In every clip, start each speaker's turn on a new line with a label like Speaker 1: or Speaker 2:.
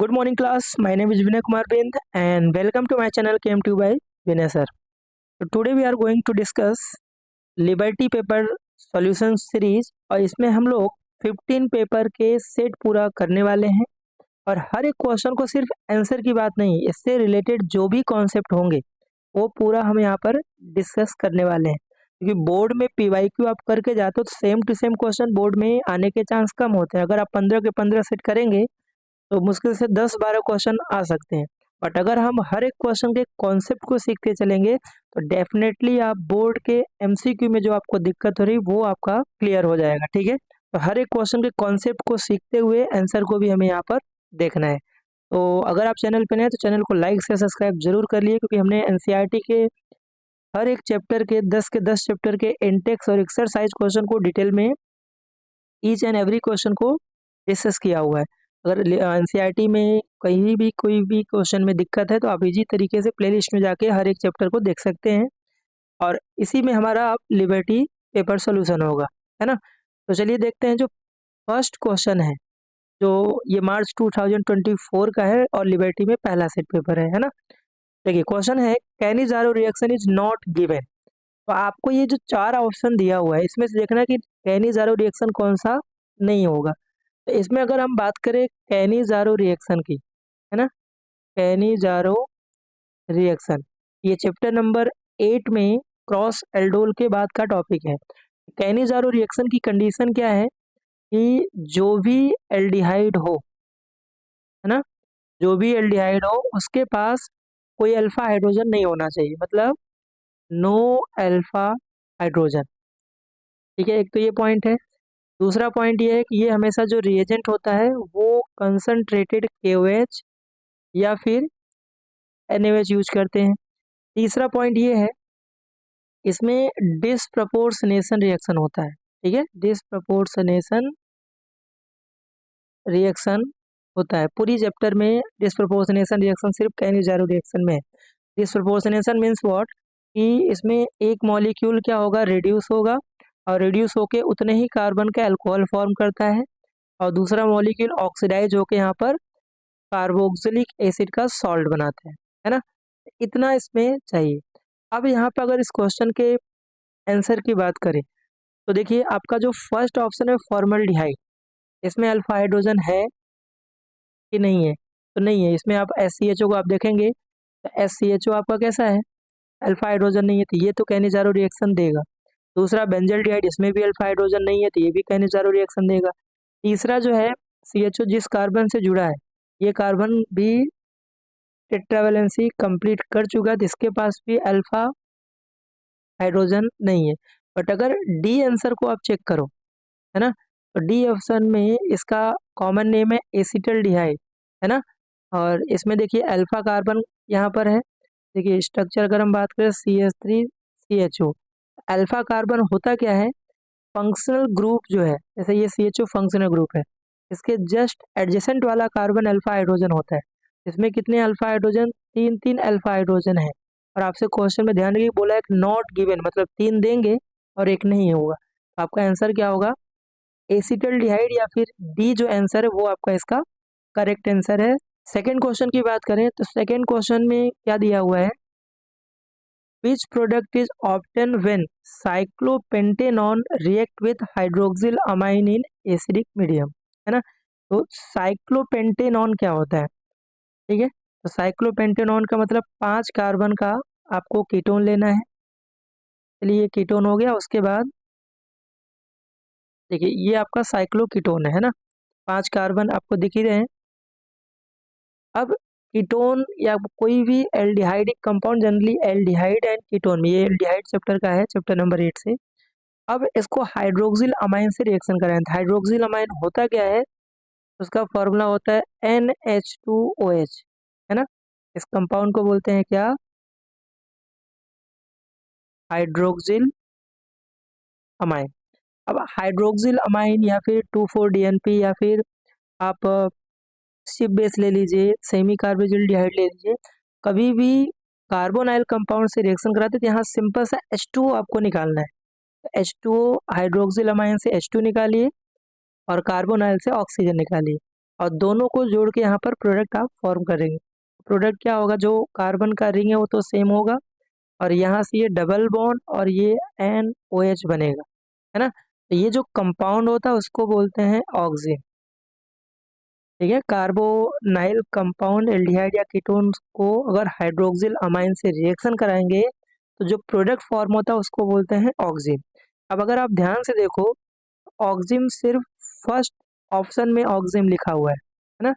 Speaker 1: Good morning class. My name is Vinay Kumar Bind and welcome to my channel KM2 by Vinay sir. So today we are going to discuss liberty paper solution series और इसमें हम लोग 15 paper के set पूरा करने वाले हैं और हर एक क्वेश्चन को सिर्फ आंसर की बात नहीं, इससे रिलेटेड जो भी कॉन्सेप्ट होंगे वो पूरा हम यहाँ पर डिस्कस करने वाले हैं। क्योंकि बोर्ड में पीवाईक्यू आप करके जाते हो तो same to same question board में आने के चांस कम होते हैं। अगर आप 15 के 15 सेट करेंगे तो मुश्किल से 10-12 क्वेश्चन आ सकते हैं, बट अगर हम हर एक क्वेश्चन के कॉन्सेप्ट को सीखते चलेंगे तो डेफिनेटली आप बोर्ड के एमसीक्यू में जो आपको दिक्कत हो रही वो आपका क्लियर हो जाएगा। ठीक है, तो हर एक क्वेश्चन के कॉन्सेप्ट को सीखते हुए आंसर को भी हमें यहाँ पर देखना है। तो अगर आप चैनल पर नए हैं तो चैनल को लाइक से सब्सक्राइब जरूर कर लिए, क्योंकि हमने एनसीईआरटी के हर एक चैप्टर के 10 के 10 चैप्टर के इंटेक्स और एक्सरसाइज क्वेश्चन को डिटेल में ईच एंड एवरी क्वेश्चन को डिस्कस किया हुआ है। अगर एनसीईआरटी में कहीं भी कोई भी क्वेश्चन में दिक्कत है तो आप इजी तरीके से प्लेलिस्ट में जाके हर एक चैप्टर को देख सकते हैं और इसी में हमारा अब लिबर्टी पेपर सॉल्यूशन होगा, है ना। तो चलिए देखते हैं जो फर्स्ट क्वेश्चन है, जो ये मार्च 2024 का है और लिबर्टी में पहला सेट पेपर है ना। देखिए क्वेश्चन है Cannizzaro reaction is not given. तो आपको ये जो चार ऑप्शन दिया हुआ है इसमें से देखना कि कैनिज़ारो रिएक्शन कौन सा नहीं होगा। तो इसमें अगर हम बात करें कैनिज़ारो रिएक्शन की, है ना, कैनिज़ारो रिएक्शन ये चैप्टर नंबर 8 में क्रॉस एल्डोल के बाद का टॉपिक है। कैनिज़ारो रिएक्शन की कंडीशन क्या है कि जो भी एल्डिहाइड हो, है ना, जो भी एल्डिहाइड हो उसके पास कोई अल्फा हाइड्रोजन नहीं होना चाहिए, मतलब नो अल्फा हाइड्रोजन। ठीक है, एक तो ये पॉइंट है। दूसरा पॉइंट ये है कि ये हमेशा जो रिएजेंट होता है वो कंसंट्रेटेड KOH या फिर NaOH यूज करते हैं। तीसरा पॉइंट ये है इसमें डिसप्रपोर्शनेशन रिएक्शन होता है। ठीक है, डिसप्रपोर्शनेशन रिएक्शन होता है। पूरी चैप्टर में डिसप्रपोर्शनेशन रिएक्शन सिर्फ कैनिज़ारो रिएक्शन में है। डिसप्रपोर्शनेशन मीन्स व्हाट कि इसमें एक मॉलिक्यूल क्या होगा, रिड्यूस होगा और रिड्यूस होके उतने ही कार्बन का अल्कोहल फॉर्म करता है और दूसरा मॉलिक्यूल ऑक्सीडाइज होके यहाँ पर कार्बोक्सिलिक एसिड का सॉल्ट बनाता है ना। इतना इसमें चाहिए। अब यहाँ पर अगर इस क्वेश्चन के आंसर की बात करें तो देखिए आपका जो फर्स्ट ऑप्शन है फॉर्मल्डिहाइड, इसमें अल्फा हाइड्रोजन है कि नहीं है, तो नहीं है। इसमें आप SCHO को आप देखेंगे तो SCHO आपका कैसा है, अल्फा हाइड्रोजन नहीं है, तो ये तो कैनिज़ारो रिएक्शन देगा। दूसरा बेंजल्डिहाइड, इसमें भी अल्फा हाइड्रोजन नहीं है तो ये भी कैनिज़ारो रिएक्शन देगा। तीसरा जो है CHO जिस कार्बन से जुड़ा है ये कार्बन भी टेट्रावैलेंसी कंप्लीट कर चुका है तो इसके पास भी अल्फा हाइड्रोजन नहीं है। बट अगर डी आंसर को आप चेक करो, है ना, तो डी ऑप्शन में इसका कॉमन नेम है एसिटल्डिहाइड, है ना। और इसमें देखिए अल्फा कार्बन यहाँ पर है। देखिए स्ट्रक्चर अगर हम बात करें CH3CHO, अल्फा कार्बन होता क्या है, फंक्शनल ग्रुप जो है, जैसे ये CHO फंक्शनल ग्रुप है, इसके जस्ट एडजेसेंट वाला कार्बन अल्फा हाइड्रोजन होता है। इसमें कितने अल्फा हाइड्रोजन, 3 अल्फा हाइड्रोजन है। और आपसे क्वेश्चन में ध्यान रखिए बोला है नॉट गिवन, मतलब 3 देंगे और एक नहीं होगा। तो आपका आंसर क्या होगा, एसिटल्डिहाइड या फिर डी जो आंसर है वो आपका इसका करेक्ट आंसर है। सेकेंड क्वेश्चन की बात करें तो सेकेंड क्वेश्चन में क्या दिया हुआ है, which product is obtain when cyclopentanone react with hydroxyl amine in acidic medium, है ना। तो साइक्लोपेंटेनॉन क्या होता है, ठीक है, तो साइक्लोपेंटेनॉन का मतलब 5 कार्बन का आपको कीटोन लेना है। चलिए ये कीटोन हो गया। उसके बाद देखिए ये आपका साइक्लोकीटोन है ना, 5 कार्बन आपको दिख ही रहे हैं। अब कीटोन या कोई भी aldehydic compound, generally aldehyde and ketone में, ये एल्डिहाइड चैप्टर का है, चैप्टर नंबर 8 से। अब इसको हाइड्रोक्सिल अमाइन से रिएक्शन कराएं। हाइड्रोक्सिल अमाइन होता क्या है, उसका फॉर्मूला होता है NH2OH, है ना। इस कंपाउंड को बोलते हैं क्या, हाइड्रोक्सिल अमाइन। अब हाइड्रोक्सिल अमाइन या फिर 2,4-DNP या फिर आप सिप बेस ले लीजिए, सेमी कार्बोक्सिल्डिहाइड ले लीजिए, कभी भी कार्बोनाइल कंपाउंड से रिएक्शन कराते तो यहाँ सिंपल सा H2O आपको निकालना है। H2O हाइड्रोक्सिल अमाइन से H2 निकालिए और कार्बोनाइल से ऑक्सीजन निकालिए और दोनों को जोड़ के यहाँ पर प्रोडक्ट आप फॉर्म करेंगे। प्रोडक्ट क्या होगा, जो कार्बन का रिंग है वो तो सेम होगा, और यहाँ से ये डबल बॉन्ड और ये NOH बनेगा, है ना। तो ये जो कंपाउंड होता है उसको बोलते हैं ऑक्सीन। ठीक है, कार्बोनाइल कंपाउंड एल्डिहाइड या कीटोन को अगर हाइड्रोक्सिल अमाइन से रिएक्शन कराएंगे तो जो प्रोडक्ट फॉर्म होता है उसको बोलते हैं ऑक्सीन। अब अगर आप ध्यान से देखो, ऑक्सीन सिर्फ फर्स्ट ऑप्शन में ऑक्सीन लिखा हुआ है ना।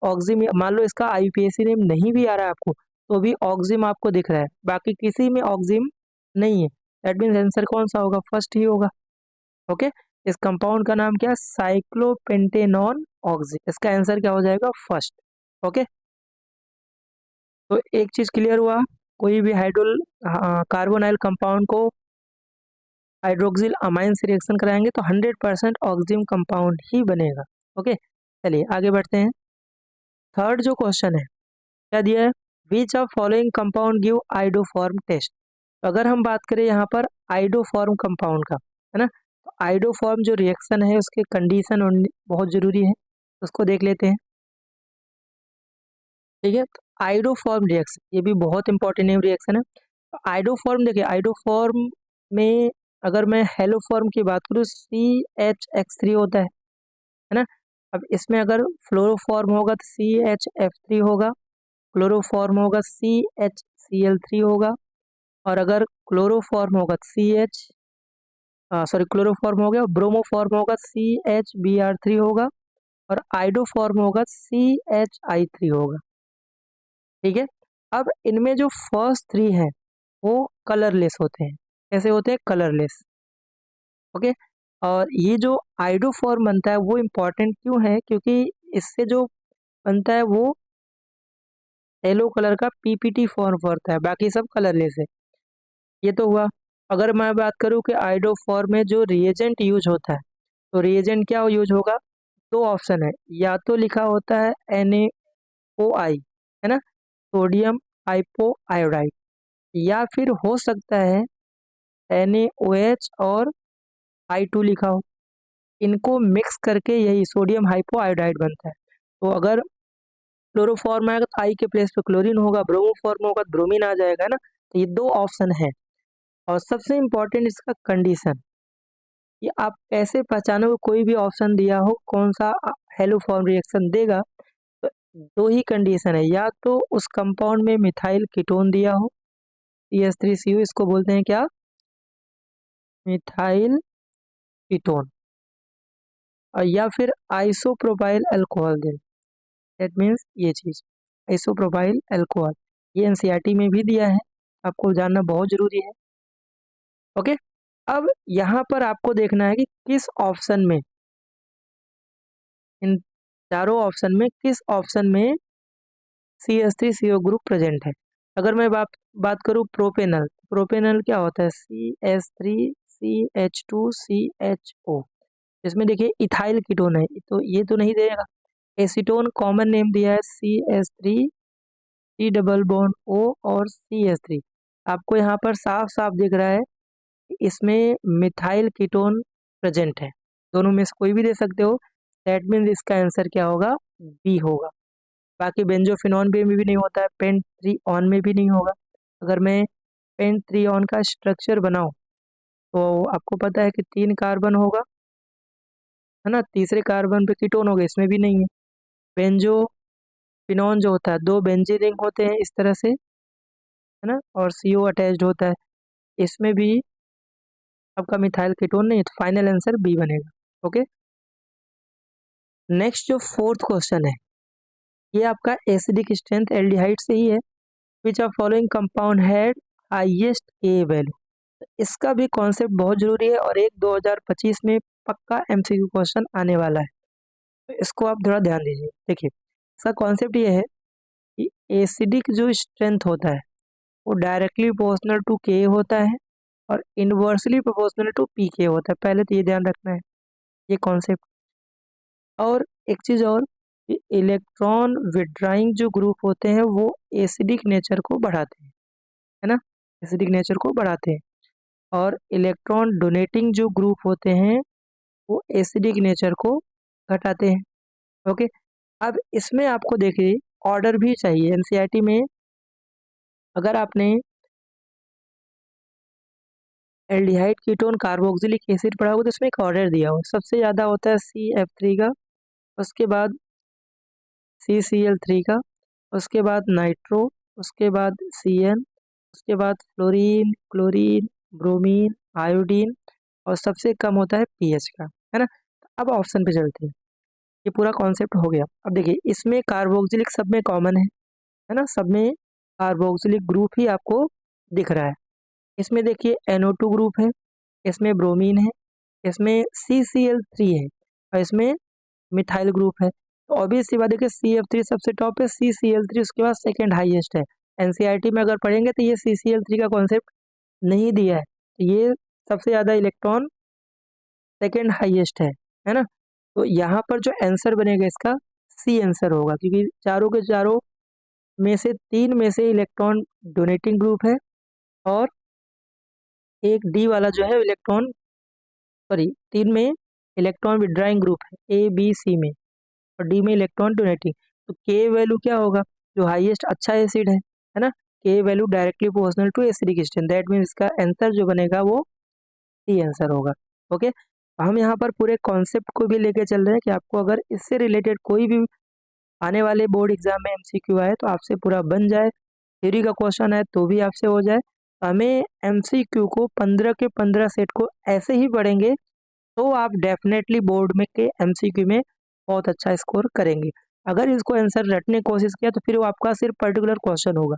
Speaker 1: ऑक्सीन, मान लो इसका IUPAC नेम नहीं भी आ रहा है आपको, तो भी ऑक्सीन आपको दिख रहा है, बाकी किसी में ऑक्सीन नहीं है। दैट मीन्स आंसर कौन सा होगा, फर्स्ट ही होगा। ओके, इस कंपाउंड का नाम क्या है, साइक्लोपेंटेनॉन ऑक्सीन। इसका आंसर क्या हो जाएगा, फर्स्ट। ओके, तो एक चीज क्लियर हुआ, कोई भी कार्बोनाइल कंपाउंड को हाइड्रोक्सिल अमाइन से रिएक्शन कराएंगे तो 100% ऑक्सीजन कंपाउंड ही बनेगा। ओके, चलिए आगे बढ़ते हैं। थर्ड जो क्वेश्चन है, क्या दिया है, which of following compound give iodoform test. तो अगर हम बात करें यहाँ पर आइडोफॉर्म कंपाउंड का, है ना, तो आइडोफॉर्म जो रिएक्शन है उसके कंडीशन बहुत जरूरी है, उसको देख लेते हैं। ठीक है, तो आइडोफॉर्म रिएक्शन ये भी बहुत इंपॉर्टेंट रिएक्शन है। तो आइडोफॉर्म देखिए, आइडोफॉर्म में अगर मैं हेलोफॉर्म की बात करूँ, CHX3 होता है ना। अब इसमें अगर फ्लोरोफॉर्म होगा तो CHF3 होगा, क्लोरोफॉर्म होगा CHCl3 होगा, और अगर क्लोरोफॉर्म होगा तो क्लोरोफॉर्म हो गया, ब्रोमोफॉर्म होगा CHBr3 होगा, और आइडोफॉर्म होगा CHI3 होगा। ठीक है, अब इनमें जो फर्स्ट थ्री हैं वो कलरलेस होते हैं। कैसे होते हैं, कलरलेस। ओके, और ये जो आइडोफॉर्म बनता है वो इम्पॉर्टेंट क्यों है, क्योंकि इससे जो बनता है वो येलो कलर का PPT फॉर्म करता है, बाकी सब कलरलेस है। ये तो हुआ। अगर मैं बात करूँ कि आइडोफॉर्म में जो रिएजेंट यूज होता है, तो रिएजेंट क्या यूज होगा, दो ऑप्शन है, या तो लिखा होता है NaOI, है ना, सोडियम हाइपो आयोडाइड, या फिर हो सकता है NaOH और I2 लिखा हो। इनको मिक्स करके यही सोडियम हाइपो आयोडाइड बनता है। तो अगर क्लोरोफॉर्म आएगा तो आई के प्लेस पे क्लोरीन होगा, ब्रोमोफॉर्म होगा तो ब्रोमीन आ जाएगा, है ना। तो ये दो ऑप्शन है। और सबसे इम्पोर्टेंट इसका कंडीशन, कि आप कैसे पहचानोगे कोई भी ऑप्शन दिया हो कौन सा हेलो फॉर्म रिएक्शन देगा। तो दो ही कंडीशन है, या तो उस कंपाउंड में मिथाइल कीटोन दिया हो, CH3CU, इसको बोलते हैं क्या, मिथाइल कीटोन, और या फिर isopropyl alcohol they. That means ये चीज आइसोप्रोपाइल अल्कोहल, ये NCERT में भी दिया है, आपको जानना बहुत जरूरी है। ओके, अब यहाँ पर आपको देखना है कि किस ऑप्शन में, इन चारों ऑप्शन में किस ऑप्शन में CH3CO ग्रुप प्रेजेंट है। अगर मैं बात करूँ प्रोपेनल, प्रोपेनल क्या होता है, CH3CH2CHO। इसमें देखिए इथाइल कीटोन है, तो ये तो नहीं देगा। एसीटोन कॉमन नेम दिया है CH3, C double bond O और CH3। आपको यहाँ पर साफ साफ दिख रहा है कि इसमें मिथाइल कीटोन प्रेजेंट है, दोनों में से कोई भी दे सकते हो। दैट मीन्स इसका आंसर क्या होगा, B होगा। बाकी बेंजोफिनॉन में भी नहीं होता है, पेंट 3 ऑन में भी नहीं होगा। अगर मैं पेंट 3 ऑन का स्ट्रक्चर बनाऊं तो आपको पता है कि 3 कार्बन होगा, है ना, तीसरे कार्बन पे कीटोन होगा, इसमें भी नहीं है। बेंजोफिनॉन जो होता है, 2 बेंजीन रिंग होते हैं इस तरह से, है ना, और CO अटैच्ड होता है, इसमें भी आपका मिथाइल कीटोन नहीं है, तो फाइनल आंसर B बनेगा। ओके, नेक्स्ट जो फोर्थ क्वेश्चन है, ये आपका एसिडिक स्ट्रेंथ एल्डिहाइड से ही है। Which of following compound had highest Ka value. इसका भी कॉन्सेप्ट बहुत जरूरी है, और एक 2025 में पक्का MCQ क्वेश्चन आने वाला है, तो इसको आप थोड़ा ध्यान दीजिए। देखिए, इसका कॉन्सेप्ट ये है कि एसिडिक जो स्ट्रेंथ होता है वो डायरेक्टली प्रोपोर्शनल टू Ka होता है, और इनवर्सली प्रोपोर्शनल टू Pk होता है। पहले तो ये ध्यान रखना है, ये कॉन्सेप्ट। और एक चीज और, इलेक्ट्रॉन विड्राइंग जो ग्रुप होते हैं वो एसिडिक नेचर को बढ़ाते हैं, है ना, एसिडिक नेचर को बढ़ाते हैं। और इलेक्ट्रॉन डोनेटिंग जो ग्रुप होते हैं वो एसिडिक नेचर को घटाते हैं। ओके, अब इसमें आपको देखिए ऑर्डर भी चाहिए। एनसीईआरटी में अगर आपने एल्डिहाइड कीटोन कार्बोक्सिलिक एसिड पढ़ा हो तो इसमें एक ऑर्डर दिया हो, सबसे ज़्यादा होता है CF3 का, उसके बाद CCl3 का, उसके बाद नाइट्रो, उसके बाद CN, उसके बाद फ्लोरीन, क्लोरीन, ब्रोमीन, आयोडीन और सबसे कम होता है पीएच का, है ना। अब ऑप्शन पे चलते हैं। ये पूरा कॉन्सेप्ट हो गया। अब देखिए इसमें कार्बोक्सिलिक सब में कॉमन है ना, सब में कार्बोक्सिलिक ग्रुप ही आपको दिख रहा है। इसमें देखिए NO2 ग्रुप है, इसमें ब्रोमीन है, इसमें CCl3 है और इसमें मिथाइल ग्रुप है। तो ऑब्वियस सी बात है कि CF3 सबसे टॉप है, CCl3 उसके बाद सेकेंड हाईएस्ट है। एनसीईआरटी में अगर पढ़ेंगे तो ये CCl3 का कॉन्सेप्ट नहीं दिया है, तो ये सबसे ज़्यादा इलेक्ट्रॉन सेकेंड हाईएस्ट है ना। तो यहाँ पर जो आंसर बनेगा इसका सी आंसर होगा, क्योंकि चारों के चारों में से 3 में से इलेक्ट्रॉन डोनेटिंग ग्रुप है और एक डी वाला जो है इलेक्ट्रॉन, सॉरी 3 में इलेक्ट्रॉन विड्राइंग ग्रुप है, A B C में, और डी में इलेक्ट्रॉन डोनेटिंग। तो के वैल्यू क्या होगा, जो हाईएस्ट अच्छा एसिड है ना, K value directly proportional to acidic strength, that mean इसका आंसर जो बनेगा वो सी आंसर होगा। ओके, हम यहाँ पर पूरे कॉन्सेप्ट को भी लेके चल रहे हैं कि आपको अगर इससे रिलेटेड कोई भी आने वाले बोर्ड एग्जाम में MCQ आए तो आपसे पूरा बन जाए, थ्योरी का क्वेश्चन है तो भी आपसे हो जाए। हमें MCQ को 15 के 15 सेट को ऐसे ही पढ़ेंगे तो आप डेफिनेटली बोर्ड में के MCQ में बहुत अच्छा स्कोर करेंगे। अगर इसको आंसर रटने की कोशिश किया तो फिर वो आपका सिर्फ पर्टिकुलर क्वेश्चन होगा।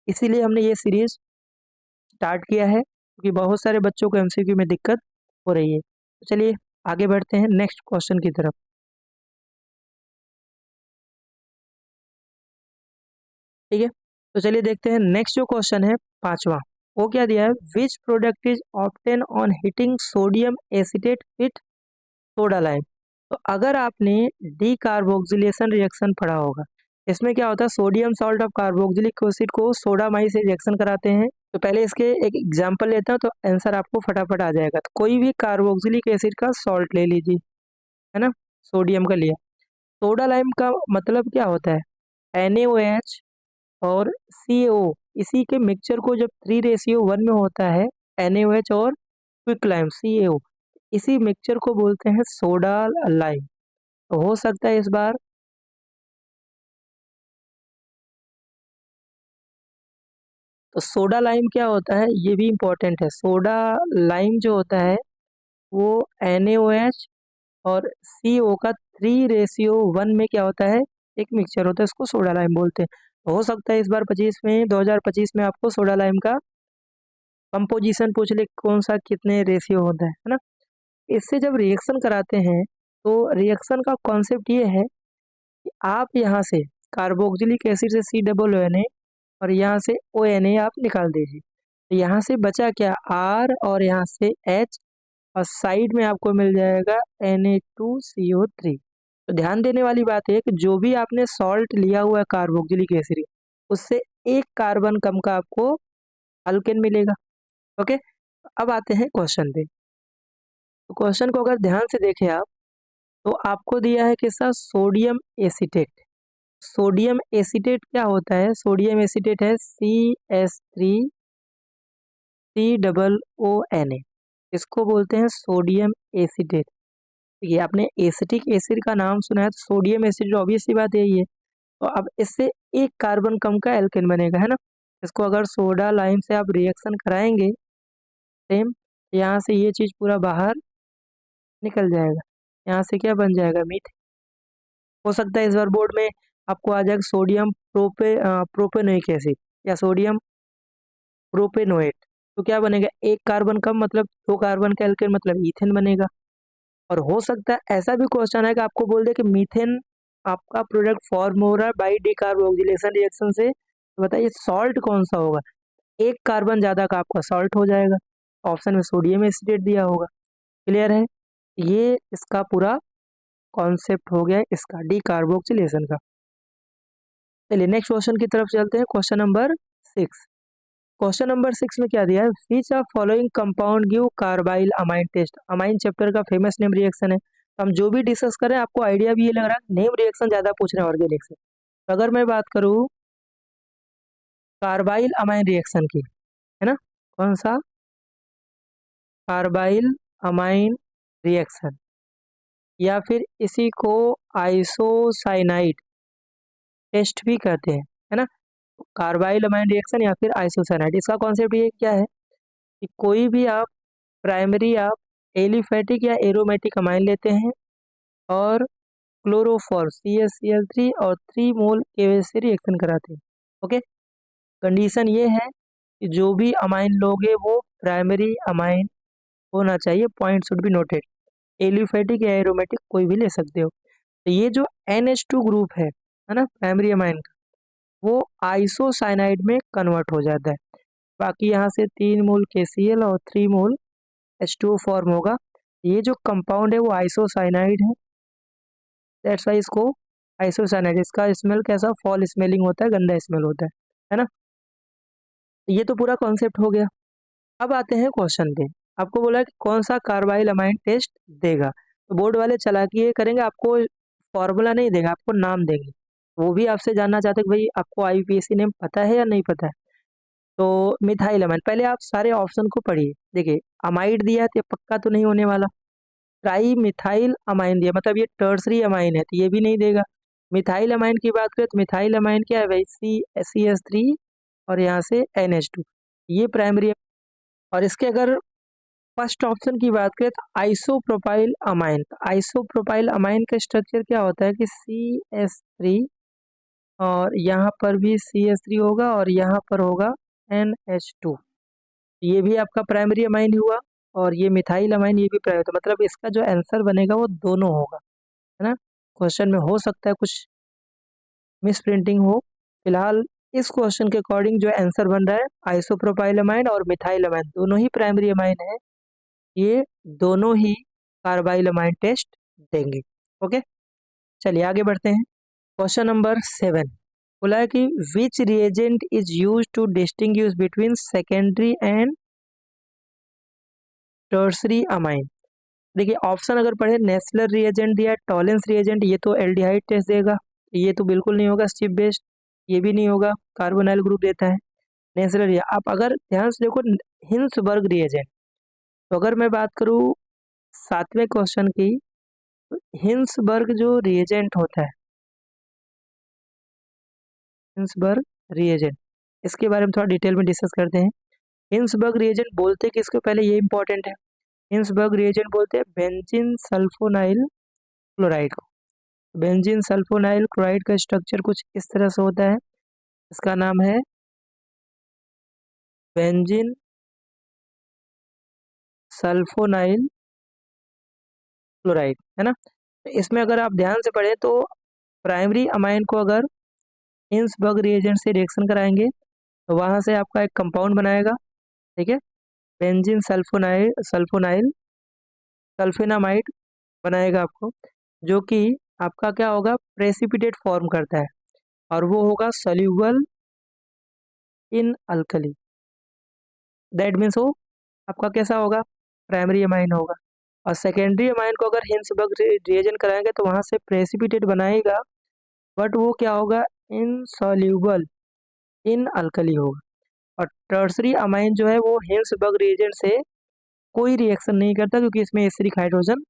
Speaker 1: इसीलिए हमने ये सीरीज स्टार्ट किया है, क्योंकि बहुत सारे बच्चों को MCQ में दिक्कत हो रही है। तो चलिए आगे बढ़ते हैं नेक्स्ट क्वेश्चन की तरफ। ठीक है, तो चलिए देखते हैं नेक्स्ट जो क्वेश्चन है 5वां। वो क्या दिया है, which product is obtain on heating sodium acetate with soda lime. तो अगर आपने डीकार्बोक्सिलेशन रिएक्शन पढ़ा होगा, इसमें क्या होता है, sodium salt of carboxylic acid को सोडा माई से रिएक्शन कराते हैं। तो पहले इसके एक एग्जांपल लेता हूँ तो आंसर आपको फटाफट आ जाएगा। तो कोई भी कार्बोक्सिलिक एसिड का सॉल्ट ले लीजिए, है ना, सोडियम का लिया। सोडा लाइम का मतलब क्या होता है, NaOH और CaO, इसी के मिक्सचर को जब 3:1 में होता है, NaOH और क्विक लाइम CaO, इसी मिक्सचर को बोलते हैं सोडा लाइम। तो हो सकता है इस बार तो सोडा लाइम क्या होता है ये भी इम्पोर्टेंट है। सोडा लाइम जो होता है वो NaOH और CO का 3:1 में क्या होता है, एक मिक्सचर होता है, इसको सोडा लाइम बोलते हैं। तो हो सकता है इस बार 2025 में आपको सोडा लाइम का कंपोजिशन पूछ ले, कौन सा कितने रेशियो होता है ना। इससे जब रिएक्शन कराते हैं तो रिएक्शन का कॉन्सेप्ट ये है कि आप यहाँ से कार्बोक्सिलिक एसिड से COONA और यहाँ से ONA आप निकाल दीजिए। तो यहाँ से बचा क्या, R और यहाँ से H और साइड में आपको मिल जाएगा Na2CO3। तो ध्यान देने वाली बात है कि जो भी आपने सॉल्ट लिया हुआ है कार्बोक्सिलिक एसिड, उससे एक कार्बन कम का आपको अल्केन मिलेगा। ओके, अब आते हैं क्वेश्चन पे। तो क्वेश्चन को अगर ध्यान से देखें आप, तो आपको दिया है किसका, सोडियम एसीटेट। सोडियम एसीटेट क्या होता है, सोडियम एसीटेट है CH3COONA, इसको बोलते हैं सोडियम एसीटेट। ये आपने एसिटिक एसिड का नाम सुना है, तो सोडियम एसिड ऑब्वियस सी बात यही है। तो अब इससे एक कार्बन कम का एल्केन बनेगा, है ना। इसको अगर सोडा लाइम से आप रिएक्शन कराएंगे सेम, यहाँ से ये चीज़ पूरा बाहर निकल जाएगा, यहाँ से क्या बन जाएगा, मीथ। हो सकता है इस बार बोर्ड में आपको आ जाएगा सोडियम प्रोपेनोइक एसिड या सोडियम प्रोपेनोएट। तो क्या बनेगा, एक कार्बन कम मतलब 2 कार्बन का एल्केन मतलब ईथेन बनेगा। और हो सकता है ऐसा भी क्वेश्चन है कि आपको बोल दे कि मीथेन आपका प्रोडक्ट फॉर्म हो रहा है बाई डीकार्बोक्सिलेशन रिएक्शन से, तो बताइए सॉल्ट कौन सा होगा, एक कार्बन ज़्यादा का आपका सॉल्ट हो जाएगा। ऑप्शन में सोडियम एसिटेट दिया होगा। क्लियर है, ये इसका पूरा कॉन्सेप्ट हो गया इसका डीकार्बोक्सिलेशन का। चलिए नेक्स्ट क्वेश्चन की तरफ चलते हैं, क्वेश्चन नंबर 6। क्वेश्चन नंबर 6 में क्या दिया है, which of following compound give carbylamine test. Amine chapter का फेमस नेम रिएक्शन है। हम जो भी डिस्कस करें आपको आइडिया भी ये लग रहा है नेम रिएक्शन ज़्यादा पूछ रहे हैं ऑर्गेनिक से। तो अगर मैं बात करूँ कार्बाइल अमाइन रिएक्शन की, है ना, कौन सा, कार्बाइल अमाइन रिएक्शन, या फिर इसी को आइसोसाइनाइड टेस्ट भी कहते हैं, है ना। कार्बाइल अमाइन रिएक्शन या फिर आइसोसाइनाइड, इसका कॉन्सेप्ट ये क्या है कि कोई भी आप प्राइमरी आप एलिफेटिक या एरोमेटिक अमाइन लेते हैं और क्लोरोफॉर्म CaCl3 और 3 मोल के से रिएक्शन कराते हैं। ओके, कंडीशन ये है कि जो भी अमाइन लोगे वो प्राइमरी अमाइन होना चाहिए, point should be noted. Aliphatic या एरोमेटिक कोई भी ले सकते हो। तो ये जो NH2 ग्रुप है ना, प्राइमरी अमाइन का, वो आइसोसाइनाइड में कन्वर्ट हो जाता है। बाकी यहाँ से 3 मोल KCl और 3 मोल H2O फॉर्म होगा। ये जो कंपाउंड है वो आइसोसाइनाइड है, दैट्स वाई इसको आइसोसाइनाइड। इसका स्मेल कैसा, फॉल स्मेलिंग होता है, गंदा स्मेल होता है ना। ये तो पूरा कॉन्सेप्ट हो गया। अब आते हैं क्वेश्चन पे। आपको बोला कि कौन सा कार्बाइल अमाइन टेस्ट देगा, तो बोर्ड वाले चालाकी ये करेंगे, आपको फॉर्मूला नहीं देगा, आपको नाम देंगे। वो भी आपसे जानना चाहते हैं कि भाई आपको IUPAC नेम पता है या नहीं पता है। तो मिथाइल अमाइन, पहले आप सारे ऑप्शन को पढ़िए। देखिए अमाइड दिया है तो ये पक्का तो नहीं होने वाला। ट्राई मिथाइल अमाइन दिया, मतलब ये टर्सरी अमाइन है, तो ये भी नहीं देगा। मिथाइल अमाइन की बात करें तो मिथाइल अमाइन क्या है भाई, CH3 और यहाँ से NH2, ये प्राइमरी। और इसके अगर फर्स्ट ऑप्शन की बात करें तो आइसोप्रोपाइल अमाइन, तो आइसोप्रोपाइल अमाइन का स्ट्रक्चर क्या होता है कि CH3 और यहाँ पर भी CH3 होगा और यहाँ पर होगा NH2, ये भी आपका प्राइमरी अमाइन हुआ और ये मिथाइल अमाइन ये भी प्राइमरी, तो मतलब इसका जो आंसर बनेगा वो दोनों होगा, है ना। क्वेश्चन में हो सकता है कुछ मिस प्रिंटिंग हो। फिलहाल इस क्वेश्चन के अकॉर्डिंग जो आंसर बन रहा है आइसोप्रोपाइल अमाइन और मिथाइल अमाइन दोनों ही प्राइमरी अमाइन है, ये दोनों ही कार्बाइल अमाइन टेस्ट देंगे। ओके, चलिए आगे बढ़ते हैं। क्वेश्चन नंबर 7 बोला है कि which reagent is use to distinguish between secondary and tertiary amine. देखिए ऑप्शन अगर पढ़े, नेस्लर रिएजेंट दिया है, टॉलेंस रिएजेंट, ये तो एल्डिहाइड टेस्ट देगा, ये तो बिल्कुल नहीं होगा। स्टिप बेस्ड, ये भी नहीं होगा, कार्बोनाइल ग्रुप देता है। नेस्लर रिया, आप अगर ध्यान से देखो हिंसबर्ग रिएजेंट, तो अगर मैं बात करूँ 7वें क्वेश्चन की, तो हिंसबर्ग जो रिएजेंट होता है, हिंसबर्ग रिएजेंट, इसके बारे में थोड़ा डिटेल में डिस्कस करते हैं। हिंसबर्ग रिएजेंट बोलते किसको, पहले ये इंपॉर्टेंट है। हिंसबर्ग रिएजेंट बोलते हैं बेंजीन सल्फोनाइल क्लोराइड को। बेंजीन सल्फोनाइल क्लोराइड का स्ट्रक्चर कुछ इस तरह से होता है, इसका नाम है बेंजीन सल्फोनाइल क्लोराइड, है ना। तो इसमें अगर आप ध्यान से पढ़ें तो प्राइमरी अमाइन को अगर हिंसबर्ग रिएजेंट से रिएक्शन कराएंगे तो वहाँ से आपका एक कंपाउंड बनाएगा, ठीक है, बेंजीन सल्फोनाइल सल्फोनाइल सल्फेनामाइड बनाएगा आपको, जो कि आपका क्या होगा, प्रेसिपिटेट फॉर्म करता है और वो होगा soluble in alkali. That means वो आपका कैसा होगा, प्राइमरी अमाइन होगा। और सेकेंडरी अमाइन को अगर हिंसबर्ग रिएजेंट कराएंगे तो वहाँ से प्रेसिपिटेट बनाएगा, बट वो क्या होगा, इनसॉल्यूबल इन अल्कली होगा। और टर्सरी अमाइन जो है वो हिंसबर्ग रिएजेंट से कोई रिएक्शन नहीं करता क्योंकि इसमें एसिडिक हाइड्रोजन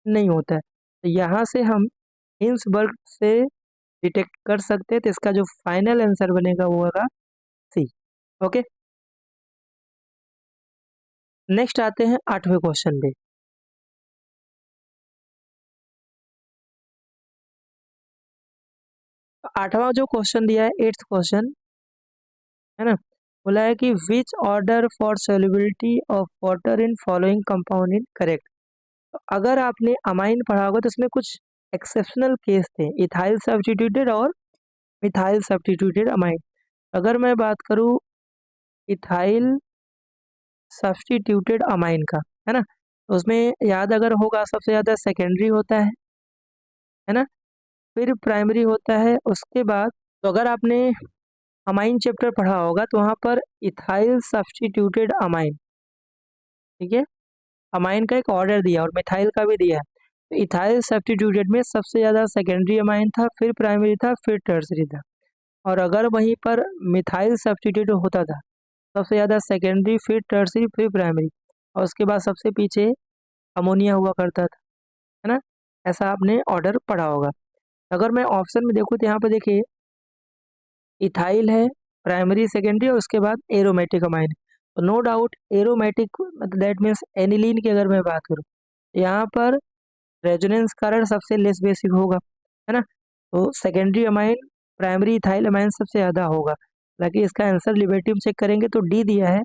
Speaker 1: नहीं होता है। तो यहाँ से हम हिंसबर्ग से डिटेक्ट कर सकते हैं, तो इसका जो फाइनल आंसर बनेगा वो होगा C। ओके, नेक्स्ट आते हैं 8वें क्वेश्चन पे। आठवां जो क्वेश्चन दिया है, 8th क्वेश्चन, है ना, बोला है कि which order for solubility of water in following compound in correct. तो अगर आपने अमाइन पढ़ा होगा तो इसमें कुछ एक्सेप्शनल केस थे, इथाइल सब्स्टिट्यूटेड और मिथाइल सब्स्टिट्यूटेड अमाइन। अगर मैं बात करूँ इथाइल सब्स्टिट्यूटेड अमाइन का, है ना, तो उसमें याद अगर होगा सबसे ज़्यादा सेकेंडरी होता है ना, फिर प्राइमरी होता है, उसके बाद तो अगर आपने अमाइन चैप्टर पढ़ा होगा तो वहाँ पर इथाइल सब्स्टिट्यूटेड अमाइन, ठीक है, अमाइन का एक ऑर्डर दिया और मिथाइल का भी दिया है। इथाइल सब्स्टिट्यूटेड में सबसे ज़्यादा सेकेंडरी अमाइन था, फिर प्राइमरी था, फिर टर्सरी था। और अगर वहीं पर मिथाइल सब्स्टिट्यूट होता था, सबसे ज़्यादा सेकेंडरी, फिर टर्सरी, फिर प्राइमरी, और उसके बाद सबसे पीछे अमोनिया हुआ करता था, है ना। ऐसा आपने ऑर्डर पढ़ा होगा। अगर मैं ऑप्शन में देखूँ तो यहाँ पर देखिए इथाइल है, प्राइमरी सेकेंडरी, और उसके बाद एरोमेटिक अमाइन। तो नो डाउट एरोमेटिक मतलब दैट मीन्स एनिलीन की अगर मैं बात करूँ, यहाँ पर रेजोनेंस कारण सबसे लेस बेसिक होगा, है ना। तो secondary amine primary ethyl amine सबसे ज़्यादा होगा। हालांकि इसका आंसर लिबर्टी में चेक करेंगे तो डी दिया है,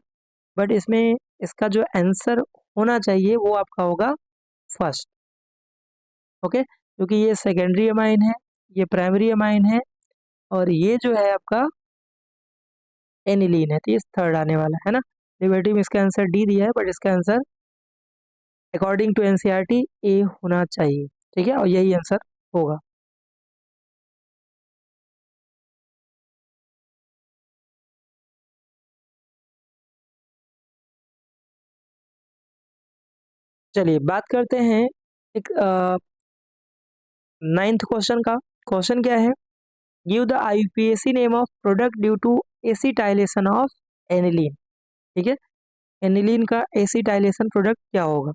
Speaker 1: बट इसमें इसका जो आंसर होना चाहिए वो आपका होगा फर्स्ट। ओके, क्योंकि ये सेकेंडरी अमाइन है, ये प्राइमरी अमाइन है, और ये जो है आपका एनिलीन है, तो ये थर्ड आने वाला है ना। लिबर्टी में इसका आंसर डी दिया है, बट इसका आंसर अकॉर्डिंग टू एनसीईआरटी ए होना चाहिए, ठीक है, और यही आंसर होगा। चलिए बात करते हैं एक 9th क्वेश्चन का। क्वेश्चन क्या है, give the IUPAC name of product due to acetylation of aniline. ठीक है, एनिलीन का एसिटाइलेशन प्रोडक्ट क्या होगा।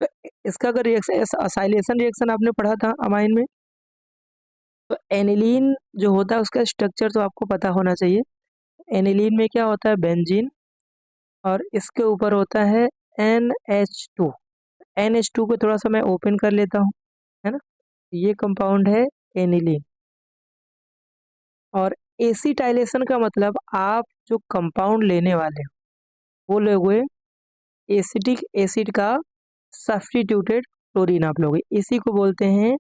Speaker 1: तो इसका अगर रिएक्शन असाइलेशन रिएक्शन आपने पढ़ा था अमाइन में, तो एनिलीन जो होता है उसका स्ट्रक्चर तो आपको पता होना चाहिए। एनिलीन में क्या होता है, बेंजीन, और इसके ऊपर होता है NH2। NH2 को थोड़ा सा मैं ओपन कर लेता हूँ, है ना। ये कंपाउंड है एनिलीन। और एसिटाइलेशन का मतलब आप जो कंपाउंड लेने वाले हो वो लोगे एसिटिक एसिड का सब्स्टिट्यूटेड क्लोरीन आप लोगे, इसी को बोलते हैं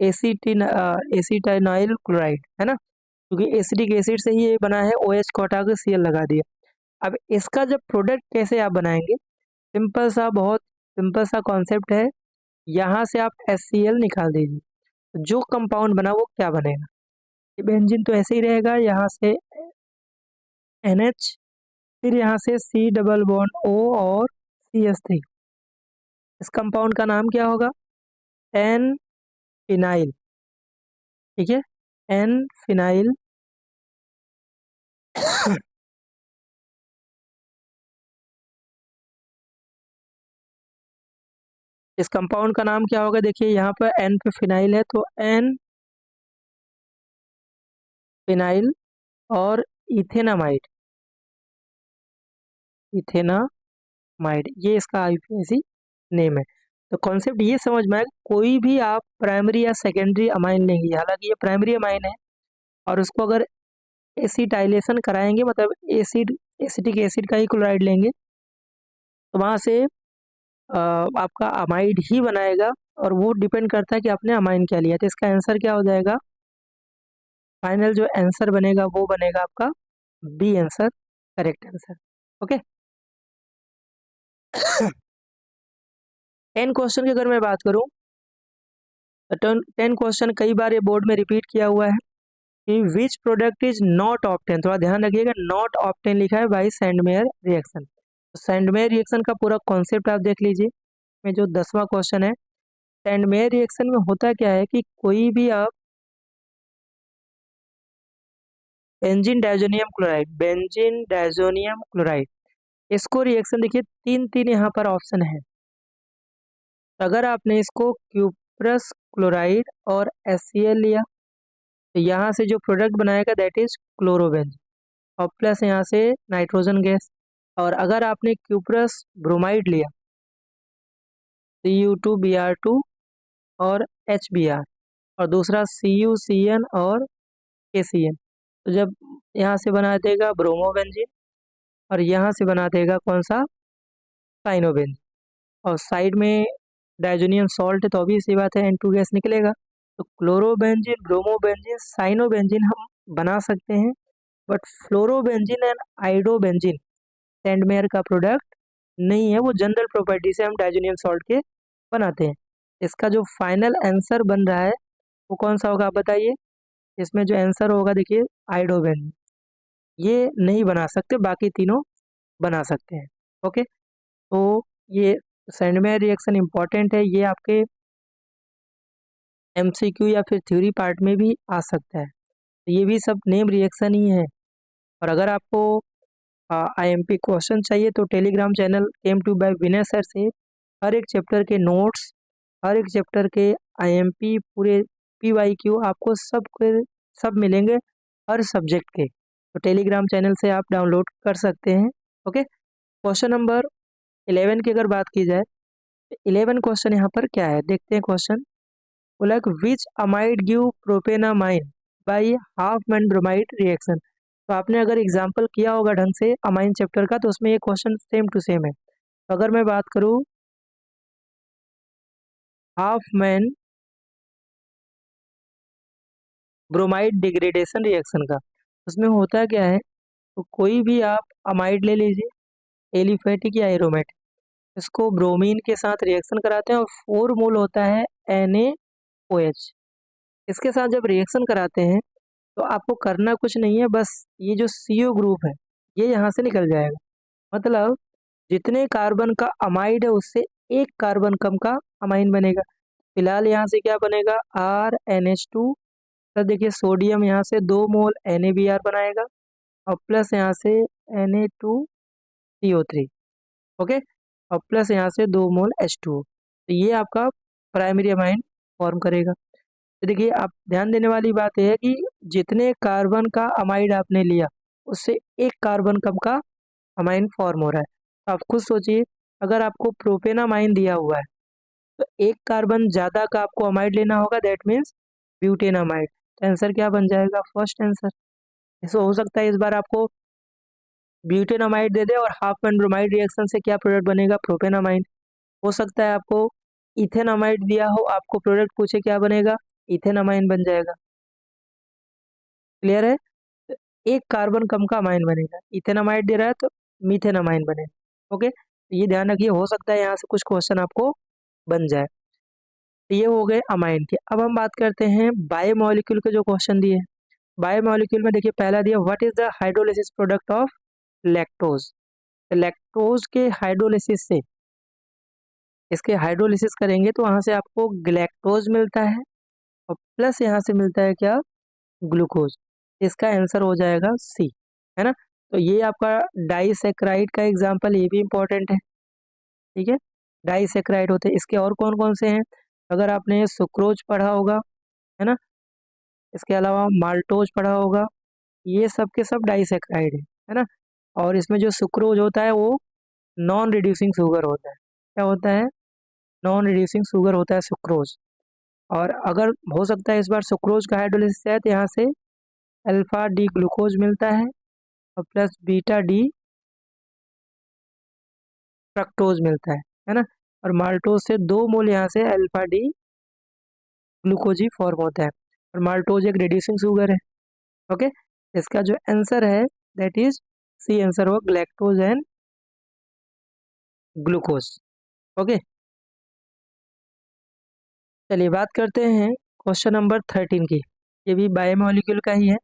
Speaker 1: एसिटाइनाइल क्लोराइड, है ना। क्योंकि एसिडिक एसिड से ही ये बना है, OH को हटा के Cl लगा दिया। अब इसका जब प्रोडक्ट कैसे आप बनाएंगे, सिंपल सा, बहुत सिंपल सा कॉन्सेप्ट है। यहाँ से आप HCl निकाल दीजिए, जो कंपाउंड बना वो क्या बनेगा, ये बेंजीन तो ऐसे ही रहेगा, यहाँ से NH, फिर यहाँ से C डबल बॉन्ड O और CH3। इस कंपाउंड का नाम क्या होगा, एन फिनाइल। ठीक है, एन फिनाइल। इस कंपाउंड का नाम क्या होगा, देखिए यहाँ पर एन पे फिनाइल है, तो एन फिनाइल और इथेनामाइड, इथेनामाइड, ये इसका आईयूपीएसी नेम है। तो कॉन्सेप्ट ये समझ में आए, कोई भी आप प्राइमरी या सेकेंडरी अमाइन लेंगे, हालांकि ये प्राइमरी अमाइन है, और उसको अगर एसिटाइलेशन कराएंगे, मतलब एसिटिक एसिड का ही क्लोराइड लेंगे, तो वहाँ से आपका अमाइड ही बनाएगा, और वो डिपेंड करता है कि आपने अमाइन क्या लिया। तो इसका आंसर क्या हो जाएगा, फाइनल जो आंसर बनेगा वो बनेगा आपका B answer, correct answer. Okay. 10 question की अगर मैं बात करूं, तो 10 क्वेश्चन कई बार ये बोर्ड में रिपीट किया हुआ है कि which product is not obtain, थोड़ा ध्यान रखिएगा, नॉट ऑब्टेन लिखा है बाई सेंडमेयर रिएक्शन। तो सेंडमेयर रिएक्शन का पूरा कॉन्सेप्ट आप देख लीजिए, में जो 10वां क्वेश्चन है, सेंडमेयर रिएक्शन में होता क्या है कि कोई भी आप बेंजीन डायजोनियम क्लोराइड, इसको रिएक्शन देखिए, तीन तीन यहाँ पर ऑप्शन है। अगर आपने इसको क्यूप्रस क्लोराइड और HCl लिया, तो यहाँ से जो प्रोडक्ट बनाएगा दैट इज क्लोरोबेंजीन, और प्लस यहाँ से नाइट्रोजन गैस। और अगर आपने क्यूप्रस ब्रोमाइड लिया, Cu2Br2 और HBr, और दूसरा CuCN और KCN, तो जब यहाँ से बना देगा ब्रोमोबेंजीन, और यहाँ से बना देगा कौन सा, साइनोबेंजीन, और साइड में डाइजोनियम सॉल्ट है, तो अभी सी बात है N2 गैस निकलेगा। तो क्लोरोबेंजीन, ब्रोमोबेंजीन, साइनोबेंजीन हम बना सकते हैं, but fluorobenzene and iodobenzene Sandmeyer का प्रोडक्ट नहीं है, वो जनरल प्रॉपर्टी से हम डाइजोनियम सॉल्ट के बनाते हैं। इसका जो फाइनल आंसर बन रहा है वो कौन सा होगा आप बताइए। इसमें जो आंसर होगा देखिए आइडोबेंजीन, ये नहीं बना सकते, बाकी तीनों बना सकते हैं। ओके, तो ये सैंडमेयर रिएक्शन इंपॉर्टेंट है, ये आपके एमसीक्यू या फिर थ्योरी पार्ट में भी आ सकता है। ये भी सब नेम रिएक्शन ही है। और अगर आपको आईएमपी क्वेश्चन चाहिए तो Telegram channel chem to by Vinay sir से हर एक चैप्टर के नोट्स, हर एक चैप्टर के आईएमपी, पूरे पीवाईक्यू आपको सब मिलेंगे हर सब्जेक्ट के। तो टेलीग्राम चैनल से आप डाउनलोड कर सकते हैं। ओके, क्वेश्चन नंबर 11 की अगर बात की जाए, 11 क्वेश्चन यहाँ पर क्या है देखते हैं। क्वेश्चन बोला कि which amide give propanamine by Hofmann bromide reaction. तो आपने अगर एग्जाम्पल किया होगा ढंग से अमाइन चैप्टर का, तो उसमें ये क्वेश्चन सेम टू सेम है। तो अगर मैं बात करूँ half man bromide degradation reaction का, उसमें होता क्या है, तो कोई भी आप अमाइड ले लीजिए, एलिफेटिक या एरोमेटिक, इसको ब्रोमीन के साथ रिएक्शन कराते हैं और 4 मोल होता है NaOH। इसके साथ जब रिएक्शन कराते हैं तो आपको करना कुछ नहीं है, बस ये जो CO ग्रुप है ये यहाँ से निकल जाएगा। मतलब जितने कार्बन का अमाइड है उससे एक कार्बन कम का अमाइन बनेगा। फिलहाल यहाँ से क्या बनेगा, RNH2। तो देखिए सोडियम यहाँ से 2 मोल NaBr बनाएगा और प्लस यहाँ से Na2CO3। ओके, और प्लस यहाँ से 2 मोल H2O। तो ये आपका प्राइमरी अमाइन फॉर्म करेगा। तो देखिए आप ध्यान देने वाली बात यह है कि जितने कार्बन का अमाइड आपने लिया उससे एक कार्बन कम का अमाइन फॉर्म हो रहा है। तो आप खुद सोचिए, अगर आपको प्रोपेनामाइन दिया हुआ है तो एक कार्बन ज़्यादा का आपको अमाइड लेना होगा, दैट मीन्स ब्यूटेनामाइड। तो आंसर क्या बन जाएगा, फर्स्ट आंसर। ऐसा हो सकता है इस बार आपको ब्यूटेनामाइड दे दे और हाफ एंड ब्रोमाइड रिएक्शन से क्या प्रोडक्ट बनेगा, प्रोपेनामाइड। हो सकता है आपको इथेनामाइड दिया हो, आपको प्रोडक्ट पूछे क्या बनेगा, इथेनामाइन बन जाएगा। क्लियर है, तो एक कार्बन कम का अमाइन बनेगा। इथेनामाइड दे रहा है तो मीथेनामाइन बनेगा। ओके, तो ये ध्यान रखिए, हो सकता है यहाँ से कुछ क्वेश्चन आपको बन जाए। तो ये हो गए अमाइन के। अब हम बात करते हैं बायोमोलिक्यूल के जो क्वेश्चन दिए। बायोमोलिक्यूल में देखिए पहला दिया what is the hydrolysis product of lactose. Lactose के हाइड्रोलिसिस से, इसके हाइड्रोलिसिस करेंगे तो वहाँ से आपको ग्लैक्टोज मिलता है और प्लस यहाँ से मिलता है क्या, ग्लूकोज। इसका आंसर हो जाएगा सी, है ना। तो ये आपका डाइसेक्राइड का एग्जाम्पल, ये भी इंपॉर्टेंट है। ठीक है, डाइसेक्राइड होते हैं। इसके और कौन कौन से हैं, अगर आपने सुक्रोज पढ़ा होगा, है ना, इसके अलावा माल्टोज पढ़ा होगा, ये सब के सब डाइसेक्राइड है ना। और इसमें जो सुक्रोज होता है वो नॉन रिड्यूसिंग शुगर होता है। क्या होता है, नॉन रिड्यूसिंग शुगर होता है सुक्रोज। और अगर हो सकता है इस बार सुक्रोज का हाइड्रोलिसिस है तो यहाँ से अल्फा डी ग्लूकोज मिलता है और प्लस बीटा डी फ्रक्टोज मिलता है ना। और माल्टोज से 2 मोल यहाँ से अल्फा डी ग्लूकोज ही फॉर्म होता है और माल्टोज एक रिड्यूसिंग शुगर है। ओके, इसका जो आंसर है दैट इज सी, आंसर हो ग्लैक्टोज एंड ग्लूकोज। ओके, चलिए बात करते हैं क्वेश्चन नंबर 13 की। ये भी बायोमोलिक्यूल का ही है।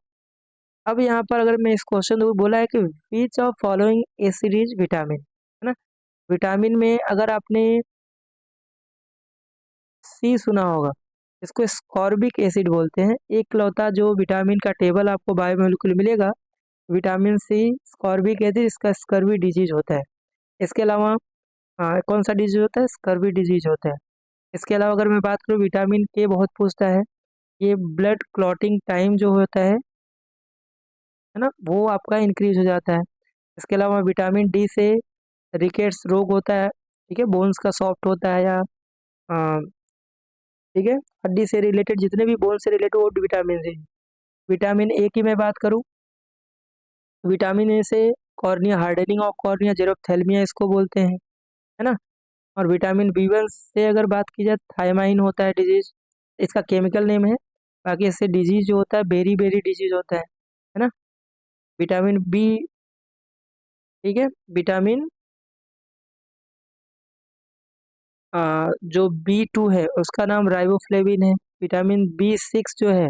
Speaker 1: अब यहाँ पर अगर मैं इस क्वेश्चन को बोला है कि विच of following acid is vitamin, है ना। विटामिन में अगर आपने सी सुना होगा, इसको स्कॉर्बिक एसिड बोलते हैं। एक लौता जो विटामिन का टेबल आपको बायोमोलिक्यूल मिलेगा, विटामिन सी स्कॉर्बिक एसिड, इसका स्कर्वी डिजीज होता है। इसके अलावा कौन सा डिजीज होता है, स्कर्वी डिजीज होता है। इसके अलावा अगर मैं बात करूँ विटामिन के बहुत पूछता है, ये ब्लड क्लॉटिंग टाइम जो होता है ना, वो आपका इंक्रीज हो जाता है। इसके अलावा विटामिन डी से रिकेट्स रोग होता है, ठीक है, बोन्स का सॉफ्ट होता है, या अ, ठीक है, हड्डी से रिलेटेड जितने भी बोन से रिलेटेड वो विटामिन से। विटामिन ए की मैं बात करूं, विटामिन ए से कॉर्निया हार्डनिंग और कॉर्निया जेरोप्थेल्मिया इसको बोलते हैं, है ना। और विटामिन B1 से अगर बात की जाए, थायमाइन होता है डिजीज, इसका केमिकल नेम है। बाकी इससे डिजीज जो होता है बेरी बेरी डिजीज होता है ना। विटामिन बी, ठीक है, विटामिन जो B2 है उसका नाम राइबोफ्लेविन है। विटामिन B6 जो है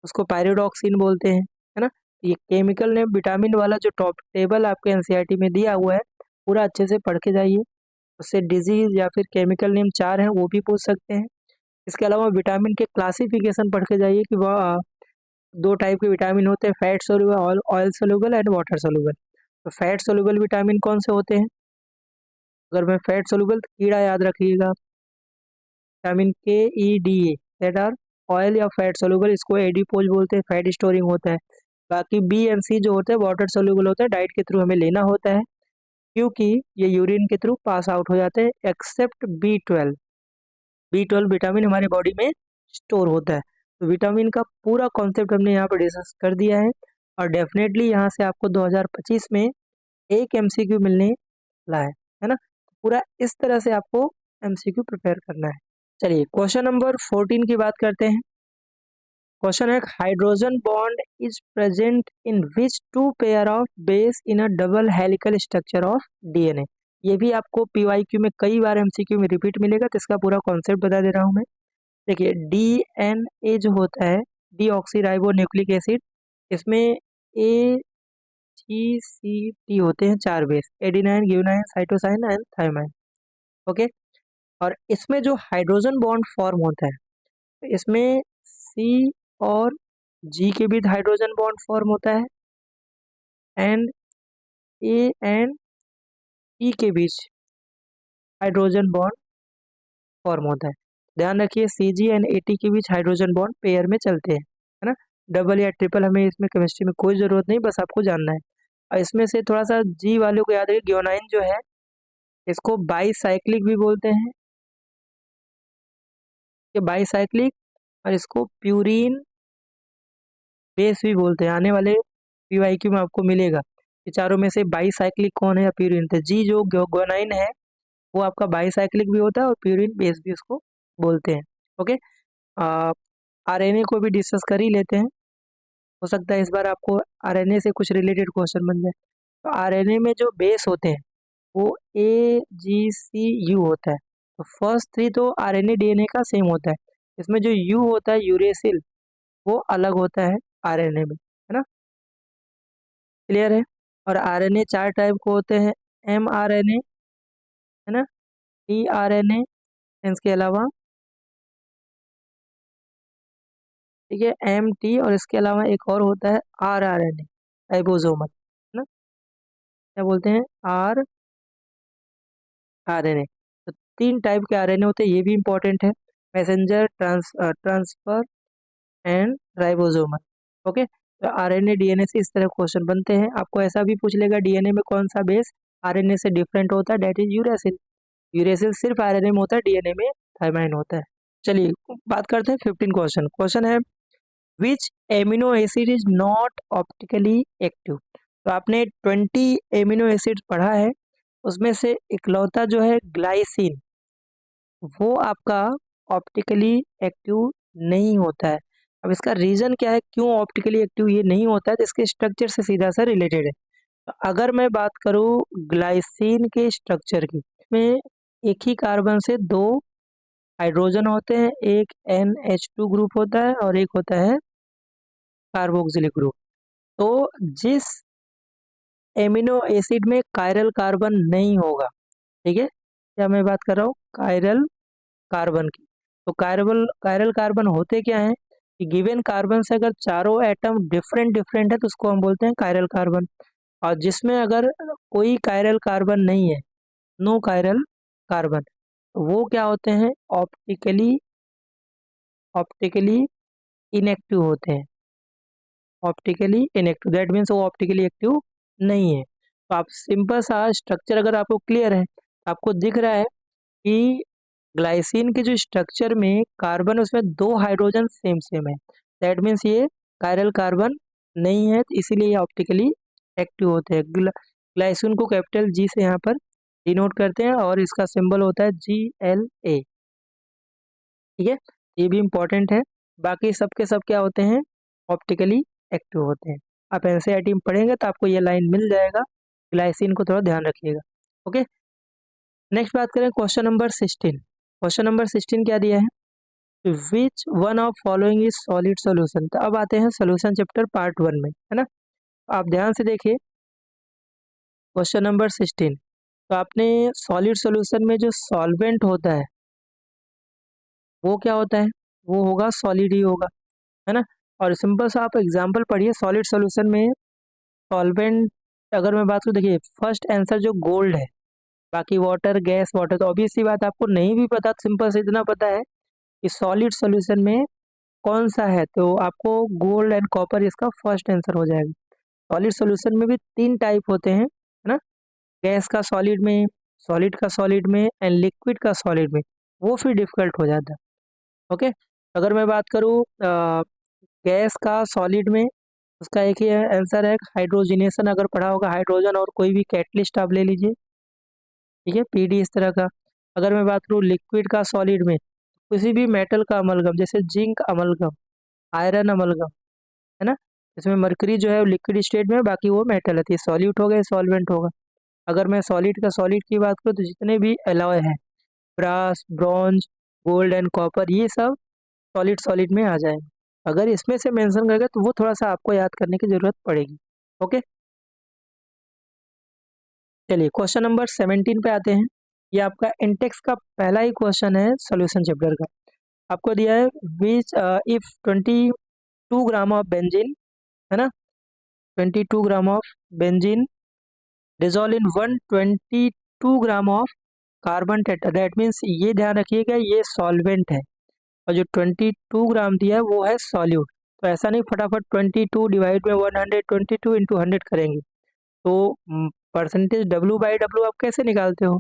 Speaker 1: उसको पायरिडॉक्सिन बोलते हैं, है ना। ये केमिकल नेम विटामिन वाला जो टॉप टेबल आपके एनसीईआरटी में दिया हुआ है, पूरा अच्छे से पढ़ के जाइए, उससे डिजीज या फिर केमिकल नेम 4 हैं वो भी पूछ सकते हैं। इसके अलावा विटामिन के क्लासिफिकेशन पढ़ के जाइए कि वह 2 टाइप के विटामिन होते हैं, fat soluble, oil soluble and water soluble. तो फैट सोल्यूबल विटामिन कौन से होते हैं? अगर मैं फैट सोल्यूबल तो कीड़ा याद रखिएगा, vitamin K E D A that are oil या फैट सोल्यूबल, इसको एडिपोज बोलते हैं, फैट स्टोरिंग होता है। बाकी बी एंड सी जो होते हैं वाटर सोल्यूबल होता है, डाइट के थ्रू हमें लेना होता है क्योंकि ये यूरिन के थ्रू पास आउट हो जाते हैं, एक्सेप्ट बी 12। बी 12 विटामिन हमारे बॉडी में स्टोर होता है। तो विटामिन का पूरा कॉन्सेप्ट हमने यहाँ पर डिस्कस कर दिया है और डेफिनेटली यहाँ से आपको 2025 में एक एमसीक्यू मिलने वाला है ना। पूरा इस तरह से आपको एमसीक्यू प्रिपेयर करना है। चलिए क्वेश्चन नंबर 14 की बात करते हैं। क्वेश्चन है hydrogen bond is present in which two pair of base in a double helical structure of DNA. ये भी आपको पीवाईक्यू में कई बार एमसीक्यू में रिपीट मिलेगा, तो इसका पूरा कॉन्सेप्ट बता दे रहा हूँ मैं। देखिए डीएनए जो होता है डीऑक्सीराइबो न्यूक्लिक एसिड, इसमें ए जी सी टी होते हैं 4 base, adenine, guanine, cytosine and thymine. Okay, और इसमें जो हाइड्रोजन बॉन्ड फॉर्म होता है, तो इसमें सी और जी के बीच हाइड्रोजन बॉन्ड फॉर्म होता है एंड ए एंड ई के बीच हाइड्रोजन बॉन्ड फॉर्म होता है। ध्यान रखिए सी जी एंड ए टी के बीच हाइड्रोजन बॉन्ड पेयर में चलते हैं, है ना। डबल या ट्रिपल हमें इसमें केमिस्ट्री में कोई ज़रूरत नहीं, बस आपको जानना है। और इसमें से थोड़ा सा जी वालों को याद रखिए, ग्योनाइन जो है इसको बाईसाइक्लिक भी बोलते हैं, ये बाईसाइक्लिक, और इसको प्यूरीन बेस भी बोलते हैं। आने वाले पीवाईक्यू में आपको मिलेगा कि चारों में से बाईसाइक्लिक कौन है या प्यूरीन। तो जी जो ग्योनाइन है वो आपका बाईसाइक्लिक भी होता है और प्यूरीन बेस भी उसको बोलते हैं। ओके, आरएनए को भी डिस्कस कर ही लेते हैं, हो सकता है इस बार आपको आरएनए से कुछ रिलेटेड क्वेश्चन बन जाए। तो आरएनए में जो बेस होते हैं वो ए जी सी यू होता है। तो फर्स्ट 3 तो आरएनए डीएनए का सेम होता है, इसमें जो यू होता है यूरेसिल वो अलग होता है आरएनए में, है ना। क्लियर है। और आरएनए 4 टाइप को होते हैं, एमआरएनए, है ना, टीआरएनए, इसके अलावा ठीक है एम टी, और इसके अलावा एक और होता है आरआरएनए, राइबोसोमल, है ना, क्या बोलते हैं आर आरएनए। तो 3 टाइप के आरएनए होते हैं, ये भी इंपॉर्टेंट है, messenger, transfer and ribosomal. Okay, तो आरएनए डीएनए से इस तरह क्वेश्चन बनते हैं। आपको ऐसा भी पूछ लेगा डीएनए में कौन सा बेस आरएनए से डिफरेंट होता है, डेट इज यूरेसिल। यूरेसिल सिर्फ आरएनए में होता है, डीएनए में थायमाइन होता है। चलिए बात करते हैं 15 क्वेश्चन। क्वेश्चन है which amino acid is not optically active. तो आपने 20 एमिनो एसिड पढ़ा है, उसमें से इकलौता जो है ग्लाइसिन वो आपका ऑप्टिकली एक्टिव नहीं होता है। अब इसका रीज़न क्या है, क्यों ऑप्टिकली एक्टिव ये नहीं होता है, तो इसके स्ट्रक्चर से सीधा सा रिलेटेड है। तो अगर मैं बात करूँ ग्लाइसिन के स्ट्रक्चर की, इसमें एक ही कार्बन से 2 हाइड्रोजन होते हैं, एक NH2 ग्रुप होता है और एक होता है कार्बोक्सिलिक ग्रुप। तो जिस एमिनो एसिड में कायरल कार्बन नहीं होगा, ठीक है, क्या मैं बात कर रहा हूँ कायरल कार्बन की, तो कायरल कार्बन होते क्या हैं कि गिवन कार्बन से अगर चारों एटम डिफरेंट डिफरेंट है तो उसको हम बोलते हैं कायरल कार्बन। और जिसमें अगर कोई कायरल कार्बन नहीं है, नो कायरल कार्बन, तो वो क्या होते हैं ऑप्टिकली ऑप्टिकली इनएक्टिव होते हैं, ऑप्टिकली इनएक्टिव, दैट मीन्स वो ऑप्टिकली एक्टिव नहीं है। तो आप सिंपल सा स्ट्रक्चर अगर आपको क्लियर है, आपको दिख रहा है कि ग्लाइसिन के जो स्ट्रक्चर में कार्बन उसमें 2 हाइड्रोजन सेम सेम है, दैट मीन्स ये कायरल कार्बन नहीं है, तो इसीलिए ये ऑप्टिकली एक्टिव होते हैं। ग्लाइसिन को कैपिटल जी से यहाँ पर डिनोट करते हैं और इसका सिंबल होता है GLA, ठीक है, ये भी इंपॉर्टेंट है। बाकी सब के सब क्या होते हैं ऑप्टिकली एक्टिव होते हैं। आप एनसीईआरटी में पढ़ेंगे तो आपको ये लाइन मिल जाएगा, ग्लाइसिन को थोड़ा ध्यान रखिएगा। ओके, नेक्स्ट बात करें क्वेश्चन नंबर 16। क्वेश्चन नंबर 16 क्या दिया है, which one of following is solid solution. तो अब आते हैं सोल्यूशन चैप्टर पार्ट 1 में, है ना। आप ध्यान से देखिए क्वेश्चन नंबर 16। तो आपने सॉलिड सॉल्यूशन में जो सॉल्वेंट होता है वो क्या होता है, वो होगा सॉलिड ही होगा, है ना। और सिंपल सा आप एग्जांपल पढ़िए सॉलिड सॉल्यूशन में सॉल्वेंट। अगर मैं बात करूँ, देखिए फर्स्ट आंसर जो गोल्ड है, बाकी वाटर गैस वाटर तो ऑब्वियस सी बात आपको नहीं भी पता, सिंपल से इतना पता है कि सॉलिड सॉल्यूशन में कौन सा है, तो आपको गोल्ड एंड कॉपर इसका फर्स्ट आंसर हो जाएगा। सॉलिड सॉल्यूशन में भी तीन टाइप होते हैं, है ना। गैस का सॉलिड में, सॉलिड का सॉलिड में एंड लिक्विड का सॉलिड में, वो फिर डिफिकल्ट हो जाता है। ओके, अगर मैं बात करूँ गैस का सॉलिड में, उसका एक ही आंसर है हाइड्रोजनेशन। अगर पढ़ा होगा हाइड्रोजन और कोई भी कैटलिस्ट आप ले लीजिए, ठीक है, पीडी इस तरह का। अगर मैं बात करूँ लिक्विड का सॉलिड में, किसी भी मेटल का अमलगम, जैसे जिंक अमलगम, आयरन अमलगम, है ना। इसमें मरकरी जो है लिक्विड स्टेट में है, बाकी वो मेटल है, तो ये सॉल्यूट हो गया, सॉल्वेंट होगा। अगर मैं सॉलिड का सॉलिड की बात करूँ तो जितने भी एलॉय हैं, brass bronze gold and copper, ये सब सॉलिड सॉलिड में आ जाएंगे। अगर इसमें से मेंशन करेगा तो वो थोड़ा सा आपको याद करने की जरूरत पड़ेगी। ओके, चलिए क्वेश्चन नंबर 17 पे आते हैं। ये आपका इंटेक्स का पहला ही क्वेश्चन है सॉल्यूशन चैप्टर का। आपको दिया है which if 22 gram of benzene, है ना, 22 gram of benzene dissolve in 122 gram of carbon tetra, that means ये ध्यान रखिएगा ये सॉल्वेंट है, और जो 22 ग्राम दिया है वो है सॉल्यूट। तो ऐसा नहीं फटाफट 22 डिवाइड में 122 इंटू 100 करेंगे, तो परसेंटेज डब्ल्यू बाई डब्ल्यू आप कैसे निकालते हो,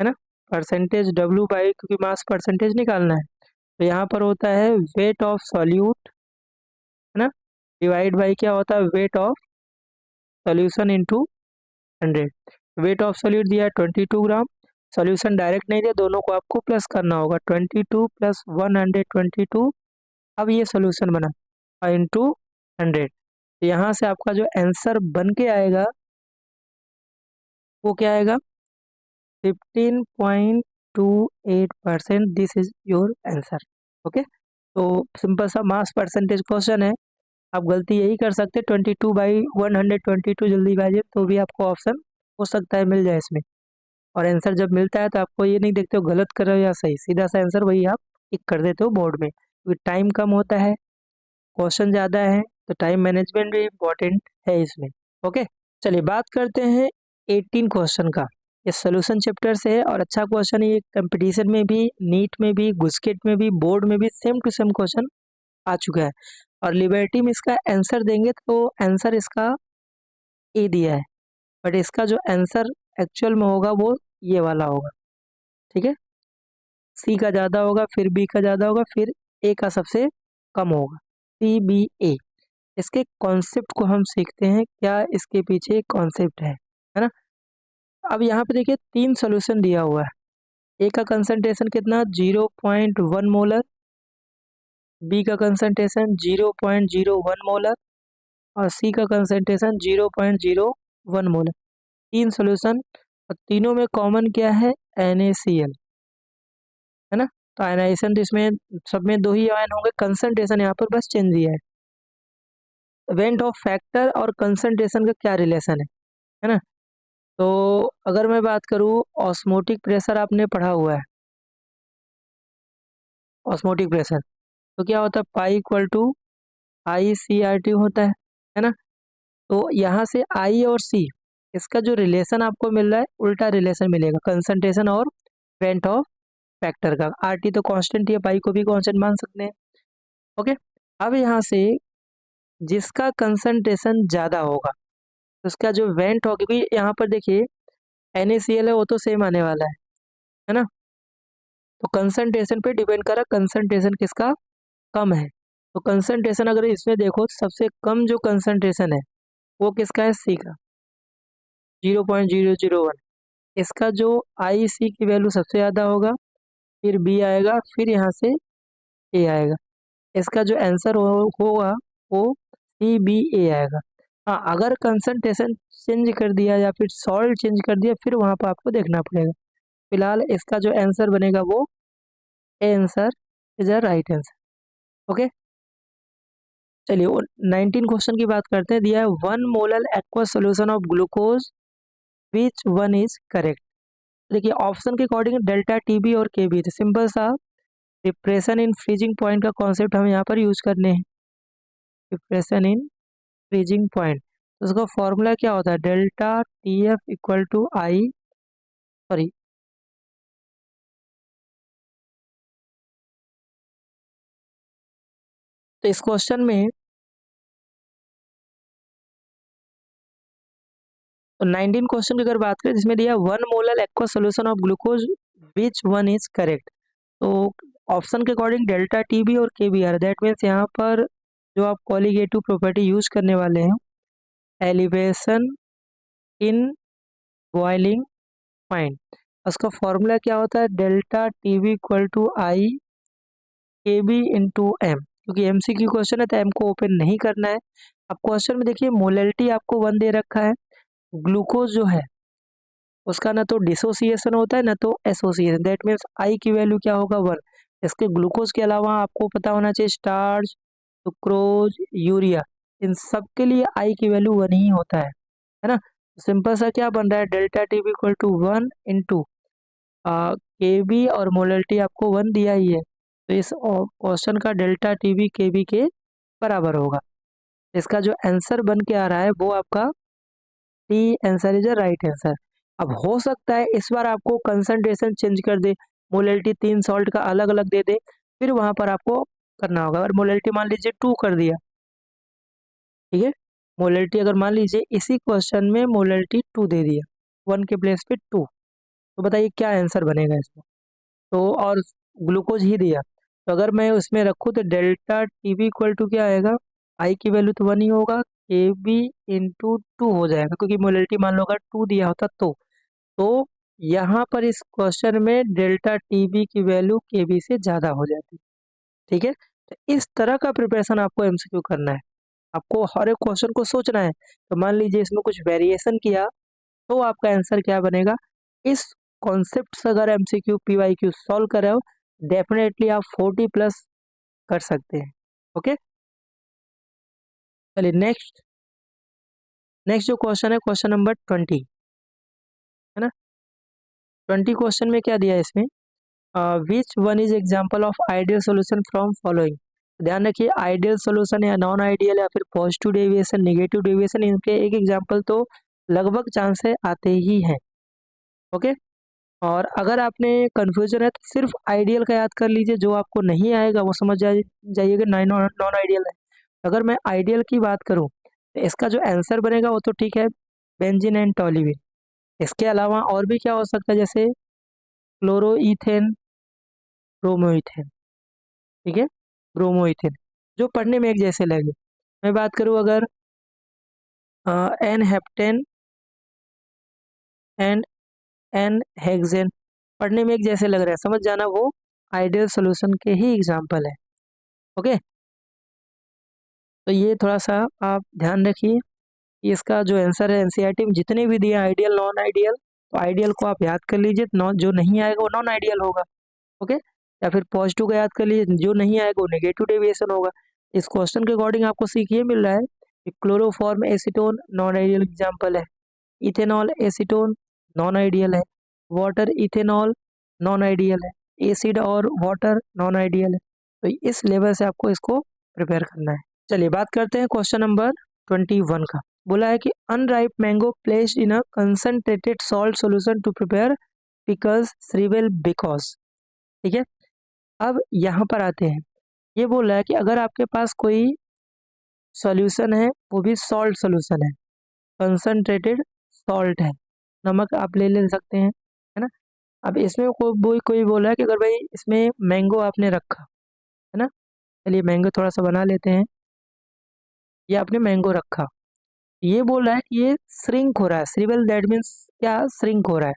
Speaker 1: है ना। परसेंटेज डब्ल्यू बाई, क्योंकि मास परसेंटेज निकालना है, तो यहाँ पर होता है वेट ऑफ सॉल्यूट, है ना, डिवाइड बाई क्या होता है weight of solution into 100। Weight of solute दिया है 22 ग्राम, सॉल्यूशन डायरेक्ट नहीं दिया, दोनों को आपको प्लस करना होगा, 22 प्लस 122। अब ये सॉल्यूशन बना इंटू 100, यहाँ से आपका जो आंसर बन के आएगा वो क्या आएगा, 15.28%। This is your answer. Okay, तो सिंपल सा मास परसेंटेज क्वेश्चन है, आप गलती यही कर सकते हैं 22/122 जल्दीबाजी तो भी आपको ऑप्शन हो सकता है मिल जाए इसमें। और आंसर जब मिलता है तो आपको ये नहीं देखते हो गलत कर रहे हो या सही, सीधा सा आंसर वही आप टिक कर देते हो बोर्ड में, क्योंकि टाइम कम होता है, क्वेश्चन ज़्यादा है, तो टाइम मैनेजमेंट भी इम्पोर्टेंट है इसमें। ओके, चलिए बात करते हैं 18 क्वेश्चन का। ये सोल्यूशन चैप्टर से है और अच्छा क्वेश्चन है, ये कंपटीशन में भी, नीट में भी, गुस्केट में भी, बोर्ड में भी सेम टू सेम क्वेश्चन आ चुका है। और लिबर्टी में इसका आंसर देंगे तो आंसर इसका ए दिया है, बट इसका जो आंसर एक्चुअल में होगा वो ये वाला होगा, ठीक है। सी का ज़्यादा होगा, फिर बी का ज़्यादा होगा, फिर ए का सबसे कम होगा, CBA। इसके कॉन्सेप्ट को हम सीखते हैं, क्या इसके पीछे कॉन्सेप्ट है ना। अब यहाँ पे देखिए तीन सॉल्यूशन दिया हुआ है, ए का कंसंट्रेशन कितना 0.1 मोलर, बी का कंसंट्रेशन 0.01 मोलर और सी का कंसंट्रेशन 0.01 मोलर। तीन सॉल्यूशन और तीनों में कॉमन क्या है, NaCl, है ना। तो आयनाइजेशन तो इसमें सब में दो ही आयन होंगे, कंसंट्रेशन यहाँ पर बस चेंज दिया है। वेंट ऑफ फैक्टर और कंसंट्रेशन का क्या रिलेशन है ना। तो अगर मैं बात करूँ ऑस्मोटिक प्रेशर आपने पढ़ा हुआ है, ऑस्मोटिक प्रेशर तो क्या होता है पाई इक्वल टू ICRT होता है ना। तो यहाँ से I और C, इसका जो रिलेशन आपको मिल रहा है उल्टा रिलेशन मिलेगा कंसंट्रेशन और वेंट ऑफ फैक्टर का। RT तो कांस्टेंट ही है, पाई को भी कांस्टेंट मान सकते हैं। ओके, अब यहाँ से जिसका कंसंट्रेशन ज़्यादा होगा उसका जो वेंट होगा, क्योंकि यहाँ पर देखिए NaCl है वो तो सेम आने वाला है ना। तो कंसंट्रेशन पे डिपेंड करा, कंसंट्रेशन किसका कम है, तो कंसंट्रेशन अगर इसमें देखो सबसे कम जो कंसंट्रेशन है वो किसका है, सी का 0.001। इसका जो IC की वैल्यू सबसे ज़्यादा होगा, फिर बी आएगा, फिर यहाँ से ए आएगा। इसका जो आंसर होगा वो CBA आएगा। हाँ, अगर कंसंट्रेशन चेंज कर दिया या फिर सॉल्ट चेंज कर दिया फिर वहाँ पर आपको देखना पड़ेगा। फिलहाल इसका जो आंसर बनेगा वो A answer is a right answer. Okay, चलिए 19 क्वेश्चन की बात करते हैं। दिया है 1 molar aqua solution of glucose which one is correct. देखिए ऑप्शन के अकॉर्डिंग डेल्टा टीबी और केबी, सिंपल सा डिप्रेशन इन फ्रीजिंग पॉइंट का कॉन्सेप्ट हम यहाँ पर यूज करने हैं। डिप्रेशन इन फ्रीजिंग पॉइंट, तो उसका फॉर्मूला क्या होता है, delta T F equal to I, sorry तो इस क्वेश्चन में तो 19 क्वेश्चन की अगर बात करें जिसमें दिया 1 molar aqua solution of glucose which one is correct, तो ऑप्शन के अकॉर्डिंग डेल्टा टी बी और के बी आर, दैट मीन्स यहाँ पर जो आप कॉलिगेटिव प्रॉपर्टी यूज करने वाले हैं, एलिवेशन इन बॉइलिंग पॉइंट, उसका फॉर्मूला क्या होता है, delta T B equal to I K B into M. क्योंकि एमसीक्यू क्वेश्चन है तो एम को ओपन नहीं करना है। अब क्वेश्चन में देखिए मोलैलिटी आपको 1 दे रखा है, ग्लूकोज जो है उसका ना तो डिसोसिएशन होता है ना तो एसोसिएशन, दैट मीन्स आई की वैल्यू क्या होगा 1। इसके ग्लूकोज के अलावा आपको पता होना चाहिए स्टार्च, सुक्रोज, यूरिया, इन सब के लिए आई की वैल्यू 1 ही होता है ना। सिंपल सा क्या बन रहा है, delta T B equal to 1 into K B और मोलैलिटी आपको 1 दिया ही है, तो इस क्वेश्चन का delta T B K B के बराबर होगा। इसका जो आंसर बन के आ रहा है वो आपका T answer is a right answer. अब हो सकता है इस बार आपको कंसंट्रेशन चेंज कर दे, मोलैलिटी 3 सॉल्ट का अलग अलग दे दे, फिर वहां पर आपको करना होगा। अगर मोलैलिटी मान लीजिए 2 कर दिया, ठीक है, मोलैलिटी अगर मान लीजिए इसी क्वेश्चन में मोलैलिटी 2 दे दिया, 1 के प्लेस पे 2, तो बताइए क्या आंसर बनेगा इसमें। तो और ग्लूकोज ही दिया, तो अगर मैं उसमें रखूँ तो delta T B equal to क्या आएगा, आई की वैल्यू तो 1 ही होगा, के बी इंटू 2 हो जाएगा, क्योंकि मोलैलिटी मान लो अगर 2 दिया होता तो यहाँ पर इस क्वेश्चन में डेल्टा टी बी की वैल्यू के बी से ज़्यादा हो जाती। ठीक है, तो इस तरह का प्रिपरेशन आपको एमसीक्यू करना है, आपको हर एक क्वेश्चन को सोचना है। तो मान लीजिए इसमें कुछ वेरिएशन किया तो आपका आंसर क्या बनेगा। इस कॉन्सेप्ट से अगर एमसीक्यू पीवाईक्यू सॉल्व कर रहे हो, डेफिनेटली आप 40 प्लस कर सकते हैं। ओके, चलिए नेक्स्ट नेक्स्ट जो क्वेश्चन है क्वेश्चन नंबर 20 है ना। 20 क्वेश्चन में क्या दिया है इसमें, which one is example of ideal solution from following. ध्यान रखिए आइडियल सोल्यूशन या नॉन आइडियल या फिर पॉजिटिव डेविएशन, नेगेटिव डेविएशन, इनके एक एग्जाम्पल तो लगभग चांस से आते ही हैं। ओके, और अगर आपने कन्फ्यूजन है तो सिर्फ आइडियल का याद कर लीजिए, जो आपको नहीं आएगा वो समझ जाइएगा नॉन आइडियल है। अगर मैं आइडियल की बात करूं तो इसका जो आंसर बनेगा वो तो ठीक है, बेंजीन एंड टॉल्यूइन। इसके अलावा और भी क्या हो सकता है, जैसे क्लोरोईथेन, ब्रोमोईथेन, ठीक है, ब्रोमोईथेन, जो पढ़ने में एक जैसे लगे। मैं बात करूं अगर N heptane and N hexane, पढ़ने में एक जैसे लग रहा है, समझ जाना वो आइडियल सॉल्यूशन के ही एग्जांपल है। ओके, तो ये थोड़ा सा आप ध्यान रखिए कि इसका जो आंसर है एनसीईआरटी में जितने भी दिए आइडियल नॉन आइडियल, तो आइडियल को आप याद कर लीजिए, नॉन जो नहीं आएगा वो नॉन आइडियल होगा। ओके, या फिर पॉजिटिव का याद कर लीजिए, जो नहीं आएगा वो नेगेटिव डेविएशन होगा। इस क्वेश्चन के अकॉर्डिंग आपको सीख ये मिल रहा है कि chloroform acetone non ideal example है, इथेनॉल एसीटोन नॉन आइडियल है, वाटर इथेनॉल नॉन आइडियल है, एसिड और वाटर नॉन आइडियल है। तो इस लेवल से आपको इसको प्रिपेयर करना है। चलिए बात करते हैं क्वेश्चन नंबर 21 का। बोला है कि unripe mango placed in a concentrated salt solution to prepare pickles shrivel because. ठीक है, अब यहाँ पर आते हैं, ये बोल रहा है कि अगर आपके पास कोई सॉल्यूशन है, वो भी सॉल्ट सॉल्यूशन है, कंसंट्रेटेड सॉल्ट है, नमक आप ले सकते हैं, है ना। अब इसमें कोई बोला है कि अगर भाई इसमें मैंगो आपने रखा, है ना, चलिए मैंगो थोड़ा सा बना लेते हैं, ये आपने मैंगो रखा, ये बोल रहा है कि ये श्रिंक हो रहा है, श्रिवेल दैट मीन्स क्या, श्रिंक हो रहा है।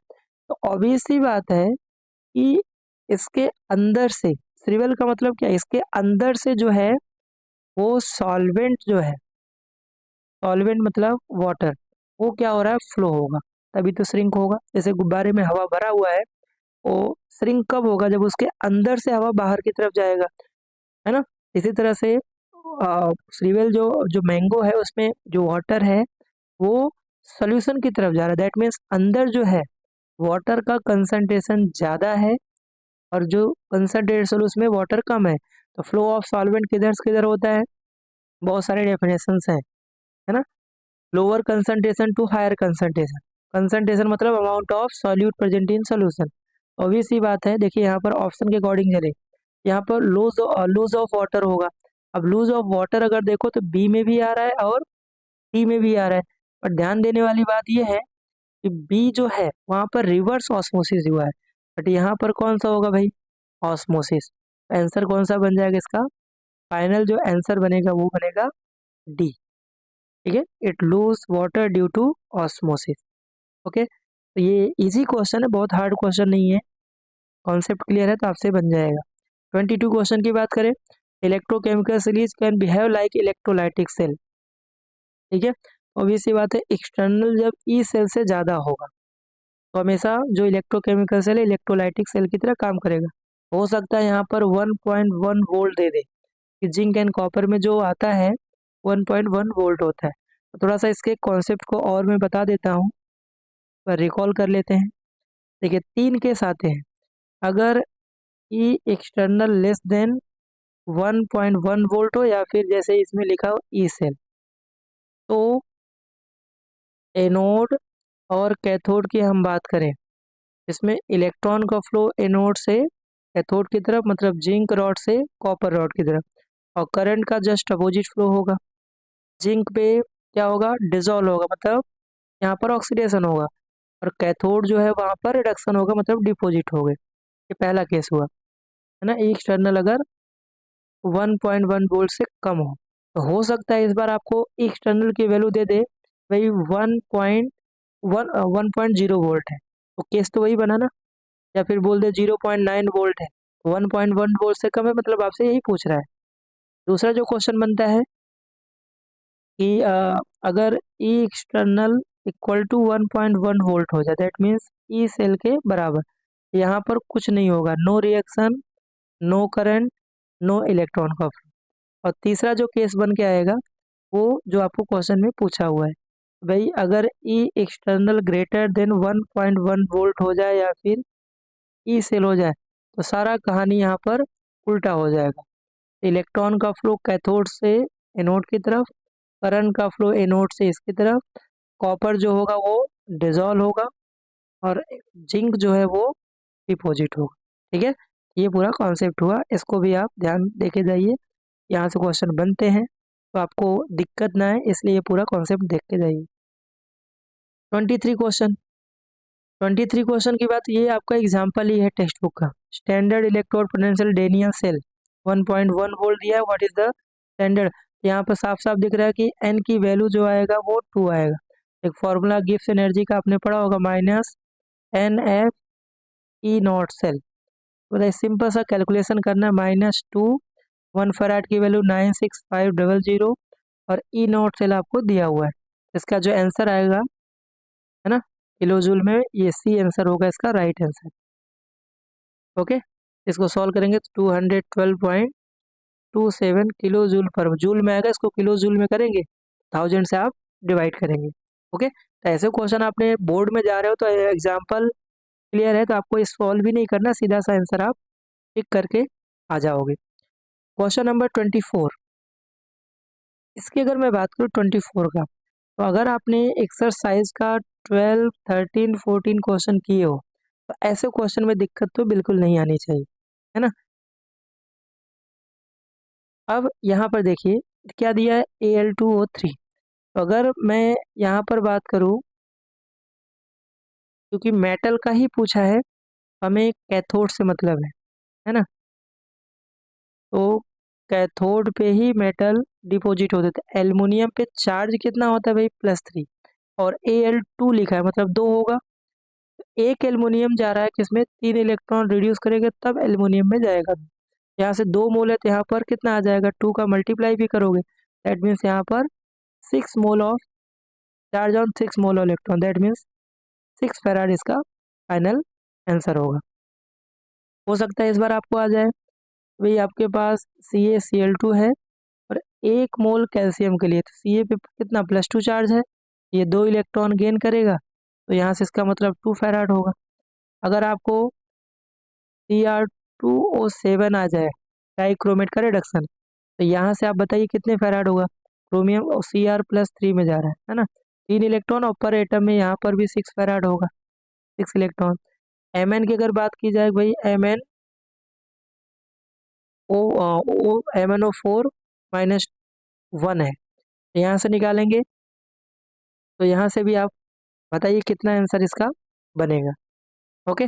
Speaker 1: तो ऑब्वियस सी बात है कि इसके अंदर से, श्रिवेल का मतलब क्या, इसके अंदर से जो है वो सॉल्वेंट जो है, सॉल्वेंट मतलब वाटर, वो क्या हो रहा है, फ्लो होगा, तभी तो श्रिंक होगा। जैसे गुब्बारे में हवा भरा हुआ है, वो श्रिंक कब होगा, जब उसके अंदर से हवा बाहर की तरफ जाएगा, है ना। इसी तरह से श्रीवेल जो जो मैंगो है उसमें जो वाटर है वो सॉल्यूशन की तरफ जा रहा है, दैट मीन्स अंदर जो है वाटर का कंसंट्रेशन ज़्यादा है और जो कंसंट्रेटेड सॉल्यूशन में वाटर कम है, तो फ्लो ऑफ सॉल्वेंट किधर से किधर होता है, बहुत सारे डेफिनेशंस हैं, है ना। Lower concentration to higher concentration, concentration मतलब amount of solute present in solution. Obvious सी बात है, देखिए यहाँ पर ऑप्शन के अकॉर्डिंग चले, यहाँ पर लूज ऑफ वाटर होगा। अब लूज ऑफ वाटर अगर देखो तो बी में भी आ रहा है और डी में भी आ रहा है, पर ध्यान देने वाली बात यह है कि बी जो है वहाँ पर रिवर्स ऑस्मोसिस हुआ है, बट यहाँ पर कौन सा होगा भाई, ऑस्मोसिस। आंसर कौन सा बन जाएगा इसका, फाइनल जो आंसर बनेगा वो बनेगा डी। ठीक है, it lose water due to osmosis. Okay, तो ये इजी क्वेश्चन है, बहुत हार्ड क्वेश्चन नहीं है, कॉन्सेप्ट क्लियर है तो आपसे बन जाएगा। 22 क्वेश्चन की बात करें, electrochemical series can behave like electrolytic cell. ठीक है, ऑब्वियस सी बात है, एक्सटर्नल जब ई सेल से ज़्यादा होगा तो हमेशा जो इलेक्ट्रोकेमिकल सेल है इलेक्ट्रोलाइटिक सेल की तरह काम करेगा। हो सकता है यहाँ पर 1.1 वोल्ट दे दे, कि जिंक एंड कॉपर में जो आता है 1.1 वोल्ट होता है। तो थोड़ा सा इसके कॉन्सेप्ट को और मैं बता देता हूँ, पर रिकॉल कर लेते हैं। देखिए 3 केस आते हैं, अगर ई एक्सटर्नल लेस देन 1.1 वोल्ट हो या फिर जैसे इसमें लिखा हो ई सेल, तो एनोड और कैथोड की हम बात करें, इसमें इलेक्ट्रॉन का फ्लो एनोड से कैथोड की तरफ, मतलब जिंक रॉड से कॉपर रॉड की तरफ, और करंट का जस्ट अपोजिट फ्लो होगा। जिंक पे क्या होगा, डिजोल्व होगा, मतलब यहाँ पर ऑक्सीडेशन होगा, और कैथोड जो है वहाँ पर रिडक्शन होगा, मतलब डिपोजिट हो गए। ये पहला केस हुआ, है ना, एक्सटर्नल अगर 1.1 वोल्ट से कम हो। तो हो सकता है इस बार आपको एक्सटर्नल की वैल्यू दे दे भाई 1.0 वोल्ट है, तो केस तो वही बना ना, या फिर बोल दे 0.9 वोल्ट है, 1.1 वोल्ट से कम है, मतलब आपसे यही पूछ रहा है। दूसरा जो क्वेश्चन बनता है कि अगर ई एक्सटर्नल इक्वल टू 1.1 वोल्ट हो जाए, दैट मीन्स ई सेल के बराबर, यहाँ पर कुछ नहीं होगा, no reaction, no current, no electron का फ्लो। और तीसरा जो केस बन के आएगा वो जो आपको क्वेश्चन में पूछा हुआ है, भाई अगर ई एक्सटर्नल ग्रेटर देन 1.1 वोल्ट हो जाए या फिर ई सेल हो जाए, तो सारा कहानी यहाँ पर उल्टा हो जाएगा। इलेक्ट्रॉन का फ्लो कैथोड से एनोड की तरफ, करंट का फ्लो एनोड से इसकी तरफ, कॉपर जो होगा वो डिजॉल्व होगा, और जिंक जो है वो डिपॉजिट होगा। ठीक है, ये पूरा कॉन्सेप्ट हुआ, इसको भी आप ध्यान देके जाइए, यहाँ से क्वेश्चन बनते हैं तो आपको दिक्कत ना आए, इसलिए ये पूरा कॉन्सेप्ट देख के जाइए। 23 क्वेश्चन की बात, ये आपका एग्जाम्पल ही है टेक्स्ट बुक का। Standard electrode potential Daniell cell 1.1 volt दिया है, व्हाट इज द स्टैंडर्ड। यहाँ पर साफ साफ दिख रहा है कि एन की वैल्यू जो आएगा वो 2 आएगा। एक फॉर्मूला गिब्स एनर्जी का आपने पढ़ा होगा, minus N F E not cell. तो सिंपल सा कैलकुलेशन करना है, -2, 1 फैराड की वैल्यू 96500, और ई नॉट सेल आपको दिया हुआ है। इसका जो आंसर आएगा, है ना, किलो जूल में, ये सी आंसर होगा इसका राइट आंसर। ओके, इसको सॉल्व करेंगे तो 212.27 किलो जूल पर जूल में आएगा, इसको किलो जूल में करेंगे 1000 से आप डिवाइड करेंगे। ओके, तो ऐसे क्वेश्चन आपने बोर्ड में जा रहे हो तो एग्जाम्पल क्लियर है तो आपको इस सॉल्व भी नहीं करना, सीधा सा आंसर आप टिक करके आ जाओगे। क्वेश्चन नंबर 24, इसकी अगर मैं बात करूँ 24 का, तो अगर आपने एक्सरसाइज का 12, 13, 14 क्वेश्चन किए हो तो ऐसे क्वेश्चन में दिक्कत तो बिल्कुल नहीं आनी चाहिए, है ना। अब यहाँ पर देखिए क्या दिया है, Al2O3। तो अगर मैं यहाँ पर बात करूँ, क्योंकि मेटल का ही पूछा है, हमें कैथोड से मतलब है ना, तो कैथोड पे ही मेटल डिपॉजिट होते थे। एल्युमिनियम पे चार्ज कितना होता है भाई, +3, और Al2 लिखा है मतलब 2 होगा। एक एल्युमिनियम जा रहा है किसमें, 3 इलेक्ट्रॉन रिड्यूस करेंगे तब एल्युमिनियम में जाएगा। यहाँ से 2 मोल है तो यहाँ पर कितना आ जाएगा, 2 का मल्टीप्लाई भी करोगे, दैट मीन्स यहाँ पर 6 mole of charge on 6 mole of electron, that means 6 farad इसका फाइनल आंसर होगा। हो सकता है इस बार आपको आ जाए, भाई आपके पास CaCl2 है और 1 मोल कैल्शियम के लिए, तो Ca पे कितना +2 चार्ज है, ये 2 इलेक्ट्रॉन गेन करेगा, तो यहाँ से इसका मतलब 2 फैराड होगा। अगर आपको Cr2O7 आ जाए डाइक्रोमेट का रिडक्शन, तो यहाँ से आप बताइए कितने फैराड होगा। क्रोमियम Cr+3 में जा रहा है ना, 3 इलेक्ट्रॉन, और पर एटम में यहाँ पर भी 6 फैराड होगा, 6 इलेक्ट्रॉन। Mn की अगर बात की जाए भाई, MnO4 है, तो यहाँ से निकालेंगे, तो यहाँ से भी आप बताइए कितना आंसर इसका बनेगा। ओके,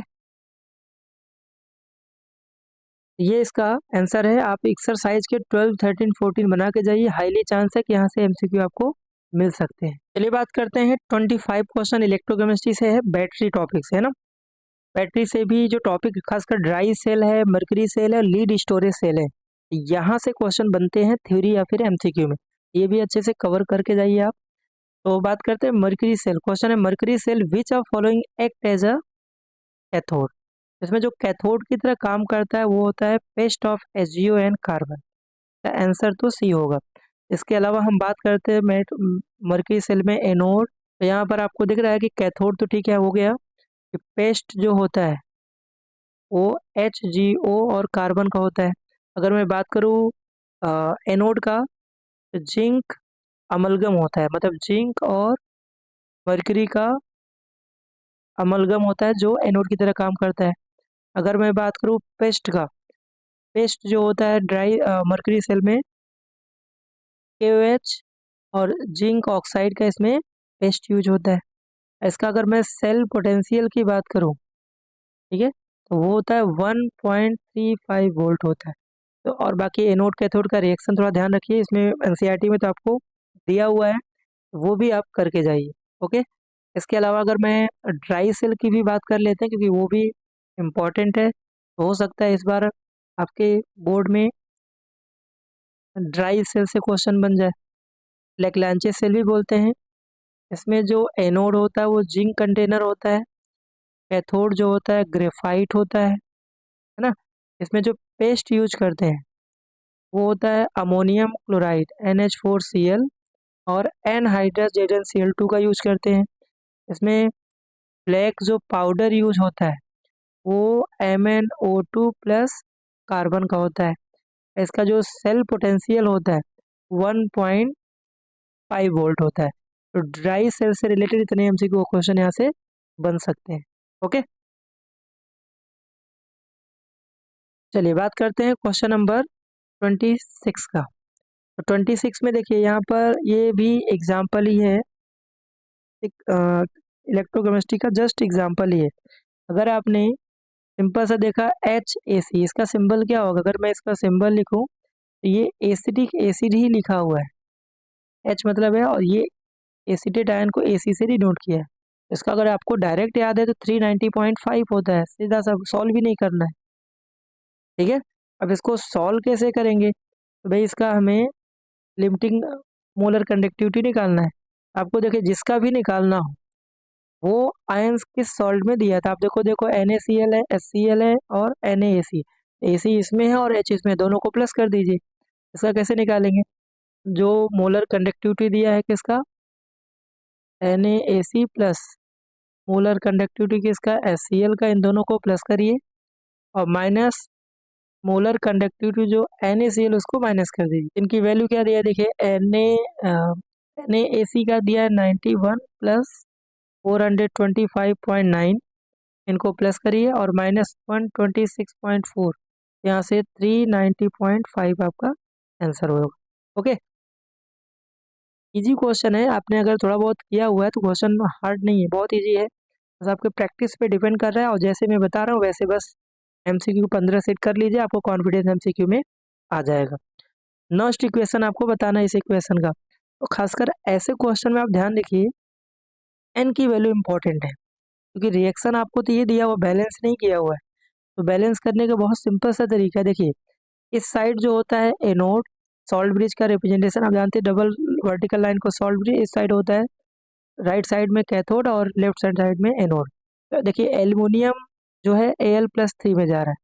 Speaker 1: ये इसका आंसर है। आप एक्सरसाइज के 12, 13, 14 बना के जाइए, हाईली चांस है कि यहाँ से एमसीक्यू आपको मिल सकते हैं। चलिए बात करते हैं 25 क्वेश्चन इलेक्ट्रोकेमिस्ट्री से है, बैटरी टॉपिक से है ना। बैटरी से भी जो टॉपिक खासकर ड्राई सेल है, मर्करी सेल है, लीड स्टोरेज सेल है, यहाँ से क्वेश्चन बनते हैं थ्योरी या फिर एमसीक्यू में, ये भी अच्छे से कवर करके जाइए आप। तो बात करते हैं मर्करी सेल। क्वेश्चन है mercury cell which of following act as a cathode. इसमें जो कैथोड की तरह काम करता है वो होता है paste of HgO and carbon. का आंसर तो सी होगा। इसके अलावा हम बात करते हैं मर्करी सेल में एनोड, तो यहाँ पर आपको दिख रहा है कि कैथोड तो ठीक है हो गया, कि पेस्ट जो होता है वो HgO और कार्बन का होता है। अगर मैं बात करूँ एनोड का, तो जिंक अमलगम होता है, मतलब जिंक और मर्करी का अमलगम होता है जो एनोड की तरह काम करता है। अगर मैं बात करूँ पेस्ट का, पेस्ट जो होता है ड्राई मर्करी सेल में KOH और जिंक ऑक्साइड का इसमें पेस्ट यूज होता है। इसका अगर मैं सेल पोटेंशियल की बात करूँ, ठीक है, तो वो होता है 1.35 वोल्ट होता है। तो और बाकी एनोड कैथोड का रिएक्शन थोड़ा ध्यान रखिए, इसमें एनसीईआरटी में तो आपको दिया हुआ है, वो भी आप करके जाइए। ओके, इसके अलावा अगर मैं ड्राई सेल की भी बात कर लेते हैं, क्योंकि वो भी इम्पॉर्टेंट है, तो हो सकता है इस बार आपके बोर्ड में ड्राई सेल से क्वेश्चन बन जाए। लैग्रांजे सेल भी बोलते हैं। इसमें जो एनोड होता है वो जिंक कंटेनर होता है, कैथोड जो होता है ग्रेफाइट होता है ना। इसमें जो पेस्ट यूज करते हैं वो होता है अमोनियम क्लोराइड NH4Cl और NHZnCl2 का यूज करते हैं। इसमें ब्लैक जो पाउडर यूज होता है वो MnO2 प्लस कार्बन का होता है। इसका जो सेल पोटेंशियल होता है 1.5 वोल्ट होता है। तो ड्राई सेल से रिलेटेड इतने एमसीक्यू क्वेश्चन यहाँ से बन सकते हैं। ओके, चलिए बात करते हैं क्वेश्चन नंबर 26 का। तो 26 में देखिए यहाँ पर ये भी एग्जाम्पल ही है, एक इलेक्ट्रोकेमिस्ट्री का जस्ट एग्जाम्पल ही है। अगर आपने सिंपल सा देखा HAC, इसका सिंबल क्या होगा, अगर मैं इसका सिंबल लिखूं तो ये एसिटिक एसिड ही लिखा हुआ है, H मतलब है, और ये एसिटेट आयन को AC से डिनोट किया है। इसका अगर आपको डायरेक्ट याद है तो 390.5 होता है, सीधा सा सॉल्व भी नहीं करना है। ठीक है, अब इसको सॉल्व कैसे करेंगे, तो भाई इसका हमें लिमिटिंग मोलर कंडक्टिविटी निकालना है। आपको देखिए जिसका भी निकालना हो वो आयंस किस सॉल्ट में दिया था, आप देखो देखो NaCl है, HCl है और NaAC, AC इसमें है और H इसमें, दोनों को प्लस कर दीजिए। इसका कैसे निकालेंगे, जो मोलर कंडक्टिविटी दिया है किसका NaAC प्लस मोलर कंडक्टिविटी किसका HCl का, इन दोनों को प्लस करिए और माइनस मोलर कंडक्टिविटी जो NaCl उसको माइनस कर दीजिए। इनकी वैल्यू क्या दिया है देखिए, NaAC का दिया है 91 प्लस 425.9, इनको प्लस करिए और माइनस 126.4, यहाँ से 390.5 आपका आंसर होगा। ओके, इजी क्वेश्चन है, आपने अगर थोड़ा बहुत किया हुआ है तो क्वेश्चन हार्ड नहीं है, बहुत इजी है, बस आपके प्रैक्टिस पे डिपेंड कर रहा है। और जैसे मैं बता रहा हूँ वैसे बस MCQ 15 सेट कर लीजिए, आपको कॉन्फिडेंस MCQ में आ जाएगा। नेक्स्ट इक्वेशन आपको बताना है इस इक्वेशन का, तो खासकर ऐसे क्वेश्चन में आप ध्यान रखिए एन की वैल्यू इंपॉर्टेंट है, क्योंकि रिएक्शन आपको तो ये दिया हुआ बैलेंस नहीं किया हुआ है। तो बैलेंस करने का बहुत सिंपल सा तरीका है, देखिए इस साइड जो होता है एनोड, सॉल्ट ब्रिज का रिप्रेजेंटेशन आप जानते हैं, डबल वर्टिकल लाइन को सॉल्ट ब्रिज, इस साइड होता है राइट साइड में कैथोड और लेफ्ट साइड में एनोड। तो देखिए एल्युमिनियम जो है Al+3 में जा रहा है,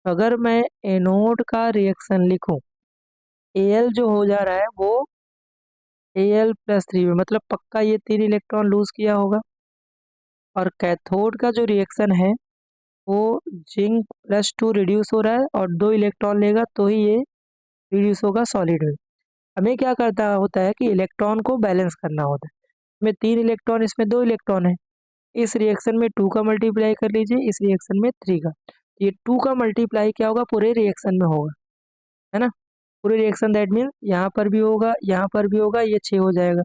Speaker 1: तो अगर मैं एनोड का रिएक्शन लिखूं, Al जो हो जा रहा है वो Al+3 में, मतलब पक्का ये 3 इलेक्ट्रॉन लूज किया होगा। और कैथोड का जो रिएक्शन है वो जिंक+2 रिड्यूस हो रहा है और 2 इलेक्ट्रॉन लेगा तो ही ये रिड्यूस होगा सॉलिड में। हमें क्या करता होता है कि इलेक्ट्रॉन को बैलेंस करना होता है। इसमें 3 इलेक्ट्रॉन, इसमें 2 इलेक्ट्रॉन है। इस रिएक्शन में 2 का मल्टीप्लाई कर लीजिए, इस रिएक्शन में 3 का। ये 2 का मल्टीप्लाई क्या होगा, पूरे रिएक्शन में होगा, है ना। पूरे रिएक्शन दैट मीन यहाँ पर भी होगा, यहाँ पर भी होगा, ये 6 हो जाएगा।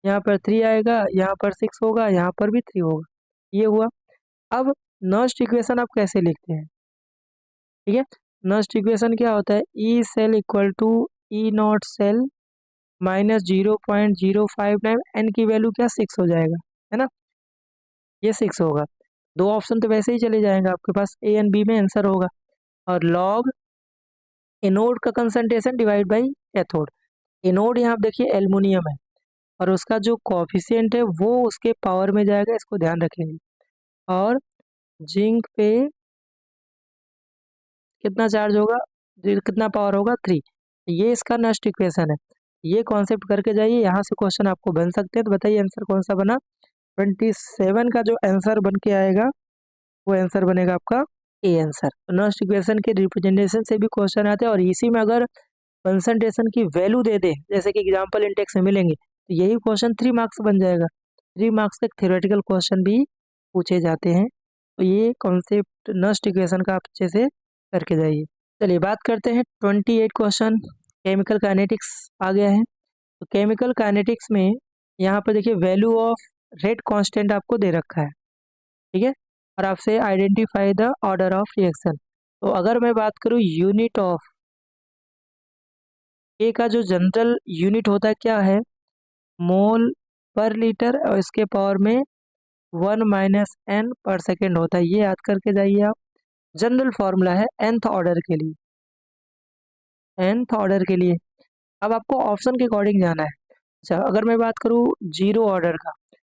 Speaker 1: यहाँ पर 3 आएगा, यहाँ पर 6 होगा, यहाँ पर भी 3 होगा। ये हुआ। अब नॉस्ट इक्वेशन आप कैसे लिखते हैं, ठीक है। नॉस्ट इक्वेशन क्या होता है, E cell equal to E not cell minus 0.059, N की वैल्यू क्या 6 हो जाएगा, है ना। ये 6 होगा। दो ऑप्शन तो वैसे ही चले जाएंगे आपके पास, ए एंड बी में आंसर होगा। और लॉग एनोड का concentration divide by cathode. Anode यहाँ आप देखिए एल्युमिनियम है और उसका जो कोफिशिएंट है वो उसके पावर में जाएगा, इसको ध्यान रखेंगे। और जिंक पे कितना चार्ज होगा, कितना पावर होगा, 3। ये इसका नेक्स्ट इक्वेशन है। ये कॉन्सेप्ट करके जाइए, यहाँ से क्वेश्चन आपको बन सकते हैं। तो बताइए आंसर कौन सा बना। 27 का जो आंसर बन के आएगा वो आंसर बनेगा आपका ए आंसर। तो नेक्स्ट इक्वेशन के रिप्रेजेंटेशन से भी क्वेश्चन आते हैं और इसी में अगर कंसंट्रेशन की वैल्यू दे दे, जैसे कि एग्जाम्पल इंटेक्स में मिलेंगे, तो यही क्वेश्चन 3 मार्क्स बन जाएगा। 3 मार्क्स के थ्योरेटिकल क्वेश्चन भी पूछे जाते हैं। तो ये कॉन्सेप्ट नेक्स्ट इक्वेशन का आप अच्छे से करके जाइए। चलिए बात करते हैं 28 क्वेश्चन, केमिकल काइनेटिक्स आ गया है। तो केमिकल काइनेटिक्स में यहाँ पर देखिए वैल्यू ऑफ रेट कांस्टेंट आपको दे रखा है, ठीक है। और आपसे identify the order of reaction. तो अगर मैं बात करूँ यूनिट ऑफ ए का जो जनरल यूनिट होता है क्या है, मोल पर लीटर, और इसके पावर में 1-n/सेकेंड होता है। ये याद करके जाइए आप। जनरल फॉर्मूला है nth ऑर्डर के लिए, nth ऑर्डर के लिए। अब आपको ऑप्शन के अकॉर्डिंग जाना है। अच्छा, अगर मैं बात करूँ जीरो ऑर्डर का,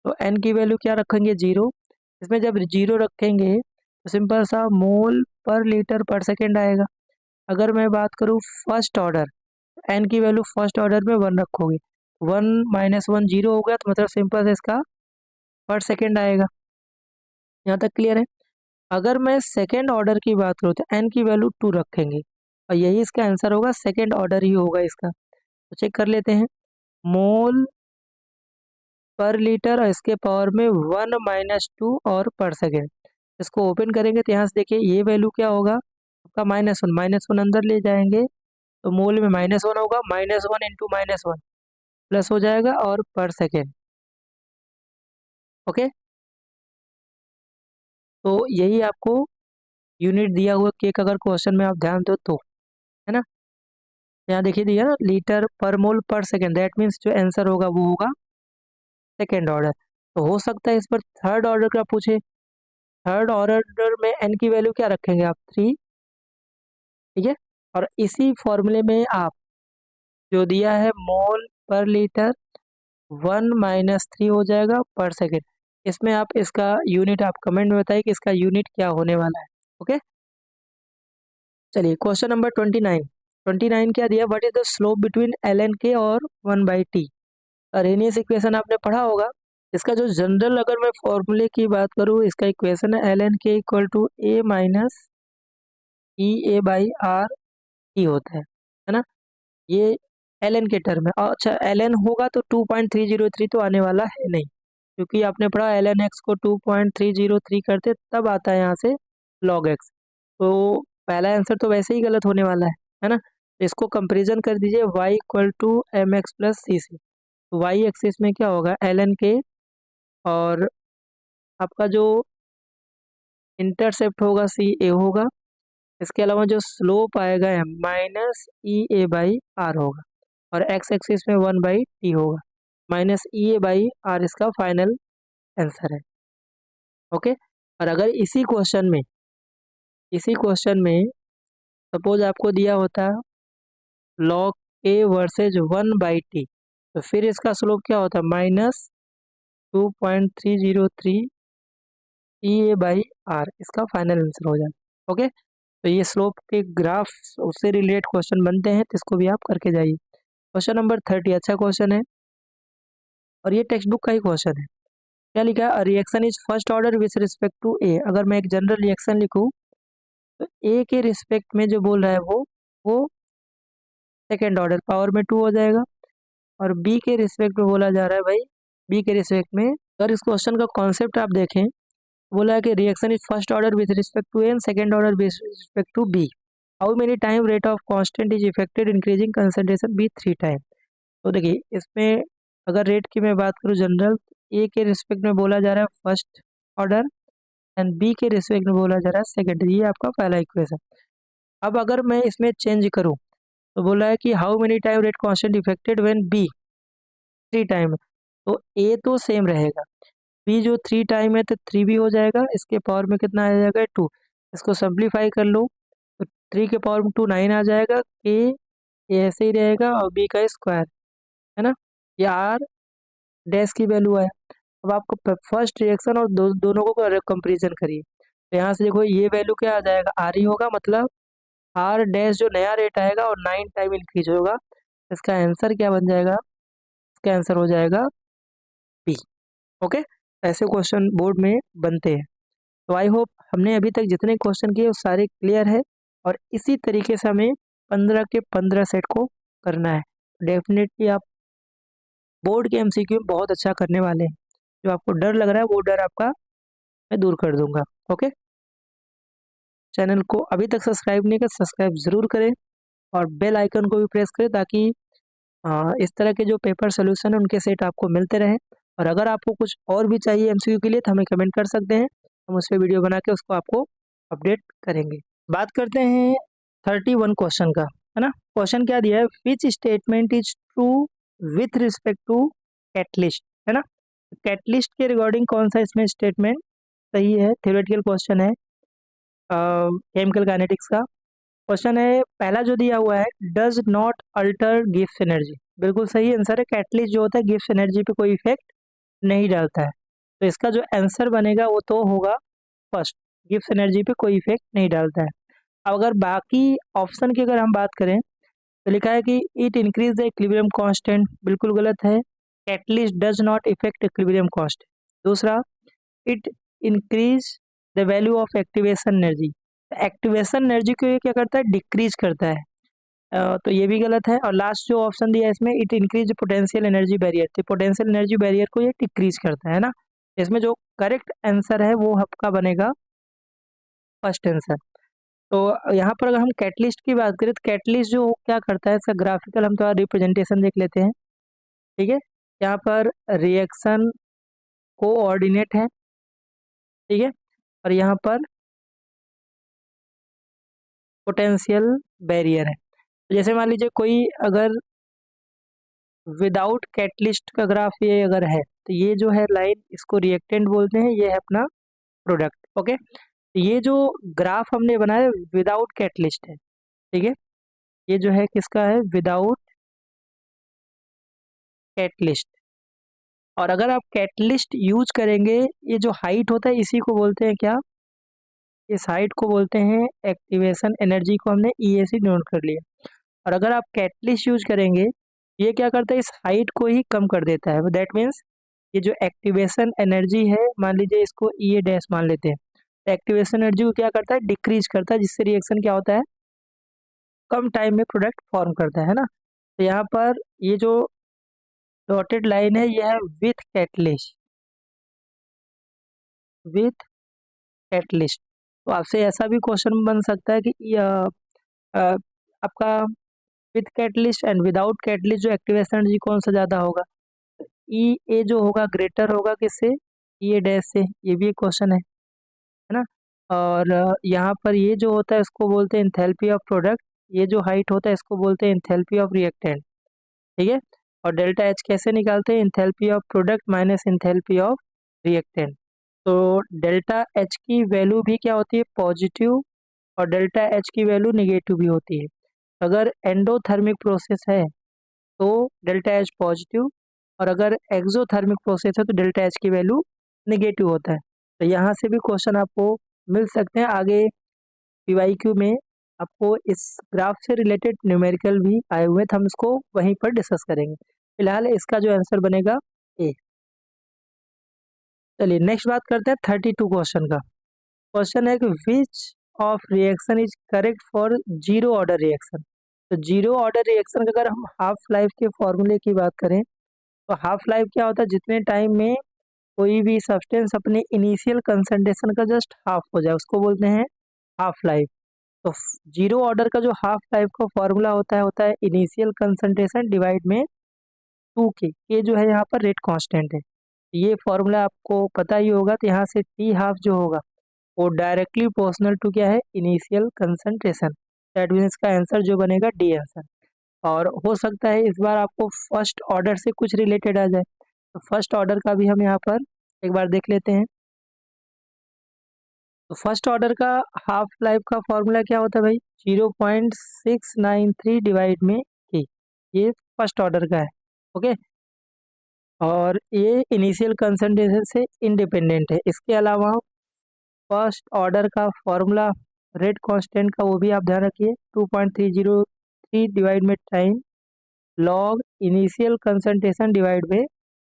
Speaker 1: तो n की वैल्यू क्या रखेंगे, 0। इसमें जब 0 रखेंगे तो सिंपल सा मोल पर लीटर पर सेकेंड आएगा। अगर मैं बात करूँ फर्स्ट ऑर्डर, n की वैल्यू फर्स्ट ऑर्डर में 1 रखोगे, 1 - 1 0 हो गया, तो मतलब सिंपल से इसका पर सेकेंड आएगा। यहाँ तक क्लियर है। अगर मैं सेकेंड ऑर्डर की बात करूँ तो n की वैल्यू 2 रखेंगे और यही इसका आंसर होगा, सेकेंड ऑर्डर ही होगा इसका। तो चेक कर लेते हैं, मोल पर लीटर और इसके पावर में 1 - 2 और पर सेकेंड। इसको ओपन करेंगे तो यहाँ से देखिए ये वैल्यू क्या होगा आपका, -1 अंदर ले जाएंगे तो मोल में -1 होगा, -1 इंटू -1 प्लस हो जाएगा और पर सेकेंड। ओके, तो यही आपको यूनिट दिया हुआ केक अगर क्वेश्चन में आप ध्यान दो तो, है ना। यहाँ देखिए दिया ना, लीटर पर मोल पर सेकेंड, दैट मीन्स जो आंसर होगा वो होगा सेकेंड ऑर्डर। तो हो सकता है इस पर थर्ड ऑर्डर का पूछे। थर्ड ऑर्डर में एन की वैल्यू क्या रखेंगे आप, 3, ठीक है। और इसी फॉर्मूले में आप जो दिया है मोल पर लीटर 1 - 3 हो जाएगा पर सेकेंड। इसमें आप इसका यूनिट आप कमेंट में बताइए कि इसका यूनिट क्या होने वाला है। ओके, चलिए क्वेश्चन नंबर 29 क्या दिया, what is the slope between L N K और 1/t। अरेनियस इक्वेशन आपने पढ़ा होगा। इसका जो जनरल अगर मैं फॉर्मूले की बात करूँ, इसका इक्वेशन है L N K equal to A minus E A by R T होता है ना। ये एल एन के टर्म है। अच्छा, एल एन होगा तो 2.303 तो आने वाला है नहीं, क्योंकि आपने पढ़ा एल एन एक्स को 2.303 करते तब आता है यहाँ से लॉग एक्स। तो पहला आंसर तो वैसे ही गलत होने वाला है ना। इसको कंपेरिजन कर दीजिए y equal to M X plus C से। तो वाई एक्सिस में क्या होगा, एल एन के, और आपका जो इंटरसेप्ट होगा सी ए होगा। इसके अलावा जो स्लोप आएगा -e/a/r होगा और एक्स एक्सिस में 1/t होगा। -e/a/r इसका फाइनल आंसर है। ओके, और अगर इसी क्वेश्चन में सपोज आपको दिया होता log a वर्सेज 1/t, तो फिर इसका स्लोप क्या होता, -2.303 e/a/r इसका फाइनल आंसर हो जाएगा। ओके, तो ये स्लोप के ग्राफ उससे रिलेटेड क्वेश्चन बनते हैं, तो इसको भी आप करके जाइए। क्वेश्चन नंबर 30 अच्छा क्वेश्चन है। और ये टेक्स्ट बुक का ही क्वेश्चन है। क्या लिखा है? Reaction is first order with respect to A. अगर मैं एक जनरल रिएक्शन लिखूँ तो ए के रिस्पेक्ट में जो बोल रहा है वो सेकेंड ऑर्डर पावर में 2 हो जाएगा, और बी के रिस्पेक्ट में बोला जा रहा है भाई बी के रिस्पेक्ट में। अगर इस क्वेश्चन का कॉन्सेप्ट आप देखें, बोला है कि reaction is first order with respect to A and second order with respect to B. How many time rate of constant is effected increasing concentration B 3 time. तो देखिए इसमें अगर रेट की मैं बात करूँ जनरल, ए के रिस्पेक्ट में बोला जा रहा है फर्स्ट ऑर्डर एंड बी के रिस्पेक्ट में बोला जा रहा है सेकेंड। ये आपका पहला इक्वेशन। अब अगर मैं इसमें चेंज करूँ तो बोला है कि how many time rate constant effected when B 3 time. तो ए तो सेम रहेगा, बी जो 3 टाइम है तो 3 भी हो जाएगा, इसके पावर में कितना आ जाएगा 2। इसको सिंप्लीफाई कर लो तो 3 के पावर में 2 9 आ जाएगा, ए ऐसे ही रहेगा और बी का स्क्वायर, है ना। ये आर डैश की वैल्यू है। अब आपको फर्स्ट रिएक्शन और दोनों को कंपेरिजन करिए, तो यहाँ से देखो ये वैल्यू क्या आ जाएगा, आर ही होगा, मतलब आर डैश जो नया रेट आएगा और 9 टाइम इंक्रीज होगा। इसका आंसर क्या बन जाएगा? इसका आंसर हो जाएगा बी। ओके, ऐसे क्वेश्चन बोर्ड में बनते हैं। तो आई होप हमने अभी तक जितने क्वेश्चन किए वो सारे क्लियर है, और इसी तरीके से हमें 15 के 15 सेट को करना है। डेफिनेटली आप बोर्ड के एमसीक्यू बहुत अच्छा करने वाले हैं। जो आपको डर लग रहा है वो डर आपका मैं दूर कर दूंगा। ओके, चैनल को अभी तक सब्सक्राइब नहीं कर सब्सक्राइब ज़रूर करें, और बेल आइकन को भी प्रेस करें ताकि इस तरह के जो पेपर सोल्यूशन है उनके सेट आपको मिलते रहें। और अगर आपको कुछ और भी चाहिए एमसीक्यू के लिए तो हमें कमेंट कर सकते हैं, हम उस पर वीडियो बना के उसको आपको अपडेट करेंगे। बात करते हैं 31 क्वेश्चन का, है ना। क्वेश्चन क्या दिया है? Which statement is true with respect to catalyst, है ना। कैटलिस्ट के रिगार्डिंग कौन सा इसमें स्टेटमेंट सही है? थ्योरेटिकल क्वेश्चन है केमिकल काइनेटिक्स का। क्वेश्चन है पहला जो दिया हुआ है, does not alter gives energy. बिल्कुल सही आंसर है। कैटलिस्ट जो होता है गिव्स एनर्जी पे कोई इफेक्ट नहीं डालता है, तो इसका जो आंसर बनेगा वो तो होगा फर्स्ट, गिव्स एनर्जी पे कोई इफेक्ट नहीं डालता है। अब अगर बाकी ऑप्शन की अगर हम बात करें तो लिखा है कि it increase the equilibrium constant, बिल्कुल गलत है। Catalyst does not effect equilibrium constant. दूसरा, it increase the value of activation energy, activation energy को ये क्या करता है? डिक्रीज करता है। तो ये भी गलत है। और लास्ट जो ऑप्शन दिया है इसमें, it increase potential energy barrier, तो पोटेंशियल एनर्जी बैरियर को ये डिक्रीज करता है ना। इसमें जो करेक्ट आंसर है वो आपका बनेगा फर्स्ट आंसर। तो यहाँ पर अगर हम कैटलिस्ट की बात करें तो कैटलिस्ट जो क्या करता है, इसका ग्राफिकल हम थोड़ा रिप्रेजेंटेशन देख लेते हैं। ठीक है, यहाँ पर रिएक्शन कोऑर्डिनेट है, ठीक है, और यहाँ पर पोटेंशियल बैरियर है। जैसे मान लीजिए कोई अगर विदाउट कैटलिस्ट का ग्राफ ये अगर है, तो ये जो है लाइन इसको रिएक्टेंट बोलते हैं, ये है अपना प्रोडक्ट। ओके, ये जो ग्राफ हमने बनाया विदाउट कैटलिस्ट है, ठीक है, ये जो है किसका है? Without catalyst. और अगर आप कैटलिस्ट यूज करेंगे, ये जो हाइट होता है इसी को बोलते हैं क्या? इस हाइट को बोलते हैं एक्टिवेशन एनर्जी, को हमने ई ए सी नोट कर लिया। और अगर आप कैटलिस्ट यूज करेंगे, ये क्या करता है? इस हाइट को ही कम कर देता है। दैट मीन्स ये जो एक्टिवेशन एनर्जी है, मान लीजिए इसको ई ए डैश मान लेते हैं, तो एक्टिवेशन एनर्जी को क्या करता है? डिक्रीज करता है, जिससे रिएक्शन क्या होता है? कम टाइम में प्रोडक्ट फॉर्म करता है ना। तो यहाँ पर ये जो डॉटेड लाइन है ये है विथ कैटलिस्ट, विथ कैटलिस्ट। तो आपसे ऐसा भी क्वेश्चन बन सकता है कि आपका with catalyst and without catalyst जो एक्टिवेशन एनर्जी कौन सा ज़्यादा होगा? ई ए जो होगा ग्रेटर होगा किससे? ई ए डैश से। ये भी एक क्वेश्चन है ना। और यहाँ पर ये जो होता है इसको बोलते हैं एंथैल्पी ऑफ प्रोडक्ट, ये जो हाइट होता है इसको बोलते हैं एंथैल्पी ऑफ रिएक्टेंट, ठीक है। और डेल्टा एच कैसे निकालते हैं? Enthalpy of product minus enthalpy of reactant. तो डेल्टा एच की वैल्यू भी क्या होती है? पॉजिटिव, और डेल्टा एच की वैल्यू निगेटिव भी होती है। अगर एंडोथर्मिक प्रोसेस है तो डेल्टा एच पॉजिटिव, और अगर एक्सोथर्मिक प्रोसेस है तो डेल्टा एच की वैल्यू निगेटिव होता है। तो यहाँ से भी क्वेश्चन आपको मिल सकते हैं आगे पीवाईक्यू में। आपको इस ग्राफ से रिलेटेड न्यूमेरिकल भी आए हुए हैं, तो हम इसको वहीं पर डिस्कस करेंगे। फिलहाल इसका जो आंसर बनेगा ए। चलिए नेक्स्ट बात करते हैं 32 क्वेश्चन का। क्वेश्चन है कि which of reaction is correct for zero order reaction. तो जीरो ऑर्डर रिएक्शन का अगर हम हाफ लाइफ के फॉर्मूले की बात करें तो हाफ लाइफ क्या होता है, जितने टाइम में कोई भी सब्सटेंस अपने इनिशियल कंसंट्रेशन का जस्ट हाफ हो जाए उसको बोलते हैं हाफ लाइफ। तो जीरो ऑर्डर का जो हाफ लाइफ का फॉर्मूला होता है इनिशियल कंसंट्रेशन डिवाइड में 2k। ये जो है यहाँ पर रेट कांस्टेंट है, ये फॉर्मूला आपको पता ही होगा। तो यहाँ से टी हाफ जो होगा वो डायरेक्टली प्रोपोर्शनल टू क्या है, इनिशियल कंसंट्रेशन। दैट मीन्स का आंसर जो बनेगा डी आंसर। और हो सकता है इस बार आपको फर्स्ट ऑर्डर से कुछ रिलेटेड आ जाए, तो फर्स्ट ऑर्डर का भी हम यहाँ पर एक बार देख लेते हैं। तो फर्स्ट ऑर्डर का हाफ लाइफ का फॉर्मूला क्या होता है भाई, 0.693 डिवाइड में के। ये फर्स्ट ऑर्डर का है, ओके। और ये इनिशियल कंसंट्रेशन से इंडिपेंडेंट है। इसके अलावा फर्स्ट ऑर्डर का फॉर्मूला रेट कांस्टेंट का वो भी आप ध्यान रखिए, 2.303 डिवाइड में time log initial concentration divide by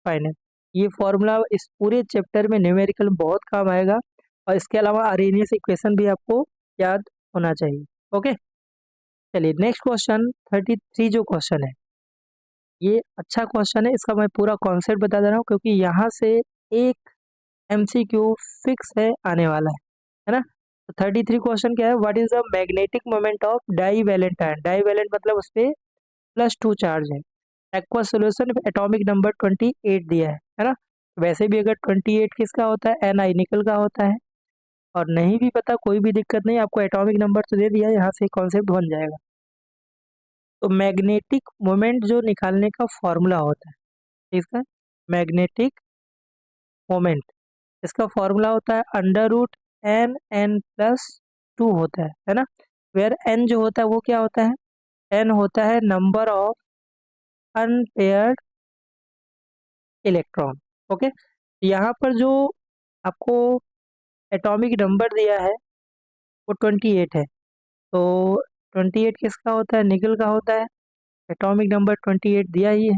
Speaker 1: final. ये फॉर्मूला इस पूरे चैप्टर में न्यूमेरिकल में बहुत काम आएगा। और इसके अलावा अरेनियस इक्वेशन भी आपको याद होना चाहिए, ओके। चलिए नेक्स्ट क्वेश्चन 33 जो क्वेश्चन है ये अच्छा क्वेश्चन है। इसका मैं पूरा कॉन्सेप्ट बता दे रहा हूँ क्योंकि यहाँ से एक एमसीक्यू फिक्स है आने वाला है ना। तो 33 क्वेश्चन क्या है, what is the magnetic moment of divalent ion. Divalent मतलब उस पर +2 चार्ज है। एक्वस सोल्यूशन एटॉमिक नंबर 28 दिया है ना। वैसे भी अगर 28 किसका होता है, Ni निकल का होता है। और नहीं भी पता कोई भी दिक्कत नहीं, आपको एटॉमिक नंबर तो दे दिया, यहाँ से कॉन्सेप्ट बन जाएगा। तो मैग्नेटिक मोमेंट जो निकालने का फॉर्मूला होता है इसका, मैग्नेटिक मोमेंट इसका फॉर्मूला होता है √n+2 होता है ना। वेयर n जो होता है वो क्या होता है, n होता है number of unpaired electron, okay. यहाँ पर जो आपको एटॉमिक नंबर दिया है वो 28 है। तो 28 किसका होता है, निकल का होता है। एटॉमिक नंबर 28 दिया ही है।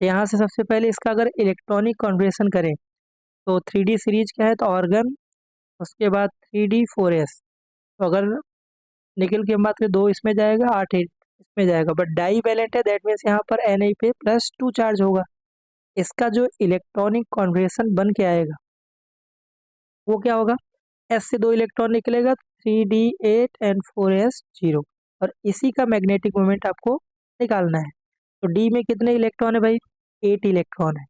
Speaker 1: यहाँ से सबसे पहले इसका अगर इलेक्ट्रॉनिक कॉन्फ़िगरेशन करें तो 3D सीरीज क्या है, तो ऑर्गन, उसके बाद 3D4s। तो अगर निकल की हम बात करें 2 इसमें जाएगा, 8 इसमें जाएगा। बट डाई वैलेंट है, दैट मीन्स यहाँ पर Na पे +2 चार्ज होगा। इसका जो इलेक्ट्रॉनिक कॉन्फ़िगरेशन बन के आएगा वो क्या होगा, S से 2 इलेक्ट्रॉन निकलेगा, 3D8 एंड 4s0। और इसी का मैग्नेटिक मोमेंट आपको निकालना है। तो D में कितने इलेक्ट्रॉन है भाई, 8 इलेक्ट्रॉन है।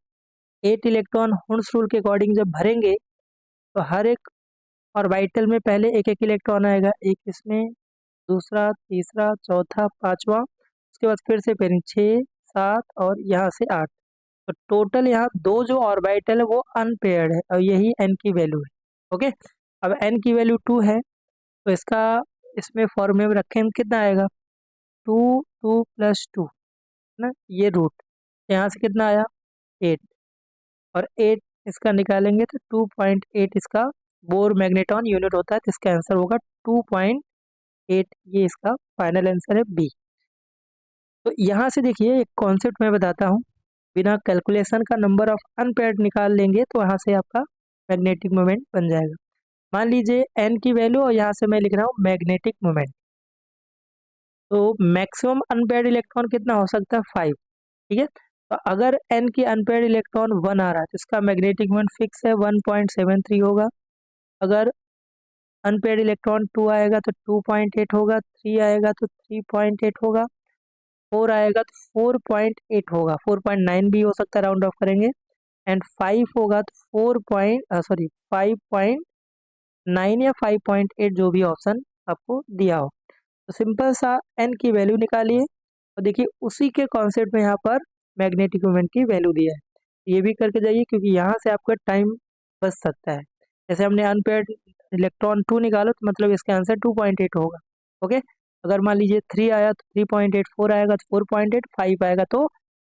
Speaker 1: 8 इलेक्ट्रॉन हुंस रूल के अकॉर्डिंग जब भरेंगे तो हर एक ऑर्बिटल में पहले एक एक इलेक्ट्रॉन आएगा, एक इसमें, दूसरा, तीसरा, चौथा, पांचवा, उसके बाद फिर से पेयरिंग 6, 7 और यहाँ से 8। तो टोटल यहाँ 2 जो ऑर्बिटल है वो अनपेयर्ड है और यही n की वैल्यू है, ओके। अब n की वैल्यू 2 है तो इसका इसमें फॉर्मूले में रखें हम कितना आएगा, 2 2 + 2 ना, ये रूट यहाँ से कितना आया 8। और 8 इसका निकालेंगे तो 2.8 इसका बोर मैग्नेटॉन यूनिट होता है। तो इसका आंसर होगा 2.8। ये इसका फाइनल आंसर है बी। तो यहाँ से देखिए एक कॉन्सेप्ट मैं बताता हूँ, बिना कैलकुलेशन का नंबर ऑफ अनपेयर्ड निकाल लेंगे तो यहाँ से आपका मैग्नेटिक मोमेंट बन जाएगा। मान लीजिए n की वैल्यू और यहाँ से मैं लिख रहा हूँ मैग्नेटिक मोमेंट। तो मैक्सिमम अनपेयर्ड इलेक्ट्रॉन कितना हो सकता है, 5, ठीक है। तो अगर n की अनपेयर्ड इलेक्ट्रॉन 1 आ रहा है तो इसका मैग्नेटिक मोमेंट फिक्स है 1.73 होगा। अगर अनपेयर्ड इलेक्ट्रॉन 2 आएगा तो 2.8 होगा, 3 आएगा तो 3.8 होगा, 4 आएगा तो 4.8 होगा, 4.9 भी हो सकता है, राउंड ऑफ करेंगे। एंड 5 होगा तो 5.9 या 5.8 जो भी ऑप्शन आपको दिया हो। तो सिंपल सा n की वैल्यू निकालिए और देखिए उसी के कॉन्सेप्ट में यहाँ पर मैग्नेटिक मोमेंट की वैल्यू दिया है। ये भी करके जाइए क्योंकि यहाँ से आपका टाइम बच सकता है। जैसे हमने अनपेयर्ड इलेक्ट्रॉन 2 निकालो तो मतलब इसका आंसर 2.8 होगा, ओके। अगर मान लीजिए 3 आया तो 3.8, 4 आएगा तो 4.8, 5 आएगा तो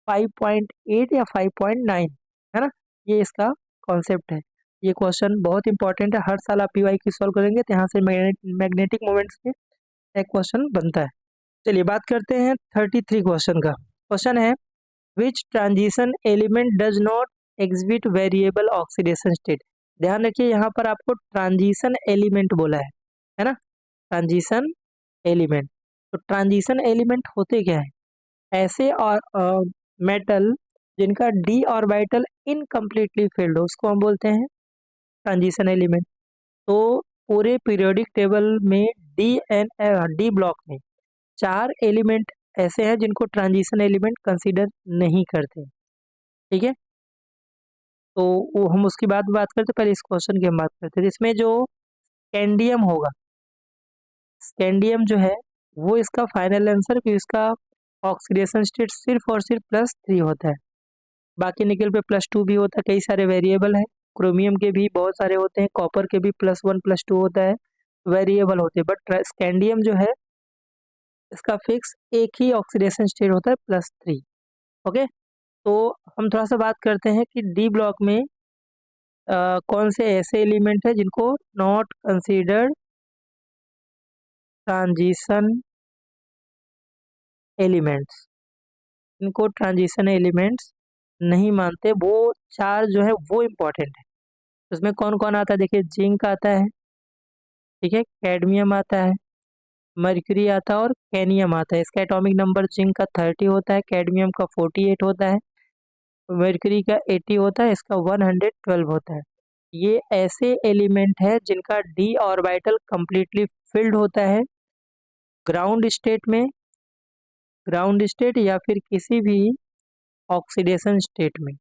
Speaker 1: 5.8 या 5.9, है ना। ये इसका कॉन्सेप्ट है। ये क्वेश्चन बहुत इंपॉर्टेंट है, हर साल आप PY की सॉल्व करेंगे तो यहाँ से मैग्नेटिक मोमेंट्स से एक क्वेश्चन बनता है। चलिए बात करते हैं 33 क्वेश्चन का। क्वेश्चन है विच transition element does not exhibit variable oxidation state. ध्यान रखिए यहाँ पर आपको ट्रांजिशन एलिमेंट बोला है ना, ट्रांजिशन एलिमेंट। तो ट्रांजिशन एलिमेंट होते क्या है? ऐसे और मेटल जिनका डी ऑर्बिटल इनकम्प्लीटली फिल्ड हो उसको हम बोलते हैं ट्रांजिशन एलिमेंट। तो पूरे पीरियोडिक टेबल में डी ब्लॉक में 4 एलिमेंट ऐसे हैं जिनको ट्रांजिशन एलिमेंट कंसीडर नहीं करते। ठीक है, तो वो हम उसकी बात करते, पहले इस क्वेश्चन की हम बात करते हैं। इसमें जो स्कैंडियम होगा, स्कैंडियम जो है वो इसका फाइनल आंसर, कि इसका ऑक्सीडेशन स्टेट सिर्फ और सिर्फ +3 होता है। बाकी निकल पे +2 भी होता है, कई सारे वेरिएबल है, क्रोमियम के भी बहुत सारे होते हैं, कॉपर के भी +1 +2 होता है, वेरिएबल होते हैं। बट स्कैंडियम जो है इसका फिक्स एक ही ऑक्सीडेशन स्टेट होता है +3। ओके, तो हम थोड़ा सा बात करते हैं कि डी ब्लॉक में कौन से ऐसे एलिमेंट है जिनको नॉट कंसीडर्ड ट्रांजिशन एलिमेंट्स, इनको ट्रांजिशन एलिमेंट्स नहीं मानते। वो 4 जो है वो इम्पोर्टेंट है। उसमें कौन कौन आता है देखिए, जिंक आता है, ठीक है, कैडमियम आता है, मर्क्यूरी आता है और कैनियम आता है। इसका एटॉमिक नंबर जिंक का 30 होता है, कैडमियम का 48 होता है, मर्क्यूरी का 80 होता है, इसका 112 होता है। ये ऐसे एलिमेंट है जिनका डी ऑर्बिटल कंप्लीटली फिल्ड होता है ग्राउंड स्टेट में, ग्राउंड स्टेट या फिर किसी भी ऑक्सीडेशन स्टेट में।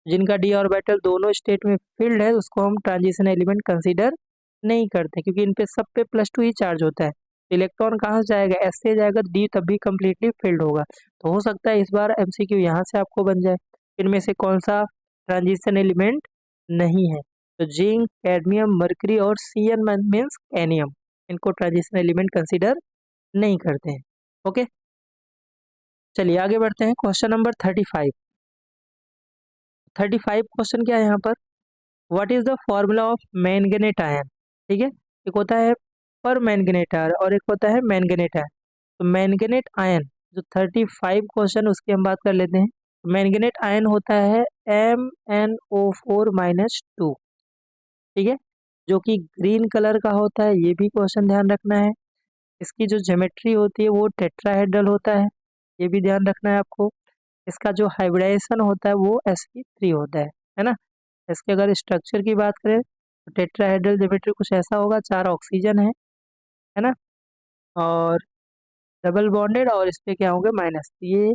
Speaker 1: जिनका डी ऑर्बिटल दोनों स्टेट में फिल्ड है उसको हम ट्रांजिशन एलिमेंट कंसीडर नहीं करते, क्योंकि इन पे सब पे +2 ही चार्ज होता है। इलेक्ट्रॉन कहाँ से जाएगा, एस से जाएगा, डी तब भी कम्प्लीटली फिल्ड होगा। तो हो सकता है इस बार एमसीक्यू यहाँ से आपको बन जाए, इनमें से कौन सा ट्रांजिशन एलिमेंट नहीं है। तो जिंक, कैडमियम, मर्करी और सीएन मीन्स कैनियम, इनको ट्रांजिशन एलिमेंट कंसीडर नहीं करते हैं। ओके, चलिए आगे बढ़ते हैं। Question number 35। 35 क्वेश्चन क्या है यहाँ पर, what is the formula of manganate ion. ठीक है, एक होता है पर मैंगनेट आयन और एक होता है मैंगनेट आयन। तो मैंगनेट आयन जो 35 क्वेश्चन उसकी हम बात कर लेते हैं। मैंगनेट आयन होता है MnO4-2, ठीक है, जो कि ग्रीन कलर का होता है, ये भी क्वेश्चन ध्यान रखना है। इसकी जो ज्योमेट्री होती है वो टेट्राहेड्रल होता है, ये भी ध्यान रखना है आपको। इसका जो हाइब्रिडाइजेशन होता है वो sp3 होता है ना। इसके अगर स्ट्रक्चर की बात करें तो टेट्राहेड्रल ज्योमेट्री कुछ ऐसा होगा, 4 ऑक्सीजन है ना, और डबल बॉन्डेड और इस पे क्या होंगे माइनस, ये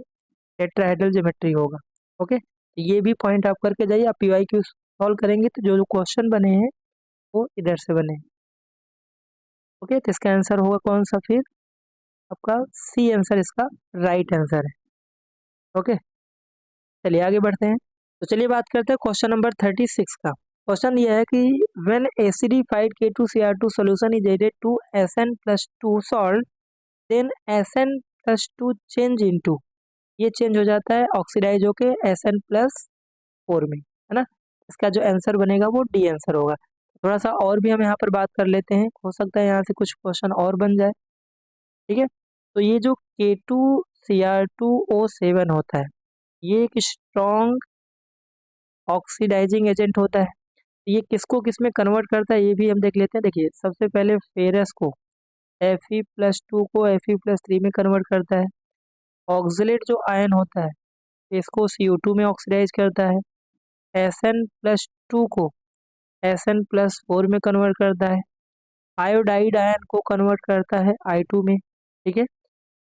Speaker 1: टेट्राहेड्रल ज्योमेट्री होगा। ओके, ये भी पॉइंट आप करके जाइए। आप PYQ सॉल्व करेंगे तो जो जो क्वेश्चन बने हैं वो इधर से बने हैं। ओके, तो इसका आंसर होगा कौन सा, फिर आपका सी आंसर इसका राइट आंसर है। ओके, चलिए आगे बढ़ते हैं। तो चलिए बात करते हैं क्वेश्चन नंबर 36 का। क्वेश्चन ये है कि when acidified K2Cr2 solution is added to Sn+2 salt, then Sn+2 change into, ये चेंज हो जाता है ऑक्सीडाइज होके Sn+4 में, है ना। इसका जो आंसर बनेगा वो डी आंसर होगा। थोड़ा सा और भी हम यहाँ पर बात कर लेते हैं, हो सकता है यहाँ से कुछ क्वेश्चन और बन जाए। ठीक है, तो ये जो K2Cr2O7 होता है ये एक स्ट्रॉन्ग ऑक्सीडाइजिंग एजेंट होता है। ये किसको किस में कन्वर्ट करता है ये भी हम देख लेते हैं। देखिए, सबसे पहले फेरस को Fe+2 को Fe+3 में कन्वर्ट करता है। ऑक्सलेट जो आयन होता है इसको CO2 में ऑक्सीडाइज करता है। Sn+2 को Sn+4 में कन्वर्ट करता है। आयोडाइड आयन को कन्वर्ट करता है I2 में, ठीक है।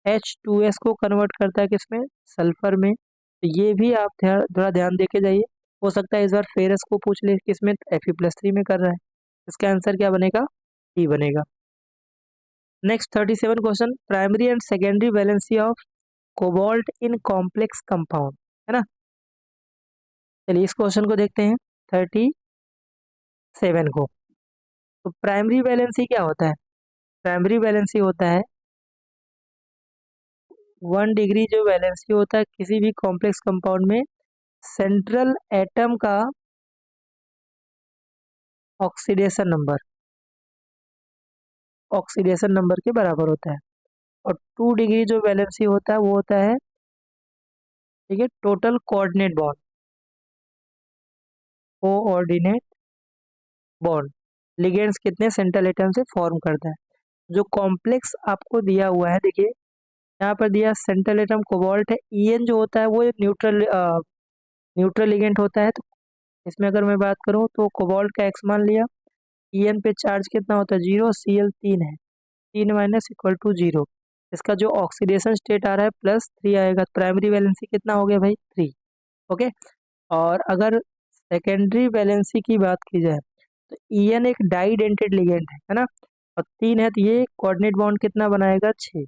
Speaker 1: H2S को कन्वर्ट करता है किसमें, सल्फर में। तो ये भी आप थोड़ा ध्यान देके जाइए, हो सकता है इस बार फेरस को पूछ ले किसमें, Fe+3 में कर रहा है। इसका आंसर क्या बनेगा, डी बनेगा। Next 37 question, primary and secondary valency of cobalt in complex compound, है ना। चलिए इस क्वेश्चन को देखते हैं 37 को। तो प्राइमरी वैलेंसी क्या होता है, प्राइमरी वैलेंसी होता है 1 डिग्री जो वैलेंसी होता है किसी भी कॉम्प्लेक्स कंपाउंड में सेंट्रल एटम का ऑक्सीडेशन नंबर, ऑक्सीडेशन नंबर के बराबर होता है। और 2 डिग्री जो वैलेंसी होता है वो होता है, ठीक है, total coordinate bond, coordinate bond. Ligands कितने सेंट्रल एटम से फॉर्म करता है। जो कॉम्प्लेक्स आपको दिया हुआ है, देखिए यहाँ पर दिया सेंट्रल एटम कोबाल्ट है, ईएन जो होता है वो न्यूट्रल लिगेंड होता है। तो इसमें अगर मैं बात करूँ तो कोबाल्ट का एक्स मान लिया, ईएन पे चार्ज कितना होता है 0, सीएल 3 है, 3 माइनस इक्वल टू 0। इसका जो ऑक्सीडेशन स्टेट आ रहा है +3 आएगा, प्राइमरी वैलेंसी कितना हो गया भाई 3। ओके, और अगर सेकेंडरी वैलेंसी की बात की जाए तो ईएन एक डाइडेंटेड लिगेंड है ना, और 3 है तो ये कोऑर्डिनेट बॉन्ड कितना बनाएगा 6।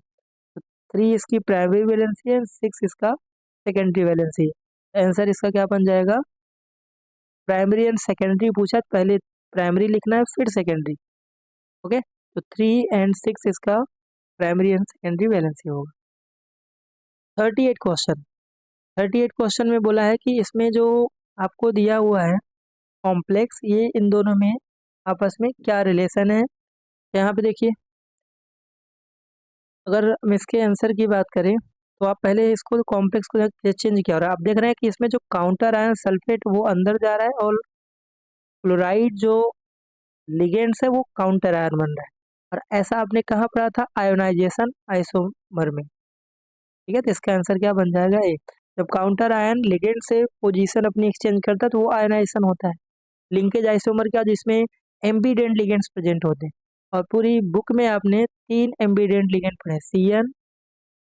Speaker 1: तो 3 इसकी प्राइमरी वैलेंसी है, 6 इसका सेकेंडरी वैलेंसी है। आंसर इसका क्या बन जाएगा, प्राइमरी एंड सेकेंडरी पूछा, पहले प्राइमरी लिखना है फिर सेकेंडरी। ओके, तो 3 एंड 6 इसका प्राइमरी एंड सेकेंडरी वैलेंसी होगा। 38 क्वेश्चन, 38 क्वेश्चन में बोला है कि इसमें जो आपको दिया हुआ है कॉम्प्लेक्स, ये इन दोनों में आपस में क्या रिलेशन है। यहाँ पे देखिए, अगर हम इसके आंसर की बात करें तो आप पहले इसको कॉम्प्लेक्स को चेंज किया, और आप देख रहे हैं कि इसमें जो काउंटर आयन सल्फेट वो अंदर जा रहा है, और क्लोराइड जो लिगेंड्स है वो काउंटर आयन बन रहा है। और ऐसा आपने कहाँ पढ़ा था, आयोनाइजेशन आइसोमर में। ठीक है, तो इसका आंसर क्या बन जाएगा ए। जब काउंटर आयन लिगेंड से पोजीशन अपनी एक्सचेंज करता है तो वो आयनाइजेशन होता है। लिंकेज आइसोमर क्या, जिसमें एम्बीडेंट लिगेंड्स प्रेजेंट होते हैं। और पूरी बुक में आपने 3 एम्बीडेंट लिगेंड पढ़े, CN,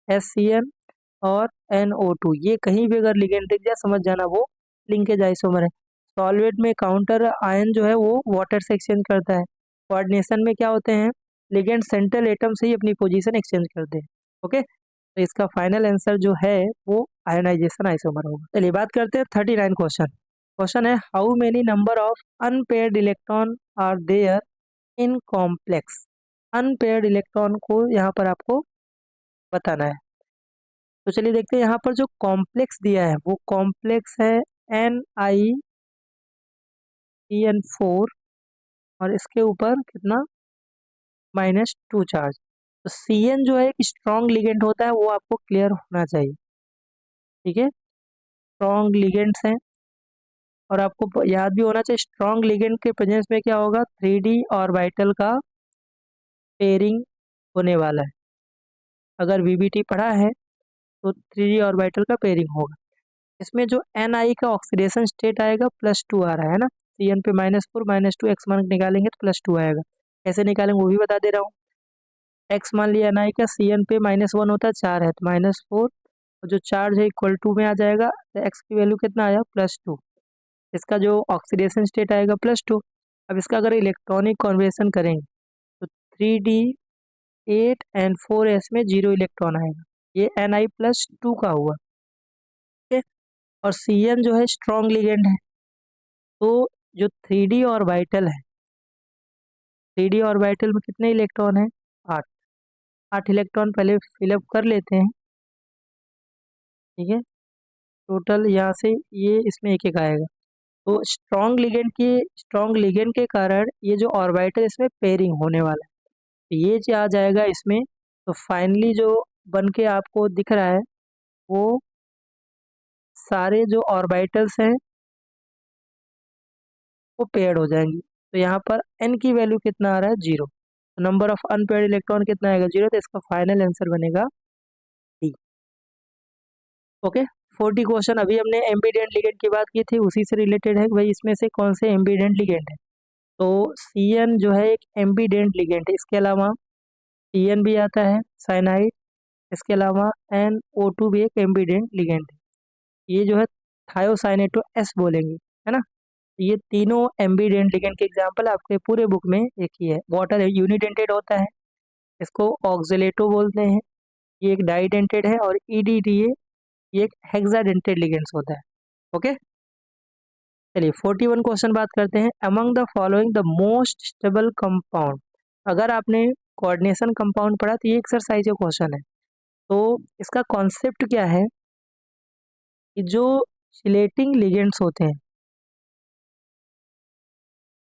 Speaker 1: SCN और NO2। ये कहीं भी अगर लिगेंड दिख जाए समझ जाना वो लिंकेज आइसोमर है। सॉल्वेट में काउंटर आयन जो है वो वाटर से एक्सचेंज करता है। कोऑर्डिनेशन में क्या होते हैं, लिगेंड सेंट्रल एटम से ही अपनी पोजीशन एक्सचेंज करते हैं। ओके, तो इसका फाइनल आंसर जो है वो आयनाइजेशन आइसोमर होगा। चलिए बात करते हैं 39 क्वेश्चन। क्वेश्चन है, how many number of unpaired electron are there in complex. Unpaired electron को यहाँ पर आपको बताना है। तो चलिए देखते हैं, यहाँ पर जो कॉम्प्लेक्स दिया है वो कॉम्प्लेक्स है NiCN4, और इसके ऊपर कितना -2 चार्ज। तो CN जो है एक स्ट्रॉन्ग लिगेंड होता है, वो आपको क्लियर होना चाहिए। ठीक है, स्ट्रॉन्ग लिगेंड्स हैं, और आपको याद भी होना चाहिए स्ट्रॉन्ग लिगेंड के प्रेजेंस में क्या होगा, 3D ऑर्बिटल का पेयरिंग होने वाला है। अगर VBT पढ़ा है तो 3D ऑर्बिटल का पेयरिंग होगा। इसमें जो Ni का ऑक्सीडेशन स्टेट आएगा +2 आ रहा है ना, CN पे -4 -2 एक्स मान निकालेंगे तो +2 आएगा। कैसे निकालेंगे वो भी बता दे रहा हूँ। एक्स मान लिया Ni का, CN पे -1 होता है, 4 है तो -4, और जो चार्ज है इक्वल टू में आ जाएगा, तो एक्स की वैल्यू कितना आया +2। इसका जो ऑक्सीडेशन स्टेट आएगा +2। अब इसका अगर इलेक्ट्रॉनिक कॉन्वर्सन करेंगे तो 3D8 एंड 4s में 0 इलेक्ट्रॉन आएगा, ये Ni+2 का हुआ। ठीक है, और CN जो है स्ट्रॉन्ग लिगेंड है, तो जो 3D ऑर्बिटल है, 3D ऑर्बिटल में कितने इलेक्ट्रॉन है 8। 8 इलेक्ट्रॉन पहले फिलअप कर लेते हैं। ठीक है, टोटल यहाँ से ये इसमें एक एक आएगा। तो स्ट्रॉन्ग लिगेंड के कारण ये जो ऑर्बिटल इसमें पेयरिंग होने वाला है, तो ये जो आ जाएगा इसमें। तो फाइनली जो बन के आपको दिख रहा है वो सारे जो ऑर्बिटल्स हैं वो पेयर्ड हो जाएंगी। तो यहाँ पर n की वैल्यू कितना आ रहा है 0, तो नंबर ऑफ अनपेयर्ड इलेक्ट्रॉन कितना आएगा 0, तो इसका फाइनल आंसर बनेगा D। ओके, 40 क्वेश्चन, अभी हमने एम्बीडेंट लिगेंड की बात की थी, उसी से रिलेटेड है कि भाई इसमें से कौन से एम्बीडेंट लिगेंड है। तो CN जो है एक एम्बीडेंट लिगेंड है, इसके अलावा CN भी आता है साइनाइड, इसके अलावा NO2 भी एक एम्बीडेंट लिगेंड है। ये जो है थायोसाइनेटो S बोलेंगे, है ना। ये तीनों एम्बीडेंट लिगेंड के एग्जाम्पल आपके पूरे बुक में एक ही है। वाटर यूनिडेंटेड होता है, इसको ऑक्जेलेटो बोलते हैं, ये एक डाइडेंटेड है, और EDTA ये एक हेक्साडेंटेड लिगेंड्स होता है। ओके, चलिए 41 क्वेश्चन बात करते हैं। Among the following the most stable compound. अगर आपने कोऑर्डिनेशन कंपाउंड पढ़ा तो ये एक्सरसाइज का क्वेश्चन है। तो इसका कॉन्सेप्ट क्या है कि जो चिलेटिंग लिगेंड्स होते हैं,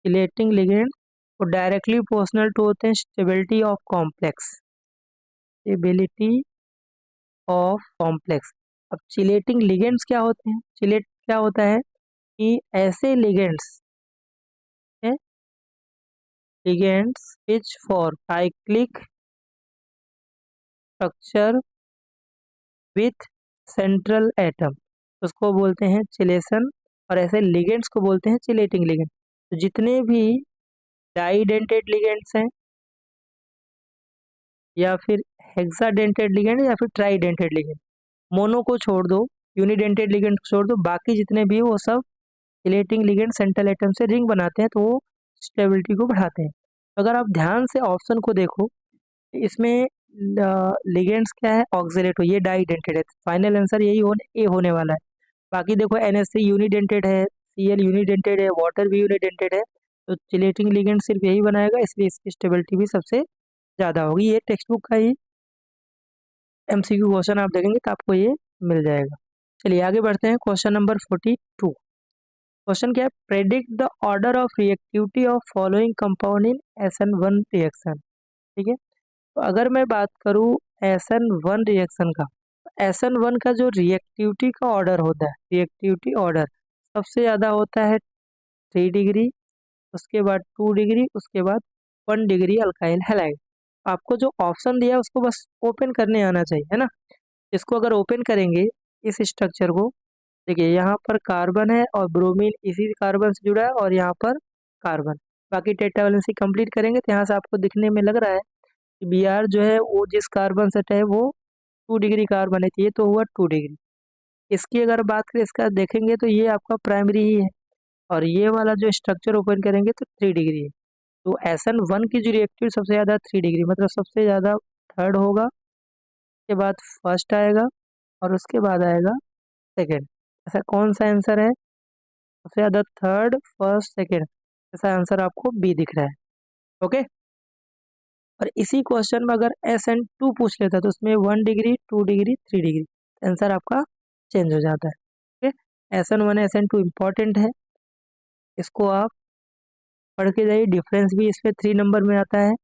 Speaker 1: चिलेटिंग लिगेंड वो डायरेक्टली प्रोपोर्शनल टू होते हैं stability of complex, stability of complex. अब चिलेटिंग लिगेंड्स क्या होते हैं, चिलेट क्या होता है, कि ऐसे ligands which for cyclic structure with central atom, उसको बोलते हैं चिलेशन, और ऐसे लिगेंड्स को बोलते हैं चिलेटिंग लिगेंड। तो जितने भी डाइडेंटेड लिगेंड्स हैं या फिर हेक्साडेंटेड लिगेंड या फिर ट्राइडेंटेड लिगेंड, मोनो को छोड़ दो, यूनिडेंटेड लिगेंड को छोड़ दो, बाकी जितने भी वो सब चिलेटिंग लिगेंड सेंट्रल एटम से रिंग बनाते हैं, तो वो स्टेबिलिटी को बढ़ाते हैं। अगर आप ध्यान से ऑप्शन को देखो, इसमें लिगेंड्स क्या है, ऑक्सिलेट, ये डाइडेंटेड है, फाइनल आंसर यही ए होने वाला है। बाकी देखो NH3 यूनिडेंटेड है, Cl यूनिडेंटेड है, वाटर भी यूनिडेंटेड है, तो चिलेटिंग लिगेंड सिर्फ यही बनाएगा, इसलिए इसकी स्टेबिलिटी भी सबसे ज़्यादा होगी। ये टेक्स्ट बुक का ही MCQ क्वेश्चन आप देखेंगे तो आपको ये मिल जाएगा। चलिए आगे बढ़ते हैं, क्वेश्चन नंबर 42। क्वेश्चन क्या है, predict the order of reactivity of following compound in SN1 reaction. ठीक है, तो अगर मैं बात करूँ SN1 रिएक्शन का, SN1 का जो रिएक्टिविटी का ऑर्डर होता है, रिएक्टिविटी ऑर्डर सबसे ज़्यादा होता है 3 डिग्री, उसके बाद 2 डिग्री, उसके बाद 1 डिग्री अल्काइल हैलाइड। आपको जो ऑप्शन दिया है उसको बस ओपन करने आना चाहिए, है ना। इसको अगर ओपन करेंगे इस स्ट्रक्चर को, देखिए यहाँ पर कार्बन है और ब्रोमीन इसी कार्बन से जुड़ा है, और यहाँ पर कार्बन, बाकी टेट्रा वैलेंसी कंप्लीट करेंगे तो यहाँ से आपको दिखने में लग रहा है कि Br जो है वो जिस कार्बन से है वो 2 डिग्री कार्बन है, तो ये तो हुआ 2 डिग्री। इसकी अगर बात करें, इसका देखेंगे तो ये आपका प्राइमरी ही है, और ये वाला जो स्ट्रक्चर ओपन करेंगे तो 3 डिग्री है। तो SN1 की जो रिएक्टिव सबसे ज़्यादा 3 डिग्री, मतलब सबसे ज़्यादा थर्ड होगा, उसके बाद फर्स्ट आएगा, और उसके बाद आएगा सेकेंड। ऐसा कौन सा आंसर है, सबसे ज़्यादा थर्ड, फर्स्ट, सेकेंड, ऐसा आंसर आपको बी दिख रहा है। ओके, और इसी क्वेश्चन में अगर SN2 पूछ लेता तो उसमें 1 डिग्री, 2 डिग्री, 3 डिग्री, आंसर आपका चेंज हो जाता है। ओके, SN1 SN2 इम्पॉर्टेंट है, इसको आप पढ़ के जाइए। डिफरेंस भी इसमें 3 नंबर में आता है,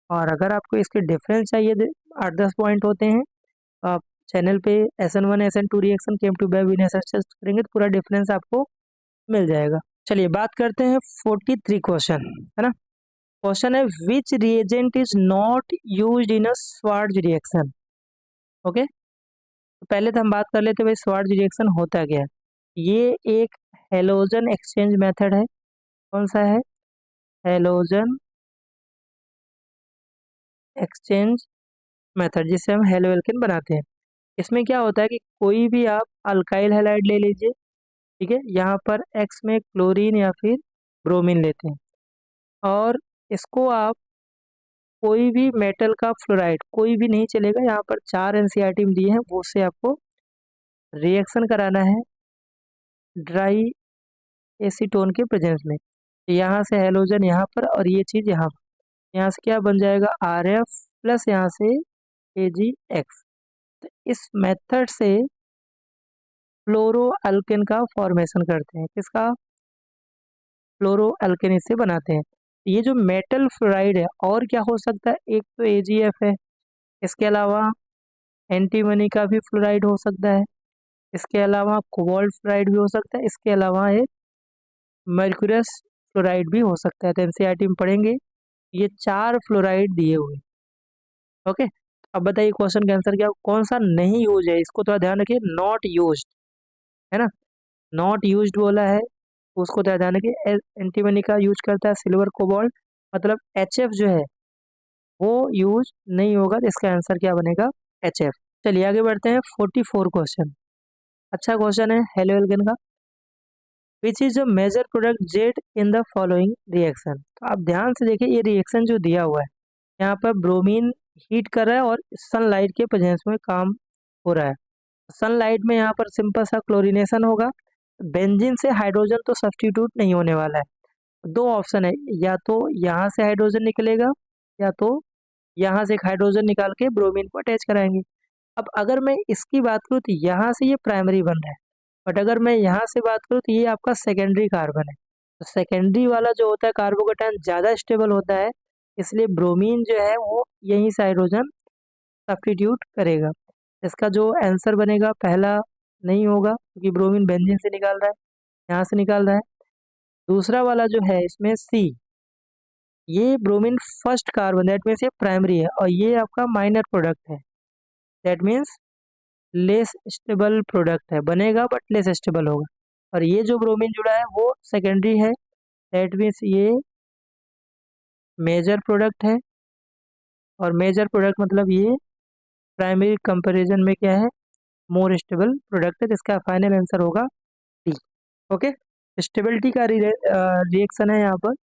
Speaker 1: और अगर आपको इसके डिफरेंस चाहिए 8-10 पॉइंट होते हैं, तो आप चैनल पे SN1 SN2 रिएक्शन KM2 विनय सर्च करेंगे तो पूरा डिफरेंस आपको मिल जाएगा। चलिए बात करते हैं 43 क्वेश्चन, है ना। क्वेश्चन है, which reagent is not used in a Swarts reaction. Okay, तो पहले तो हम बात कर लेते हैं भाई स्वार्ज रिएक्शन होता क्या है। ये एक हेलोजन एक्सचेंज मेथड है। कौन सा है, हेलोजन एक्सचेंज मेथड, जिससे हम हेलो एल्केन बनाते हैं। इसमें क्या होता है कि कोई भी आप अल्काइल हैलाइड ले लीजिए, ठीक है, यहाँ पर X में क्लोरीन या फिर ब्रोमीन लेते हैं, और इसको आप कोई भी मेटल का फ्लोराइड, कोई भी नहीं चलेगा, यहाँ पर 4 NCERT में दिए हैं, वो से आपको रिएक्शन कराना है ड्राई एसीटोन के प्रेजेंस में। यहाँ से हेलोजन यहाँ पर, और ये चीज़ यहाँ पर, यहाँ से क्या बन जाएगा RF प्लस यहाँ से AgX। तो इस मेथड से फ्लोरो अल्केन का फॉर्मेशन करते हैं, किसका, फ्लोरो अल्केन इससे बनाते हैं। ये जो मेटल फ्लोराइड है, और क्या हो सकता है, एक तो AgF है, इसके अलावा एंटीमनी का भी फ्लोराइड हो सकता है, इसके अलावा कोबाल्ट फ्लोराइड भी हो सकता है, इसके अलावा एक मर्क्यूरस फ्लोराइड भी हो सकता है। तो NCERT में पढ़ेंगे ये 4 फ्लोराइड दिए हुए। ओके, अब बताइए क्वेश्चन का आंसर क्या, कौन सा नहीं यूज है, इसको थोड़ा ध्यान रखिए, नॉट यूज्ड, है ना, नॉट यूज्ड बोला है, उसको थोड़ा ध्यान रखिए। एंटीमनी का यूज करता है सिल्वर कोबाल्ट, मतलब HF जो है वो यूज नहीं होगा, तो इसका आंसर क्या बनेगा, HF। चलिए आगे बढ़ते हैं, 44 क्वेश्चन। अच्छा क्वेश्चन है हेलो एल्केन का, which is a major product Z in the following reaction. तो आप ध्यान से देखिए, ये रिएक्शन जो दिया हुआ है, यहाँ पर ब्रोमीन हीट कर रहा है और सनलाइट के प्रेजेंस में काम हो रहा है। सनलाइट में यहाँ पर सिंपल सा क्लोरीनेशन होगा, बेंजीन से हाइड्रोजन तो सब्स्टिट्यूट नहीं होने वाला है। 2 ऑप्शन है, या तो यहाँ से हाइड्रोजन निकलेगा, या तो यहाँ से एक हाइड्रोजन निकाल के ब्रोमीन को अटैच कराएंगे। अब अगर मैं इसकी बात करूँ तो यहाँ से ये प्राइमरी बन रहा है, बट अगर मैं यहाँ से बात करूँ तो ये आपका सेकेंडरी कार्बन है। तो सेकेंडरी वाला जो होता है कार्बोकेटायन ज़्यादा स्टेबल होता है, इसलिए ब्रोमीन जो है वो यहीं से हाइड्रोजन सब्स्टिट्यूट करेगा। इसका जो आंसर बनेगा पहला नहीं होगा, क्योंकि ब्रोमीन बेंजीन से निकाल रहा है। यहाँ से निकाल रहा है। दूसरा वाला जो है इसमें सी, ये bromine first carbon, that means ये प्राइमरी है, और ये आपका माइनर प्रोडक्ट है, that means less stable product है, बनेगा बट लेस स्टेबल होगा। और ये जो ब्रोमीन जुड़ा है वो सेकेंडरी है, दैट मीन्स ये मेजर प्रोडक्ट है। और मेजर प्रोडक्ट मतलब ये प्राइमरी कंपैरिजन में क्या है, मोर स्टेबल प्रोडक्ट है, जिसका फाइनल आंसर होगा डी। ओके, स्टेबिलिटी का रिएक्शन है यहाँ पर।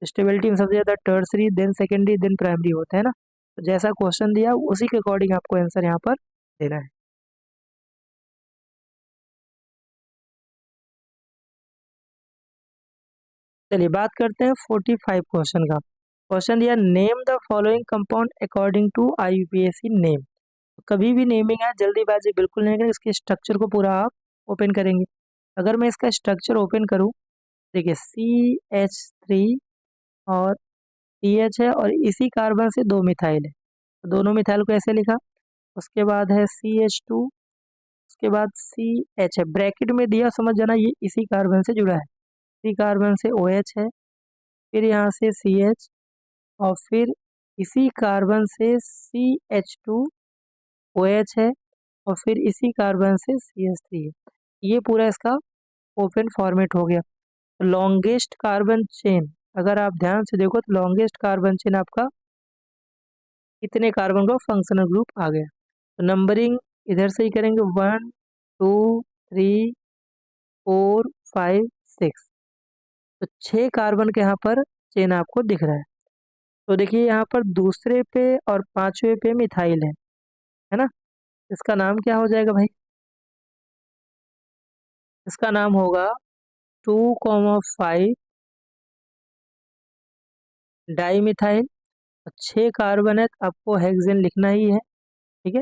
Speaker 1: स्टेबिलिटी में सबसे ज़्यादा tertiary, then secondary, then primary होता है ना। तो जैसा क्वेश्चन दिया उसी के अकॉर्डिंग आपको आंसर यहाँ पर देना है। चलिए बात करते हैं 45 क्वेश्चन का। क्वेश्चन दिया, name the following compound according to IUPAC name. कभी भी नेमिंग है जल्दीबाजी बिल्कुल नहीं करें, इसके स्ट्रक्चर को पूरा आप ओपन करेंगे। अगर मैं इसका स्ट्रक्चर ओपन करूं, देखिए CH3 और CH है, और इसी कार्बन से 2 मिथाइल है, तो दोनों मिथाइल को ऐसे लिखा। उसके बाद है CH2, उसके बाद CH है, ब्रैकेट में दिया, समझ जाना ये इसी कार्बन से जुड़ा है। इसी कार्बन से OH है, फिर यहाँ से CH, और फिर इसी कार्बन से CH2OH है, और फिर इसी कार्बन से CH3 है। ये पूरा इसका ओपन फॉर्मेट हो गया। लॉन्गेस्ट कार्बन चेन, अगर आप ध्यान से देखो तो लॉन्गेस्ट कार्बन चेन आपका कितने कार्बन का फंक्शनल ग्रुप आ गया। तो नंबरिंग इधर से ही करेंगे, 1 2 3 4 5 6, तो 6 कार्बन के यहाँ पर चेन आपको दिख रहा है। तो देखिए यहाँ पर दूसरे पे और पांचवे पे मिथाइल है ना। इसका नाम क्या हो जाएगा भाई, इसका नाम होगा 2,5 डाई मिथाइल। 6 कार्बन है तो आपको हेक्सेन लिखना ही है, ठीक है,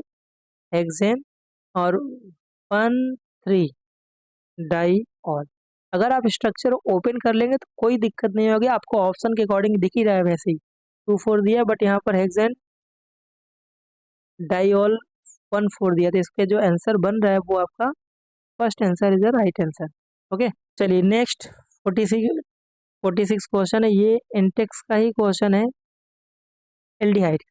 Speaker 1: हेक्सेन, और 1,3 डाई ऑल। अगर आप स्ट्रक्चर ओपन कर लेंगे तो कोई दिक्कत नहीं होगी, आपको ऑप्शन के अकॉर्डिंग दिख ही रहा है वैसे ही 2,4 दिया, बट यहाँ पर हेक्सेन डाइऑल 1,4 दिया, तो इसके जो आंसर बन रहा है वो आपका first answer is the right answer. Okay, चलिए नेक्स्ट 46 क्वेश्चन है, ये इंटेक्स का ही क्वेश्चन है, एल्डिहाइड।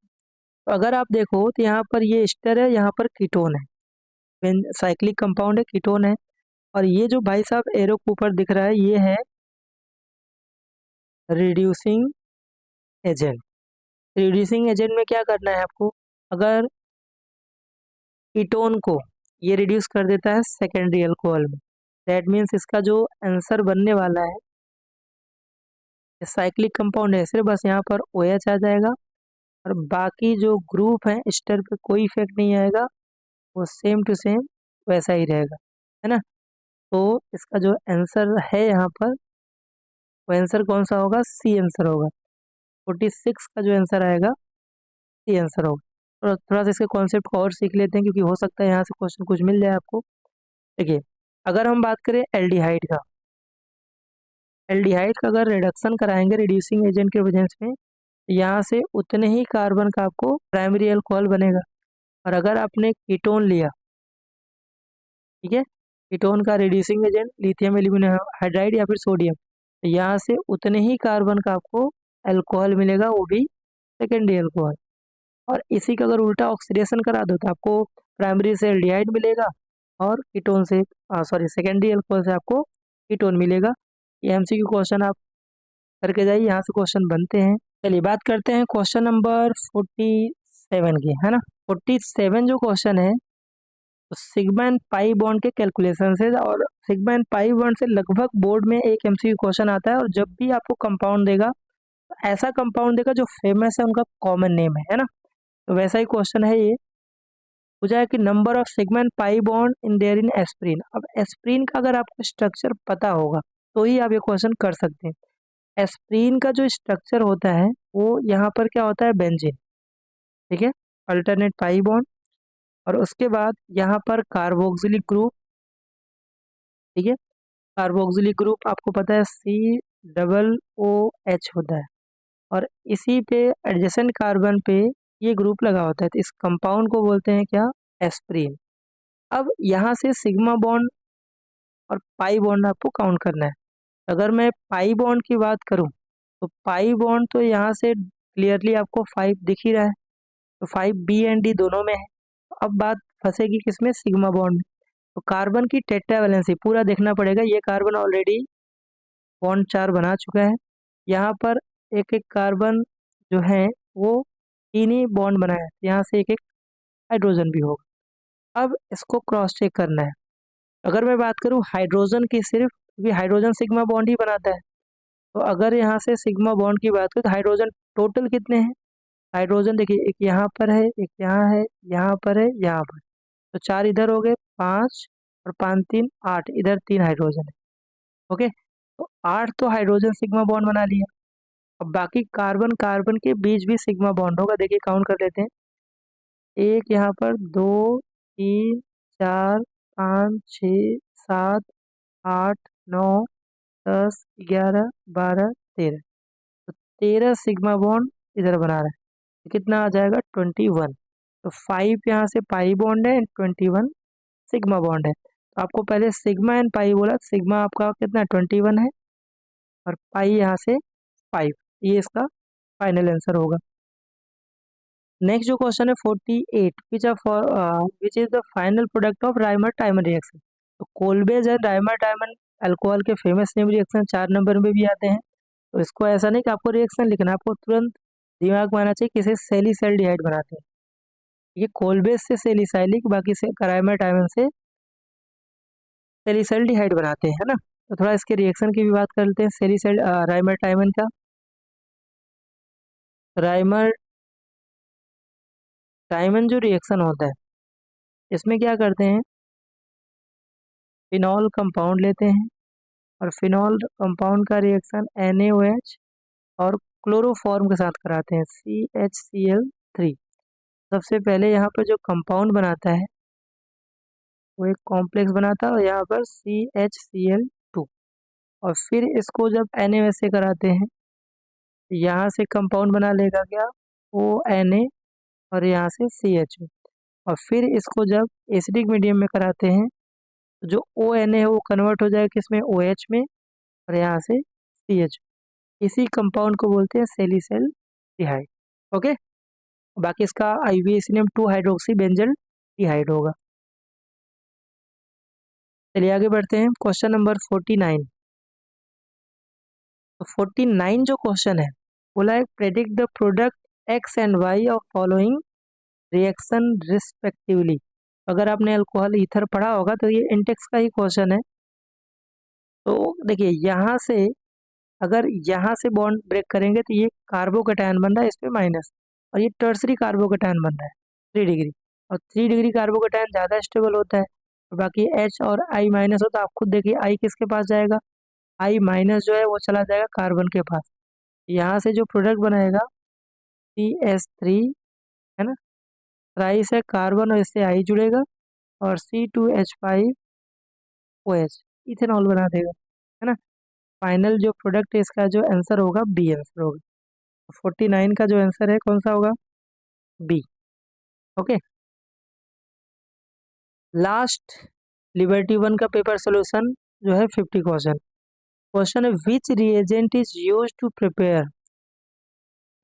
Speaker 1: तो अगर आप देखो तो यहाँ पर ये एस्टर है, यहाँ पर कीटोन है, साइक्लिक कंपाउंड है, कीटोन है। और ये जो भाई साहब एरो के ऊपर दिख रहा है ये है रिड्यूसिंग एजेंट। रिड्यूसिंग एजेंट में क्या करना है आपको, अगर कीटोन को ये रिड्यूस कर देता है सेकेंडरी अल्कोहल में, दैट मीन्स इसका जो आंसर बनने वाला है साइक्लिक कंपाउंड है, सिर्फ बस यहाँ पर OH आ जाएगा, और बाकी जो ग्रुप है एस्टर पे कोई इफेक्ट नहीं आएगा, वो सेम टू सेम वैसा ही रहेगा, है ना। तो इसका जो आंसर है यहाँ पर, वो आंसर कौन सा होगा, सी आंसर होगा। 46 का जो आंसर आएगा सी आंसर होगा। और थोड़ा सा इसके कॉन्सेप्ट को और सीख लेते हैं, क्योंकि हो सकता है यहाँ से क्वेश्चन कुछ मिल जाए आपको। देखिए अगर हम बात करें एल्डिहाइड का, एल्डिहाइड का अगर रिडक्शन कराएंगे रिड्यूसिंग एजेंट के वजह से, यहाँ से उतने ही कार्बन का आपको प्राइमरी अल्कोहल बनेगा। और अगर आपने कीटोन लिया, ठीक है, कीटोन का reducing agent lithium aluminium hydride या फिर सोडियम, तो यहाँ से उतने ही कार्बन का आपको अल्कोहल मिलेगा, वो भी सेकेंडरी अल्कोहल। और इसी का अगर उल्टा ऑक्सीडेशन करा दो तो आपको प्राइमरी से एल्डिहाइड मिलेगा, और कीटोन से सॉरी सेकेंडरी अल्कोहल से आपको कीटोन मिलेगा। ये MCQ क्वेश्चन आप करके जाइए, यहाँ से क्वेश्चन बनते हैं। चलिए बात करते हैं क्वेश्चन नंबर 47 की, है ना। 47 जो क्वेश्चन है तो सिग्मा एंड पाई बॉन्ड के कैलकुलेशन से, और सिग्मा एंड पाई बॉन्ड से लगभग बोर्ड में एक MCQ क्वेश्चन आता है। और जब भी आपको कंपाउंड देगा तो ऐसा कंपाउंड देगा जो फेमस है, उनका कॉमन नेम है ना। तो वैसा ही क्वेश्चन है ये, पूछा है कि number of sigma and pi bond in there in aspirin. अब एस्प्रिन का अगर आपको स्ट्रक्चर पता होगा तो ही आप ये क्वेश्चन कर सकते हैं। एस्प्रिन का जो स्ट्रक्चर होता है वो यहाँ पर क्या होता है, बेंजीन, ठीक है, अल्टरनेट पाई बॉन्ड, और उसके बाद यहाँ पर कार्बोक्सिलिक ग्रुप, ठीक है, कार्बोक्सिलिक ग्रुप आपको पता है COOH होता है, और इसी पे एडजेसेंट कार्बन पे ये ग्रुप लगा होता है, तो इस कंपाउंड को बोलते हैं क्या, एस्प्रिन। अब यहाँ से सिग्मा बॉन्ड और पाई बॉन्ड आपको काउंट करना है। अगर मैं पाई बॉन्ड की बात करूं तो पाई बॉन्ड तो यहाँ से क्लियरली आपको 5 दिख ही रहा है, तो 5 बी एंड डी दोनों में है। तो अब बात फंसेगी किसमें, सिग्मा बॉन्ड में। तो कार्बन की टेट्रा वैलेंसी पूरा देखना पड़ेगा। ये कार्बन ऑलरेडी बॉन्ड 4 बना चुका है, यहाँ पर एक एक कार्बन जो है वो 3 ही बॉन्ड बनाया है, यहाँ से एक एक हाइड्रोजन भी होगा। अब इसको क्रॉस चेक करना है। अगर मैं बात करूं हाइड्रोजन की सिर्फ, क्योंकि हाइड्रोजन सिग्मा बॉन्ड ही बनाता है, तो अगर यहाँ से सिग्मा बॉन्ड की बात करें तो हाइड्रोजन टोटल कितने हैं, हाइड्रोजन देखिए एक यहाँ पर है, एक यहाँ है, यहाँ पर है, यहाँ पर, तो 4 इधर हो गए, 5 और 5 3 8, इधर 3 हाइड्रोजन है। ओके, तो 8 तो हाइड्रोजन सिग्मा बॉन्ड बना लिया। अब बाकी कार्बन कार्बन के बीच भी सिग्मा बॉन्ड होगा, देखिए काउंट कर लेते हैं। एक यहाँ पर, 2 3 4 5 6 7 8 9 10 11 12 13, तो 13 सिग्मा बॉन्ड इधर बना रहा है, तो कितना आ जाएगा 21। तो 5 यहाँ से पाई बॉन्ड है एंड 21 सिग्मा बॉन्ड है। तो आपको पहले सिग्मा एंड पाई बोला, सिग्मा आपका कितना 21 है और पाई यहाँ से 5, ये इसका फाइनल आंसर होगा। नेक्स्ट जो क्वेश्चन है 48, which is the final product of Rymer timer reaction. तो कोलबेज है राइमर टाइमर अल्कोहल के फेमस नेम रिएक्शन 4 नंबर में भी आते हैं। तो इसको ऐसा नहीं कि आपको रिएक्शन लिखना है, आपको तुरंत दिमाग में आना चाहिए किसे सेलिसल्डिहाइड बनाते हैं। ये कोलबेज से सेलिसाइलिक, बाकी से राइमर टाइमर से सेलिसल्डिहाइड बनाते हैं, है ना। तो थोड़ा इसके रिएक्शन की भी बात कर लेते हैं। राइमर टाइमन का राइमर टाइमन जो रिएक्शन होता है इसमें क्या करते हैं, फिनॉल कंपाउंड लेते हैं और फिनॉल कंपाउंड का रिएक्शन NaOH और क्लोरोफॉर्म के साथ कराते हैं CHCl3। सबसे पहले यहाँ पर जो कंपाउंड बनाता है वो एक कॉम्प्लेक्स बनाता है और यहाँ पर CHCl2, और फिर इसको जब NaOH से कराते हैं यहाँ से कंपाउंड बना लेगा क्या, ONa, और यहाँ से CHO, और फिर इसको जब एसिडिक मीडियम में कराते हैं तो जो ONa है वो कन्वर्ट हो जाएगा किसमें, OH में, और यहाँ से CHO। इसी कंपाउंड को बोलते हैं सेलिसल्डिहाइड। ओके, बाकी इसका IUPAC नेम 2 हाइड्रोक्सी बेंजल डिहाइड होगा। चलिए आगे बढ़ते हैं, क्वेश्चन नंबर 49। तो 49 जो क्वेश्चन है बोला है predict the product X and Y of following reaction respectively. अगर आपने अल्कोहल ईथर पढ़ा होगा तो ये इंटेक्स का ही क्वेश्चन है। तो देखिए यहाँ से अगर यहाँ से बॉन्ड ब्रेक करेंगे तो ये कार्बोकैटायन बन रहा है, इस पे माइनस, और ये टर्सरी कार्बोकैटायन बन रहा है 3 डिग्री, और 3 डिग्री कार्बोकैटायन ज़्यादा स्टेबल होता है। तो बाकी H और I माइनस हो, तो आप खुद देखिए I किसके पास जाएगा, I माइनस जो है वो चला जाएगा कार्बन के पास। यहाँ से जो प्रोडक्ट बनाएगा CH3, है ना, राइस है कार्बन और इससे I जुड़ेगा, और C2H5OH इथेनॉल बना देगा, है ना। फाइनल जो प्रोडक्ट है इसका जो आंसर होगा बी आंसर होगा। 49 का जो आंसर है कौन सा होगा, बी। ओके, लास्ट लिबर्टी 1 का पेपर सोल्यूशन जो है 50 क्वेश्चन। क्वेश्चन है which reagent is used to prepare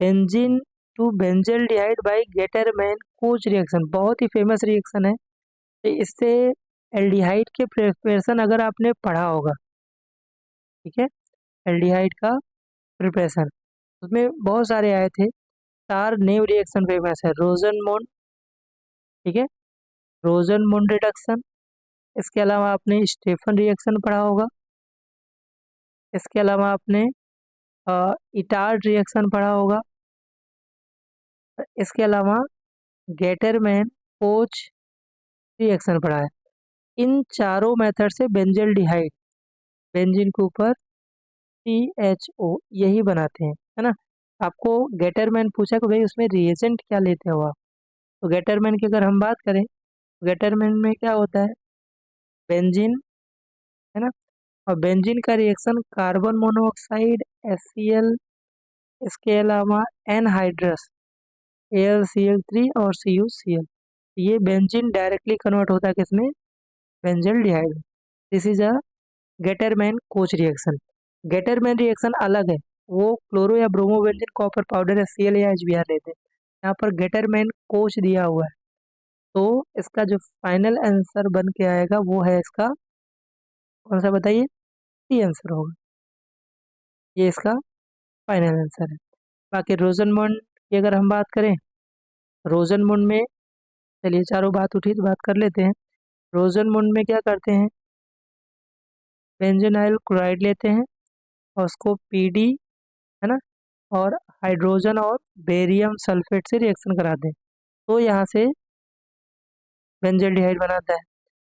Speaker 1: benzene to benzaldehyde by Gattermann Koch reaction. बहुत ही फेमस रिएक्शन है, तो इससे एल्डिहाइड के प्रिपरेशन अगर आपने पढ़ा होगा, ठीक है, एल्डिहाइड का प्रिपरेशन उसमें बहुत सारे आए थे। 4 नेव रिएक्शन फेमस है, रोजनमोंड, ठीक है, रोजनमोंड रिडक्शन, इसके अलावा आपने स्टेफन रिएक्शन पढ़ा होगा, इसके अलावा आपने इटार्ड रिएक्शन पढ़ा होगा, इसके अलावा गेटरमैन कोच रिएक्शन पढ़ा है। इन चारों मेथड से बेंजल्डिहाइड, बेंजीन के ऊपर CHO यही बनाते हैं, है ना। आपको गेटरमैन पूछा कि भाई उसमें रिएजेंट क्या लेते हो आप, तो गेटरमैन की अगर हम बात करें, गेटरमैन में क्या होता है, बेंजीन, है ना, और बेंजीन का रिएक्शन कार्बन मोनोऑक्साइड HCl, इसके अलावा एनहाइड्रस AlCl3 और CuCl, ये बेंजीन डायरेक्टली कन्वर्ट होता है किसमें, benzaldehyde. This is a Gattermann Koch reaction. Gattermann reaction अलग है, वो क्लोरो या bromo benzene copper powder HCl या HBr लेते हैं। यहाँ पर गेटरमैन कोच दिया हुआ है, तो इसका जो फाइनल आंसर बन के आएगा वो है इसका कौन सा बताइए, सी आंसर होगा, ये इसका फाइनल आंसर है। बाकी रोजनमंड की अगर हम बात करें, रोजनमंड में चलिए चारों बात उठी तो बात कर लेते हैं। रोजनमंड में क्या करते हैं, बेंजोनाइल क्लोराइड लेते हैं और उसको PD है ना, और हाइड्रोजन और बेरियम सल्फेट से रिएक्शन कराते हैं, तो यहाँ से बेंजल्डिहाइड बनाता है।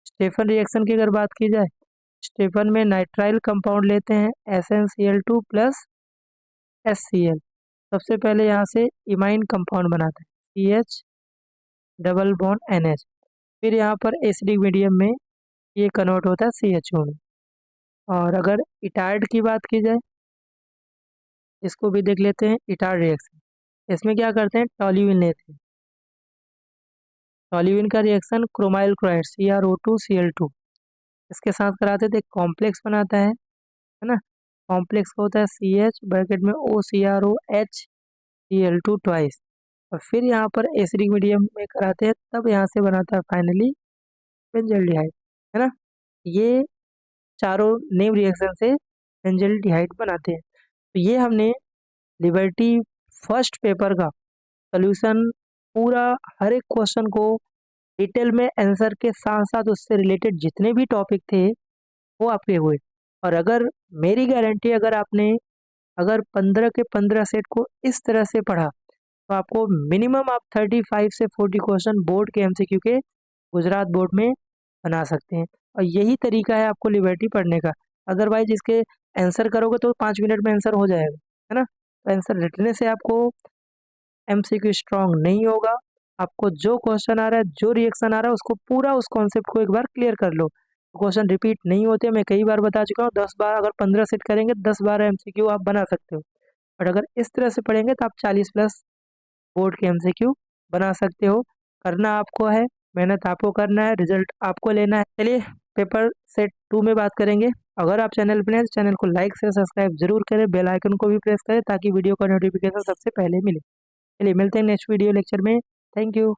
Speaker 1: स्टेफन रिएक्शन की अगर बात की जाए, स्टेफन में नाइट्राइल कंपाउंड लेते हैं SnCl2 प्लस HCl। सबसे पहले यहाँ से इमाइन कंपाउंड बनाते हैं CH डबल बॉन्ड NH, फिर यहाँ पर एसिडिक मीडियम में ये कन्वर्ट होता है CHO में। और अगर इटार्ड की बात की जाए, इसको भी देख लेते हैं, इटार्ड रिएक्शन। इसमें क्या करते हैं, टॉल्यूइन लेते हैं, टॉल्यूइन का रिएक्शन क्रोमाइल क्लोराइड CrO2Cl2 इसके साथ कराते थे, कॉम्प्लेक्स बनाता है ना। कॉम्प्लेक्स का होता है CH ब्रैकेट में OCrOHCl2 ट्वाइस, और फिर यहाँ पर एसिडिक मीडियम में कराते हैं, तब यहाँ से बनाता है फाइनली बेंजल्डिहाइड, है ना। ये चारों नेम रिएक्शन से बेंजल्डिहाइड बनाते हैं। तो ये हमने लिबर्टी फर्स्ट पेपर का सोल्यूशन पूरा हर एक क्वेश्चन को डिटेल में आंसर के साथ साथ उससे रिलेटेड जितने भी टॉपिक थे वो आपके हुए। और अगर मेरी गारंटी, अगर 15 के 15 सेट को इस तरह से पढ़ा तो आपको मिनिमम आप 35 से 40 क्वेश्चन बोर्ड के MCQ के गुजरात बोर्ड में बना सकते हैं। और यही तरीका है आपको लिबर्टी पढ़ने का। अदरवाइज इसके आंसर करोगे तो 5 मिनट में आंसर हो जाएगा, है ना। तो आंसर रटने से आपको MCQ स्ट्रांग नहीं होगा। आपको जो क्वेश्चन आ रहा है, जो रिएक्शन आ रहा है, उसको पूरा उस कॉन्सेप्ट को एक बार क्लियर कर लो। क्वेश्चन रिपीट नहीं होते, मैं कई बार बता चुका हूँ। 10 बार अगर 15 सेट करेंगे 10 बार MCQ आप बना सकते हो। और अगर इस तरह से पढ़ेंगे तो आप 40 प्लस बोर्ड के MCQ बना सकते हो। करना आपको है, मेहनत आपको करना है, रिजल्ट आपको लेना है। चलिए पेपर सेट 2 में बात करेंगे। अगर आप चैनल पर हैं तो चैनल को लाइक से सब्सक्राइब जरूर करें, बेल आइकन को भी प्रेस करें ताकि वीडियो का नोटिफिकेशन सबसे पहले मिले। चलिए मिलते हैं नेक्स्ट वीडियो लेक्चर में। Thank you.